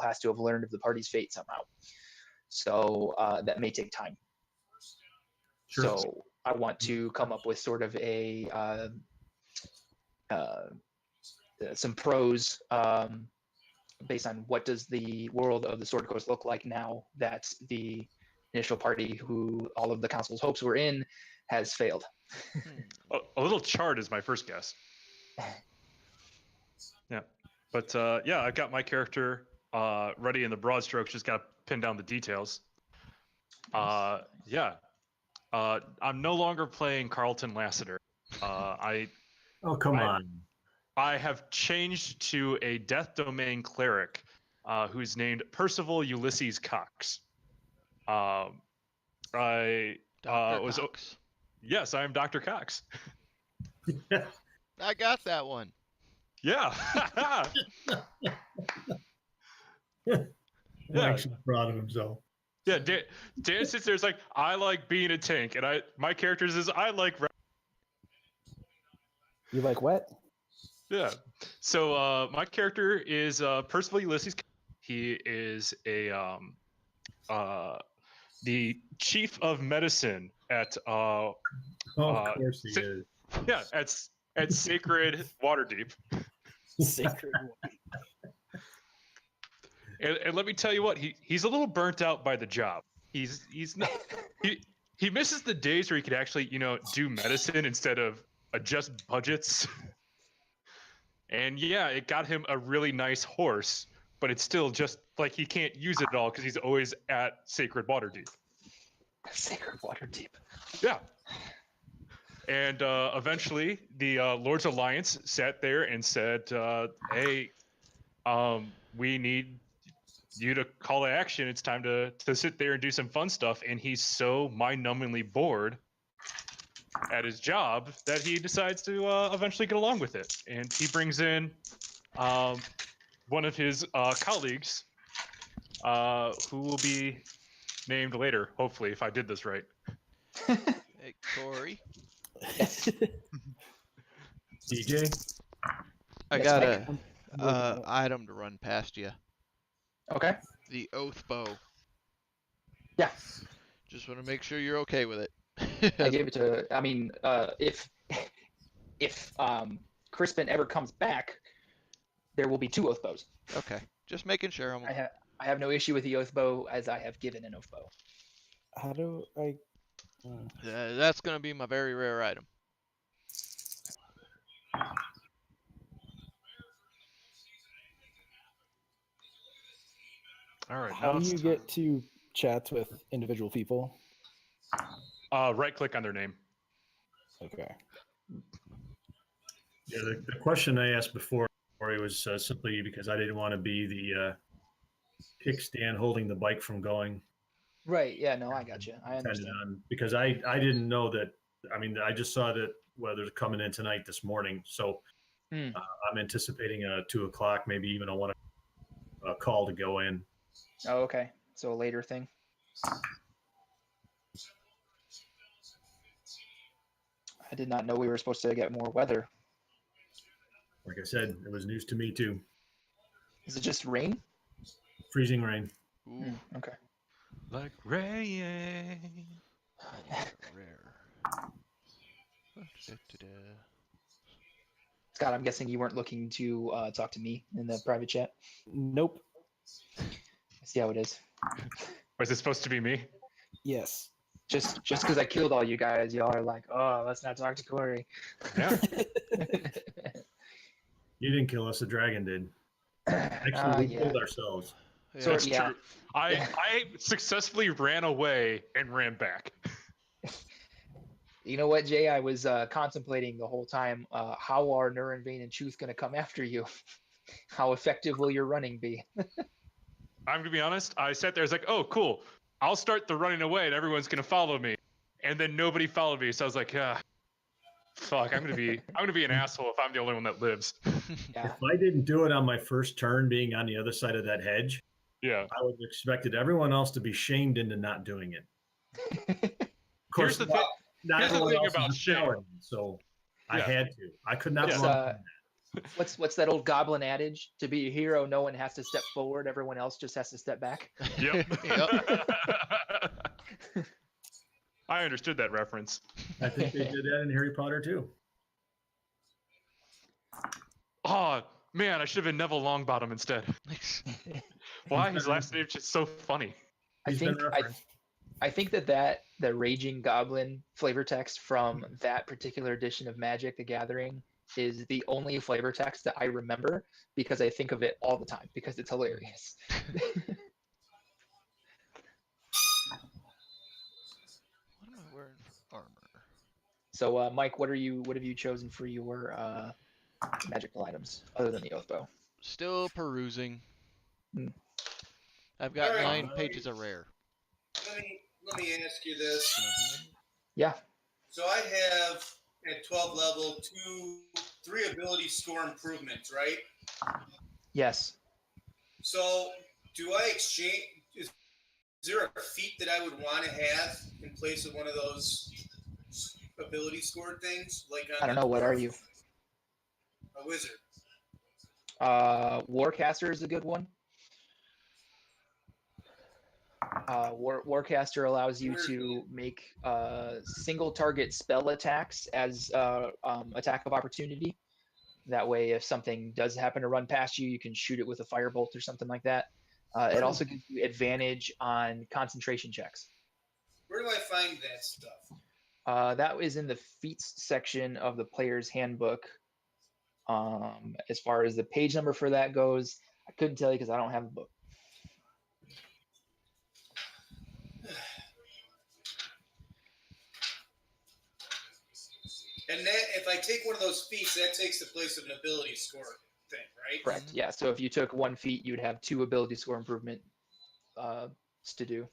has to have learned of the party's fate somehow. So that may take time. Sure. So I want to come up with sort of a some prose based on what does the world of the Sword Coast look like now that the initial party, who all of the council's hopes were in, has failed. A little chart is my first guess. Yeah, but yeah, I've got my character ready in the broad strokes. Just got to pin down the details. Yeah, I'm no longer playing Carlton Lassiter. Oh, come on. I have changed to a Death Domain cleric who's named Percival Ulysses Cox. Dr. Cox. Yes, I am Dr. Cox. I got that one. Yeah. I'm actually proud of himself. Yeah, Dan sits there. It's like, I like being a tank, and my character says I like. You like what? Yeah. So my character is Percival Ulysses. He is the chief of medicine at of course he is. Yeah, at Sacred Waterdeep. Sacred. And let me tell you what, he's a little burnt out by the job. He's not he misses the days where he could actually, do medicine instead of adjust budgets. And yeah, it got him a really nice horse, but it's still just like he can't use it at all because he's always at Sacred Waterdeep. Sacred Waterdeep. Yeah. And eventually, the Lord's Alliance sat there and said, "Hey, we need you to call to action. It's time to sit there and do some fun stuff." And he's so mind-numbingly bored at his job that he decides to eventually get along with it. And he brings in one of his colleagues, who will be named later, hopefully, if I did this right. Hey, Corey. DJ? I item to run past you. Okay. The oath bow. Yeah. Just want to make sure you're okay with it. I gave it to. I mean, if Crispin ever comes back, there will be 2 oath bows. Okay, just making sure. I have no issue with the oath bow, as I have given an oath bow. How do I? That's gonna be my very rare item. All right. How now do it's you time. get to chats with individual people? Right click on their name. Okay. Yeah, the question I asked before it was simply because I didn't want to be the kickstand holding the bike from going. Right. Yeah. No, I got you. I understand. Because I didn't know that. I mean, I just saw that they're coming in tonight this morning, so I'm anticipating a 2 o'clock, maybe even a 1 call to go in. Oh, okay. So a later thing. I did not know we were supposed to get more weather. Like I said, it was news to me too. Is it just rain? Freezing rain. Ooh, Okay. Like rain. rare. Scott, I'm guessing you weren't looking to talk to me in the private chat. Nope. I see how it is. Was it supposed to be me? Yes. Just because I killed all you guys, y'all are like, oh, let's not talk to Corey. Yeah. You didn't kill us, the dragon did. Actually, we killed ourselves. Yeah. That's yeah. true. I successfully ran away and ran back. You know what, Jay? I was contemplating the whole time, how are Neronvain and Chuth going to come after you? How effective will your running be? I'm going to be honest. I sat there. I was like, oh, cool. I'll start the running away and everyone's going to follow me. And then nobody followed me. So I was like, fuck, I'm going to be an asshole if I'm the only one that lives. Yeah. If I didn't do it on my first turn being on the other side of that hedge, Yeah. I would have expected everyone else to be shamed into not doing it. Of course, Here's the thing. not Here's the everyone thing else about is a shame. paladin, so I Yeah. had to. I could not Yeah. run. What's that old goblin adage? To be a hero, no one has to step forward. Everyone else just has to step back. Yep. Yep. I understood that reference. I think they did that in Harry Potter too. Oh, man, I should have been Neville Longbottom instead. Why? His last name's just so funny. He's been referenced. I think that the Raging Goblin flavor text from that particular edition of Magic: The Gathering is the only flavor text that I remember because I think of it all the time because it's hilarious. What am I wearing for armor? So, Mike, what have you chosen for your magical items other than the oath bow? Still perusing. Hmm. I've got Alright. 9 pages of rare. Let me ask you this. Yeah. So I have at 12 level 3 ability score improvements, right? Yes. So do I exchange? Is there a feat that I would want to have in place of one of those ability score things? Like I don't know. What are you? A wizard. Warcaster is a good one. Warcaster allows you to make single target spell attacks as attack of opportunity. That way, if something does happen to run past you, you can shoot it with a firebolt or something like that. It also gives you advantage on concentration checks. Where do I find that stuff? That is in the feats section of the player's handbook. As far as the page number for that goes, I couldn't tell you because I don't have the book. And that, if I take one of those feats, that takes the place of an ability score thing, right? Correct. Yeah. So if you took 1 feat, you'd have 2 ability score improvement to do.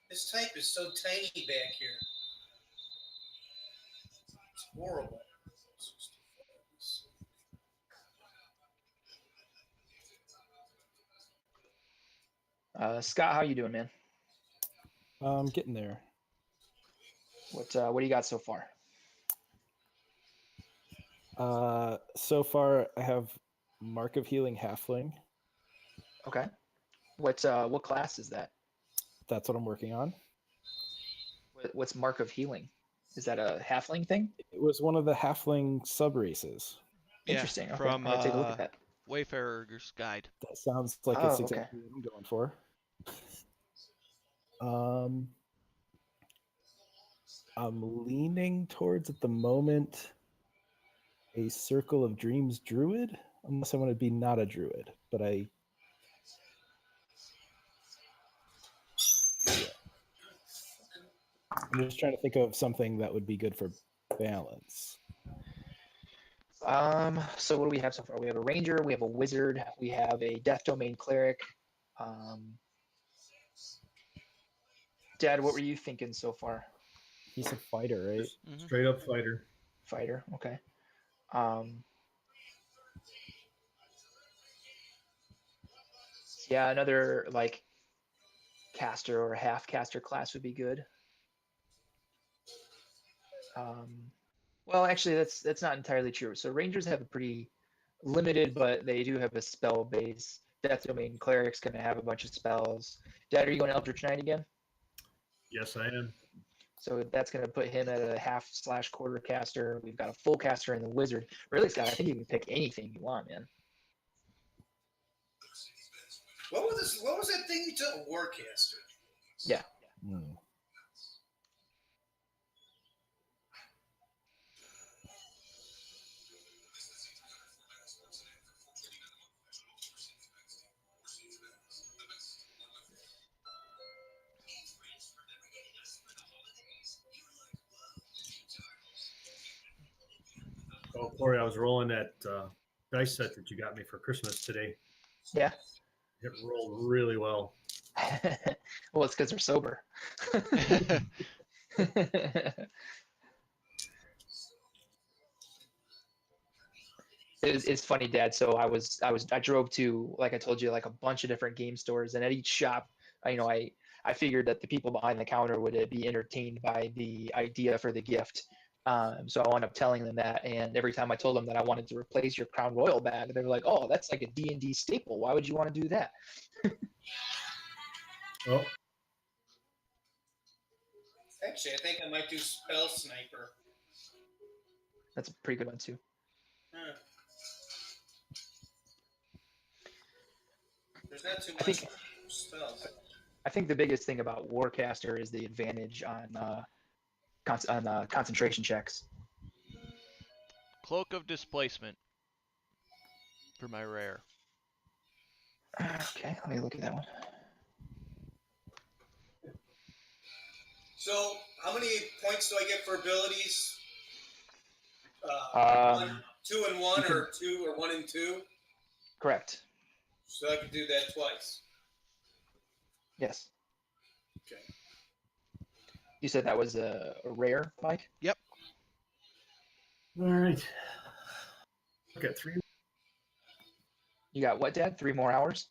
This type is so tiny back here. It's horrible. Scott, how you doing, man? I'm getting there. What do you got so far? So far, I have Mark of Healing Halfling. Okay. What class is that? That's what I'm working on. What's Mark of Healing? Is that a halfling thing? It was one of the halfling sub races. Interesting. Okay, From I'm gonna take a look at that. Wayfarer's Guide. That sounds like Oh, it's okay. exactly what I'm going for. I'm leaning towards at the moment a Circle of Dreams druid, unless I want to be not a druid, but I. Yeah. I'm just trying to think of something that would be good for balance. So what do we have so far? We have a ranger, we have a wizard, we have a death domain cleric. Dad, what were you thinking so far? He's a fighter, right? Mhm. Straight up fighter. Fighter, okay. Yeah, another like caster or half caster class would be good. Well, actually, that's not entirely true. So rangers have a pretty limited, but they do have a spell base. Death domain cleric's gonna have a bunch of spells. Dad, are you going Eldritch Knight again? Yes, I am. So that's going to put him at a half/quarter caster. We've got a full caster in the wizard. Really, Scott, I think you can pick anything you want, man. What was that thing you took? Warcaster. Yeah. Oh, Corey, I was rolling that dice set that you got me for Christmas today. Yeah. It rolled really well. Well, it's because they're sober. It's funny, Dad. So I drove to, like I told you, like a bunch of different game stores, and at each shop, I figured that the people behind the counter would be entertained by the idea for the gift. So I wound up telling them that, and every time I told them that I wanted to replace your Crown Royal bag, they were like, "Oh, that's like a D&D staple. Why would you want to do that?" Oh, Actually, I think I might do Spell Sniper. That's a pretty good one too. Huh. There's not too I much think spells. I think the biggest thing about Warcaster is the advantage on concentration checks. Cloak of Displacement for my rare. Okay, let me look at that one. So, how many points do I get for abilities? 2 and 1, or 2 or 1 and 2? Correct. So I can do that twice. Yes. Okay. You said that was a rare, Mike? Yep. all right. Work at 3. You got what, Dad? 3 more hours?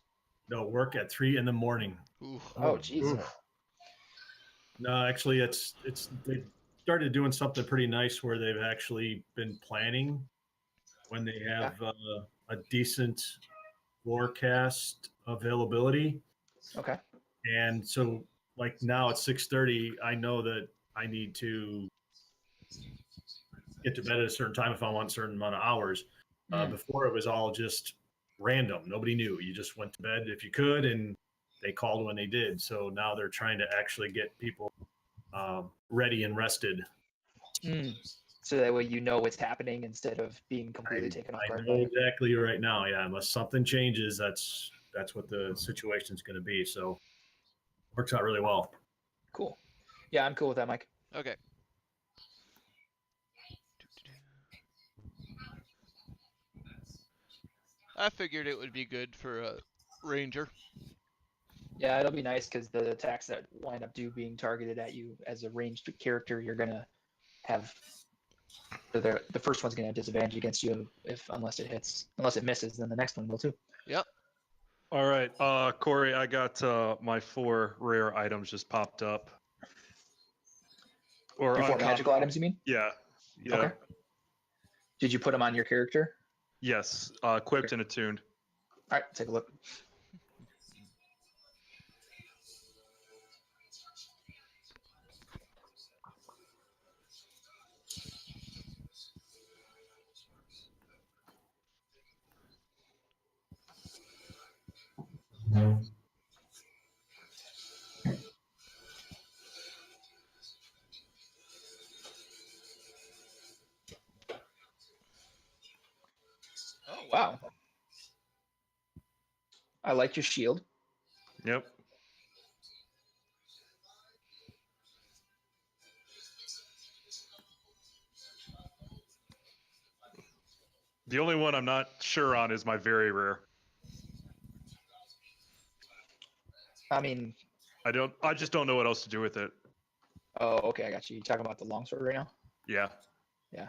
No, work at 3 in the morning. Ooh. Oh, jeez. No, actually, it's they started doing something pretty nice where they've actually been planning when they have a decent forecast availability. Okay. And so, like now at 6:30, I know that I need to get to bed at a certain time if I want a certain amount of hours. Before it was all just random. Nobody knew. You just went to bed if you could, and they called when they did. So now they're trying to actually get people ready and rested. So that way you know what's happening instead of being completely taken off I guard. know exactly right now. Yeah, unless something changes, that's what the situation's going to be. So works out really well. Cool. Yeah, I'm cool with that, Mike. Okay. I figured it would be good for a ranger. Yeah, it'll be nice because the attacks that wind up being targeted at you as a ranged character, you're gonna have the first one's gonna have disadvantage against you unless it hits. Unless it misses, then the next one will too. Yep. All right, Corey, I got my 4 rare items just popped up. Or Your 4 uncommon. magical items, you mean? Yeah. Okay. Did you put them on your character? Yes, equipped and attuned. All right, take a look. Oh, wow. I like your shield. Yep. The only one I'm not sure on is my very rare. I mean, I just don't know what else to do with it. oh, okay, I got you. You talking about the longsword right now? Yeah. Yeah.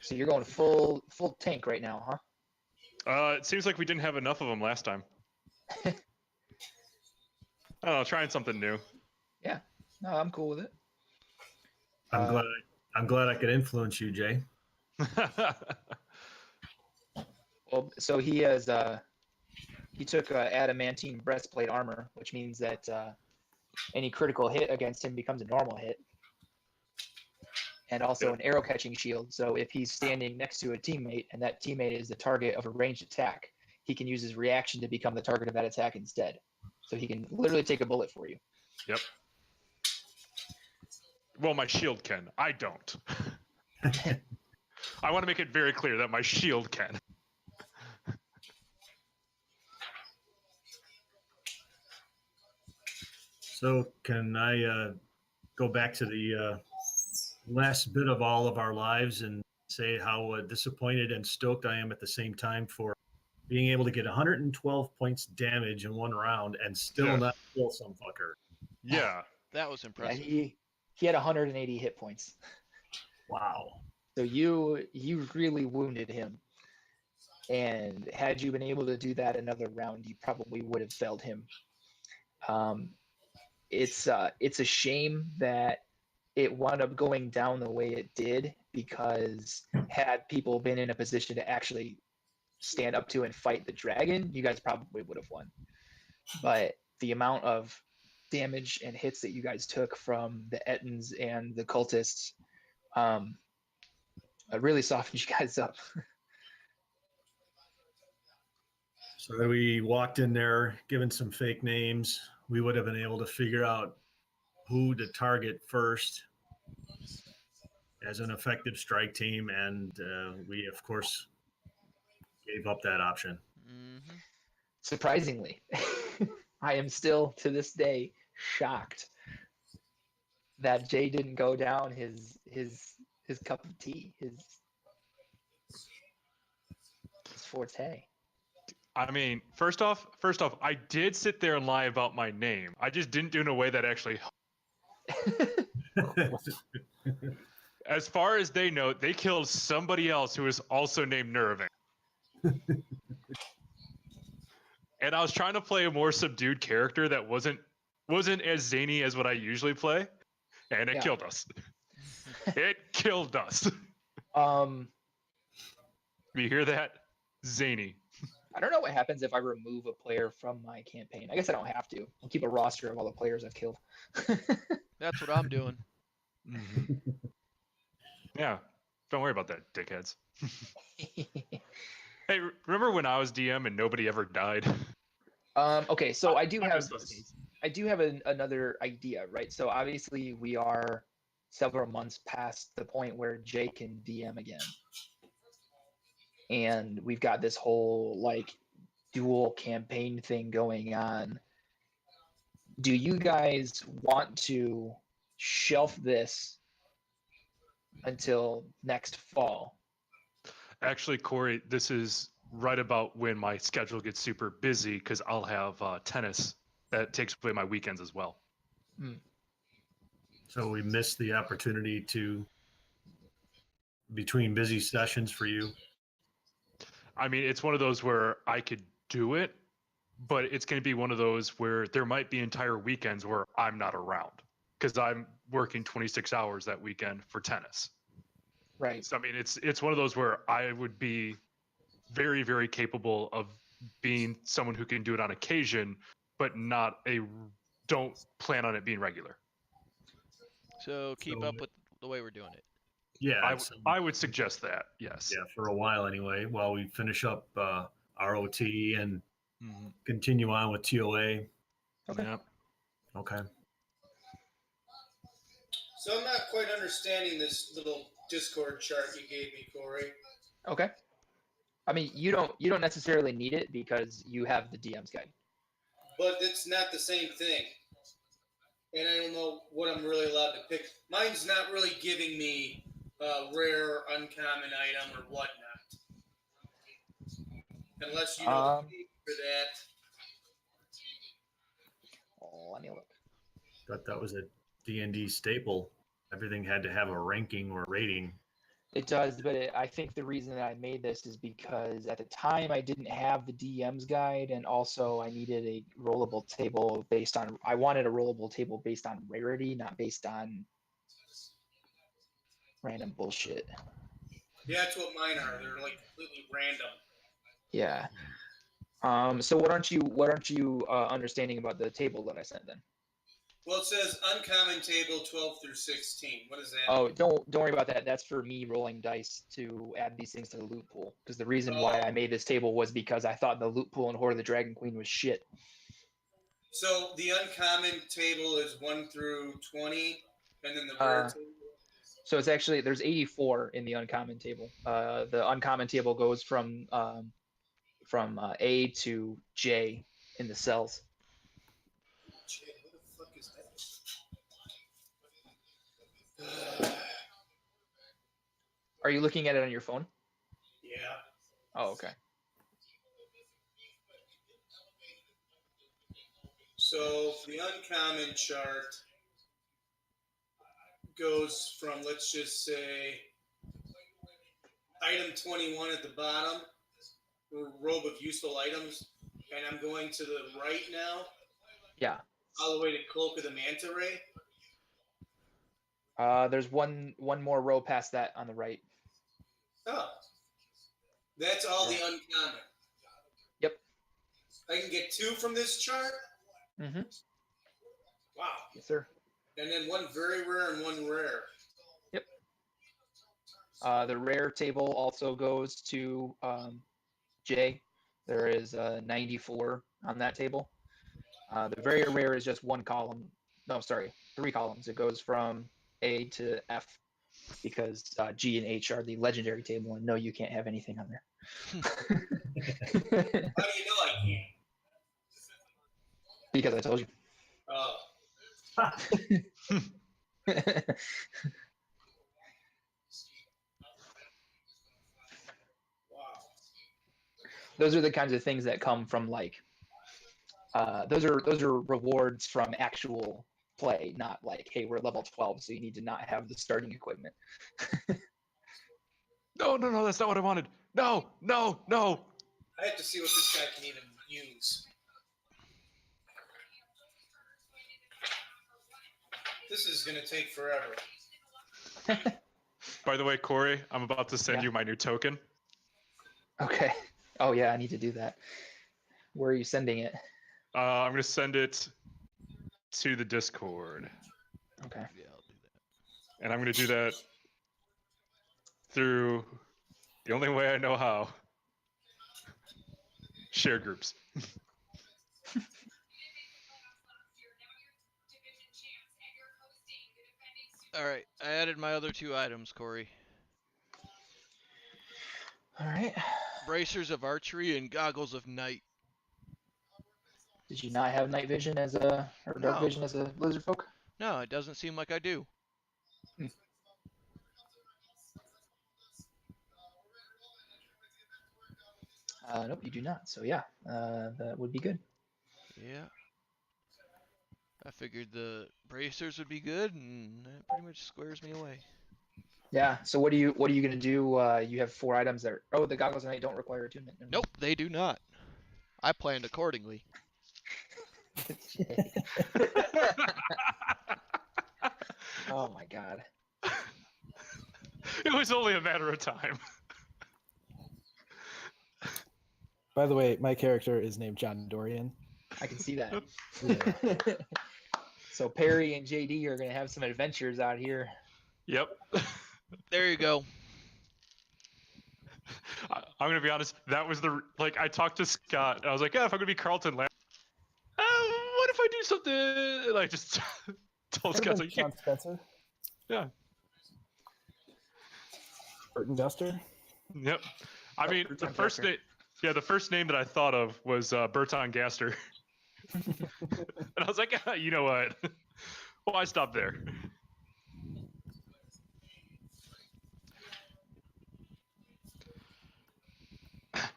So you're going full tank right now, huh? It seems like we didn't have enough of them last time. I don't know, trying something new. Yeah. No, I'm cool with it. I'm glad I could influence you, Jay. Well, so he has he took adamantine breastplate armor, which means that any critical hit against him becomes a normal hit, and also an arrow catching shield. So if he's standing next to a teammate and that teammate is the target of a ranged attack, he can use his reaction to become the target of that attack instead. So he can literally take a bullet for you. Yep. Well, my shield can. I don't. I want to make it very clear that my shield can. So can I go back to the last bit of all of our lives and say how disappointed and stoked I am at the same time for being able to get 112 points damage in one round and still not kill some fucker. Yeah. That was Yeah, impressive. he had 180 hit points. Wow. So you really wounded him. And had you been able to do that another round, you probably would have felled him. It's a shame that it wound up going down the way it did, because had people been in a position to actually stand up to and fight the dragon, you guys probably would have won. But the amount of damage and hits that you guys took from the Ettins and the cultists it really softened you guys up. So that we walked in there given some fake names, we would have been able to figure out who to target first as an effective strike team, and we of course gave up that option. Mm-hmm. Surprisingly, I am still to this day shocked that Jay didn't go down his cup of tea, his forte. I mean, first off, I did sit there and lie about my name. I just didn't do it in a way that actually. As far as they know, they killed somebody else who was also named Neronvain. And I was trying to play a more subdued character that wasn't as zany as what I usually play, and it killed us. It killed us. You hear that? Zany. I don't know what happens if I remove a player from my campaign. I guess I don't have to. I'll keep a roster of all the players I've killed. That's what I'm doing. Mm-hmm. Yeah, don't worry about that, dickheads. Hey, remember when I was DM and nobody ever died? Okay, so I do have another idea, right? So obviously we are several months past the point where Jay can DM again. And we've got this whole like dual campaign thing going on. Do you guys want to shelf this until next fall? Actually, Corey, this is right about when my schedule gets super busy because I'll have tennis that takes away my weekends as well. So we missed the opportunity to, between busy sessions for you. I mean, it's one of those where I could do it, but it's going to be one of those where there might be entire weekends where I'm not around because I'm working 26 hours that weekend for tennis. Right. So I mean, it's one of those where I would be very, very capable of being someone who can do it on occasion, but don't plan on it being regular. So keep So- up with the way we're doing it. Yeah, I would suggest that, yes. yeah, for a while anyway, while we finish up ROT and Mm-hmm. continue on with TOA. Okay. Yep. Okay. So I'm not quite understanding this little Discord chart you gave me, Corey. Okay. I mean, you don't necessarily need it because you have the DM's guide. But it's not the same thing. And I don't know what I'm really allowed to pick. Mine's not really giving me a rare, uncommon item or whatnot. Unless you know the name for that. Oh, let me look. Thought that was a D&D staple. Everything had to have a ranking or rating. It does, but I think the reason that I made this is because at the time I didn't have the DM's guide, and also I needed a rollable table I wanted a rollable table based on rarity, not based on random bullshit. Yeah, that's what mine are. They're like completely random. Yeah. So what aren't you understanding about the table that I sent then? Well, it says uncommon table 12 through 16. What is that? Oh, don't worry about that. That's for me rolling dice to add these things to the loot pool. Because the reason why I made this table was because I thought the loot pool in Horde of the Dragon Queen was shit. So the uncommon table is 1 through 20, and then the rare table. So it's actually there's 84 in the uncommon table. The uncommon table goes from A to J in the cells. J, what the fuck is that? Are you looking at it on your phone? Yeah. Oh, okay. So the uncommon chart goes from, let's just say, item 21 at the bottom, robe of useful items, and I'm going to the right now. Yeah. All the way to Cloak of the Manta Ray. There's one more row past that on the right. Oh. That's all the uncommon. Yep. I can get 2 from this chart? Mm-hmm. Wow. Yes, sir. And then 1 very rare and 1 rare. Yep. The rare table also goes to J. There is 94 on that table. The very rare is just 1 column. No, sorry, 3 columns. It goes from A to F because G and H are the legendary table, and no, you can't have anything on there. How do you know I can't? Because I told you. Oh. Wow. Those are the kinds of things that come from like those are rewards from actual play, not like, hey, we're level 12, so you need to not have the starting equipment. No, that's not what I wanted. No. I have to see what this guy can even use. This is going to take forever. By the way, Corey, I'm about to send Yeah. you my new token. Okay. Oh yeah, I need to do that. Where are you sending it? I'm going to send it to the Discord. Okay. Yeah, I'll do that. And I'm going to do that through the only way I know how. Share groups. All right, I added my other 2 items, Corey. All right. Bracers of archery and goggles of night. Did you not have night vision or dark No. vision as a lizard folk? No, it doesn't seem like I do. Nope, you do not. So yeah, that would be good. Yeah. I figured the bracers would be good, and that pretty much squares me away. Yeah. So what are you gonna do? You have 4 items there. Oh, the goggles of night don't require attunement. Nope, they do not. I planned accordingly. Oh my god. It was only a matter of time. By the way, my character is named John Dorian. I can see that. Yeah. So Perry and JD are gonna have some adventures out here. Yep. There you go. I'm gonna be honest. That was I talked to Scott. And I was like, yeah, if I'm gonna be Carlton, what if I do something? Like just told Scott, like, Sean Spencer, yeah, Burton Guster. yep. I mean, the first name, the first name that I thought of was Berton Gaster, and I was like, you know what? Why stop there?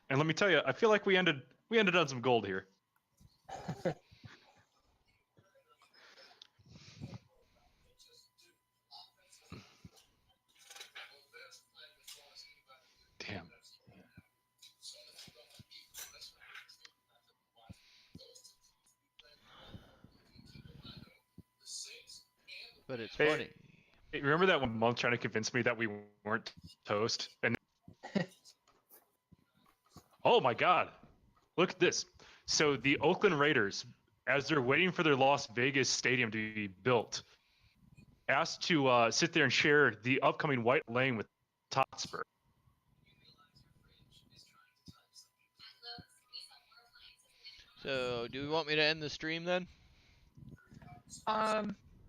And let me tell you, I feel like we ended on some gold here. Damn. But it's Hey, funny. Hey, remember that one month trying to convince me that we weren't toast? And oh my God, look at this. So the Oakland Raiders, as they're waiting for their Las Vegas stadium to be built, asked to sit there and share the upcoming White Lane with Hotspur. So, do we want me to end the stream then?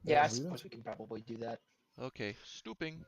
Yeah, I suppose we can probably do that. Okay, stooping.